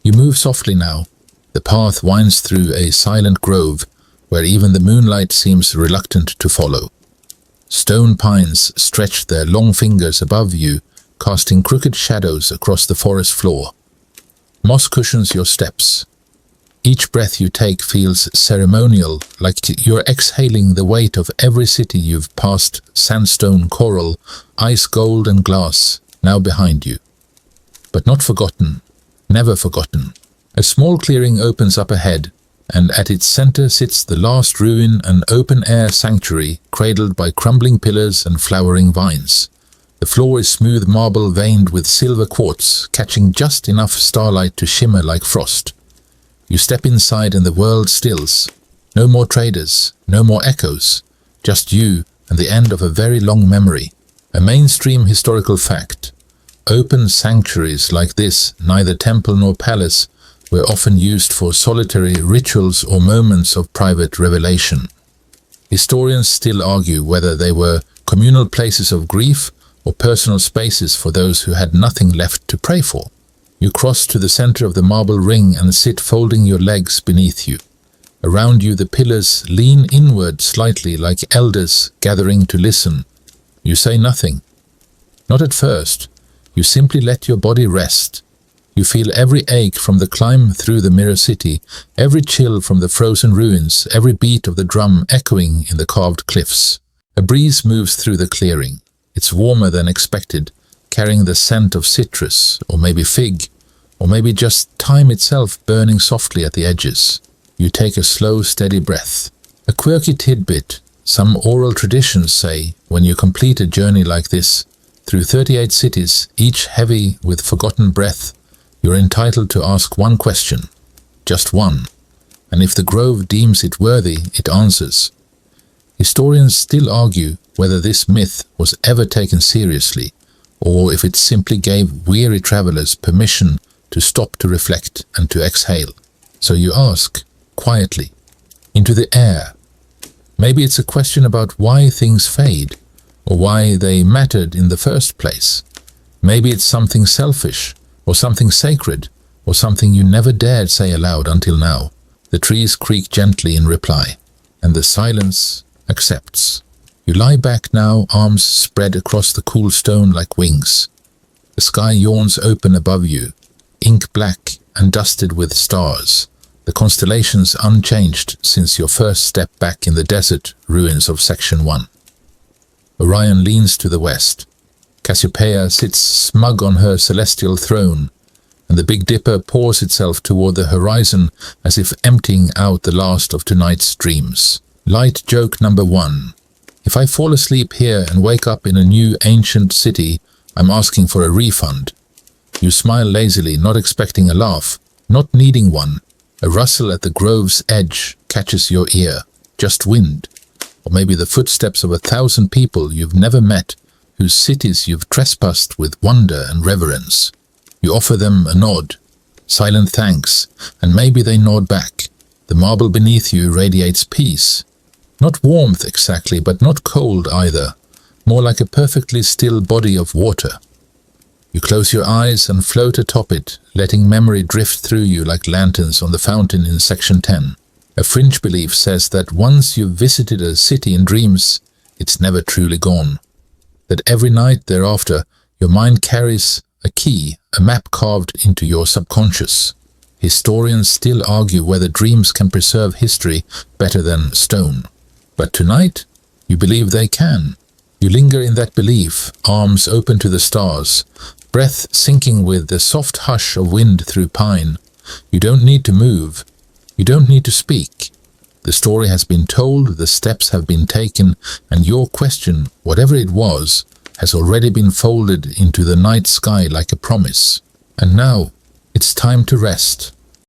You move softly now. The path winds through a silent grove, where even the moonlight seems reluctant to follow. Stone pines stretch their long fingers above you, casting crooked shadows across the forest floor. Moss cushions your steps. Each breath you take feels ceremonial, like you're exhaling the weight of every city you've passed, sandstone, coral, ice, gold, and glass, now behind you. But not forgotten, never forgotten. A small clearing opens up ahead, and at its center sits the last ruin, an open-air sanctuary cradled by crumbling pillars and flowering vines. The floor is smooth marble veined with silver quartz, catching just enough starlight to shimmer like frost. You step inside and the world stills. No more traders, no more echoes, just you and the end of a very long memory. A mainstream historical fact. Open sanctuaries like this, neither temple nor palace, were often used for solitary rituals or moments of private revelation. Historians still argue whether they were communal places of grief or personal spaces for those who had nothing left to pray for. You cross to the center of the marble ring and sit folding your legs beneath you. Around you the pillars lean inward slightly like elders gathering to listen. You say nothing. Not at first. You simply let your body rest. You feel every ache from the climb through the mirror city, every chill from the frozen ruins, every beat of the drum echoing in the carved cliffs. A breeze moves through the clearing. It's warmer than expected, carrying the scent of citrus, or maybe fig, or maybe just time itself burning softly at the edges. You take a slow, steady breath. A quirky tidbit, some oral traditions say, when you complete a journey like this, through 38 cities, each heavy with forgotten breath, you're entitled to ask one question, just one, and if the grove deems it worthy, it answers. Historians still argue whether this myth was ever taken seriously, or if it simply gave weary travelers permission to stop to reflect and to exhale. So you ask, quietly, into the air. Maybe it's a question about why things fade, or why they mattered in the first place. Maybe it's something selfish, or something sacred, or something you never dared say aloud until now. The trees creak gently in reply, and the silence accepts. You lie back now, arms spread across the cool stone like wings. The sky yawns open above you, ink black and dusted with stars, the constellations unchanged since your first step back in the desert ruins of Section 1. Orion leans to the west. Cassiopeia sits smug on her celestial throne, and the Big Dipper pours itself toward the horizon as if emptying out the last of tonight's dreams. Light joke number 1. If I fall asleep here and wake up in a new ancient city, I'm asking for a refund. You smile lazily, not expecting a laugh, not needing one. A rustle at the grove's edge catches your ear. Just wind. Or maybe the footsteps of 1,000 people you've never met, whose cities you've trespassed with wonder and reverence. You offer them a nod, silent thanks, and maybe they nod back. The marble beneath you radiates peace. Not warmth exactly, but not cold either. More like a perfectly still body of water. You close your eyes and float atop it, letting memory drift through you like lanterns on the fountain in Section 10. A fringe belief says that once you've visited a city in dreams, it's never truly gone. That every night thereafter, your mind carries a key, a map carved into your subconscious. Historians still argue whether dreams can preserve history better than stone. But tonight, you believe they can. You linger in that belief, arms open to the stars, breath sinking with the soft hush of wind through pine. You don't need to move. You don't need to speak. The story has been told, the steps have been taken, and your question, whatever it was, has already been folded into the night sky like a promise. And now, it's time to rest.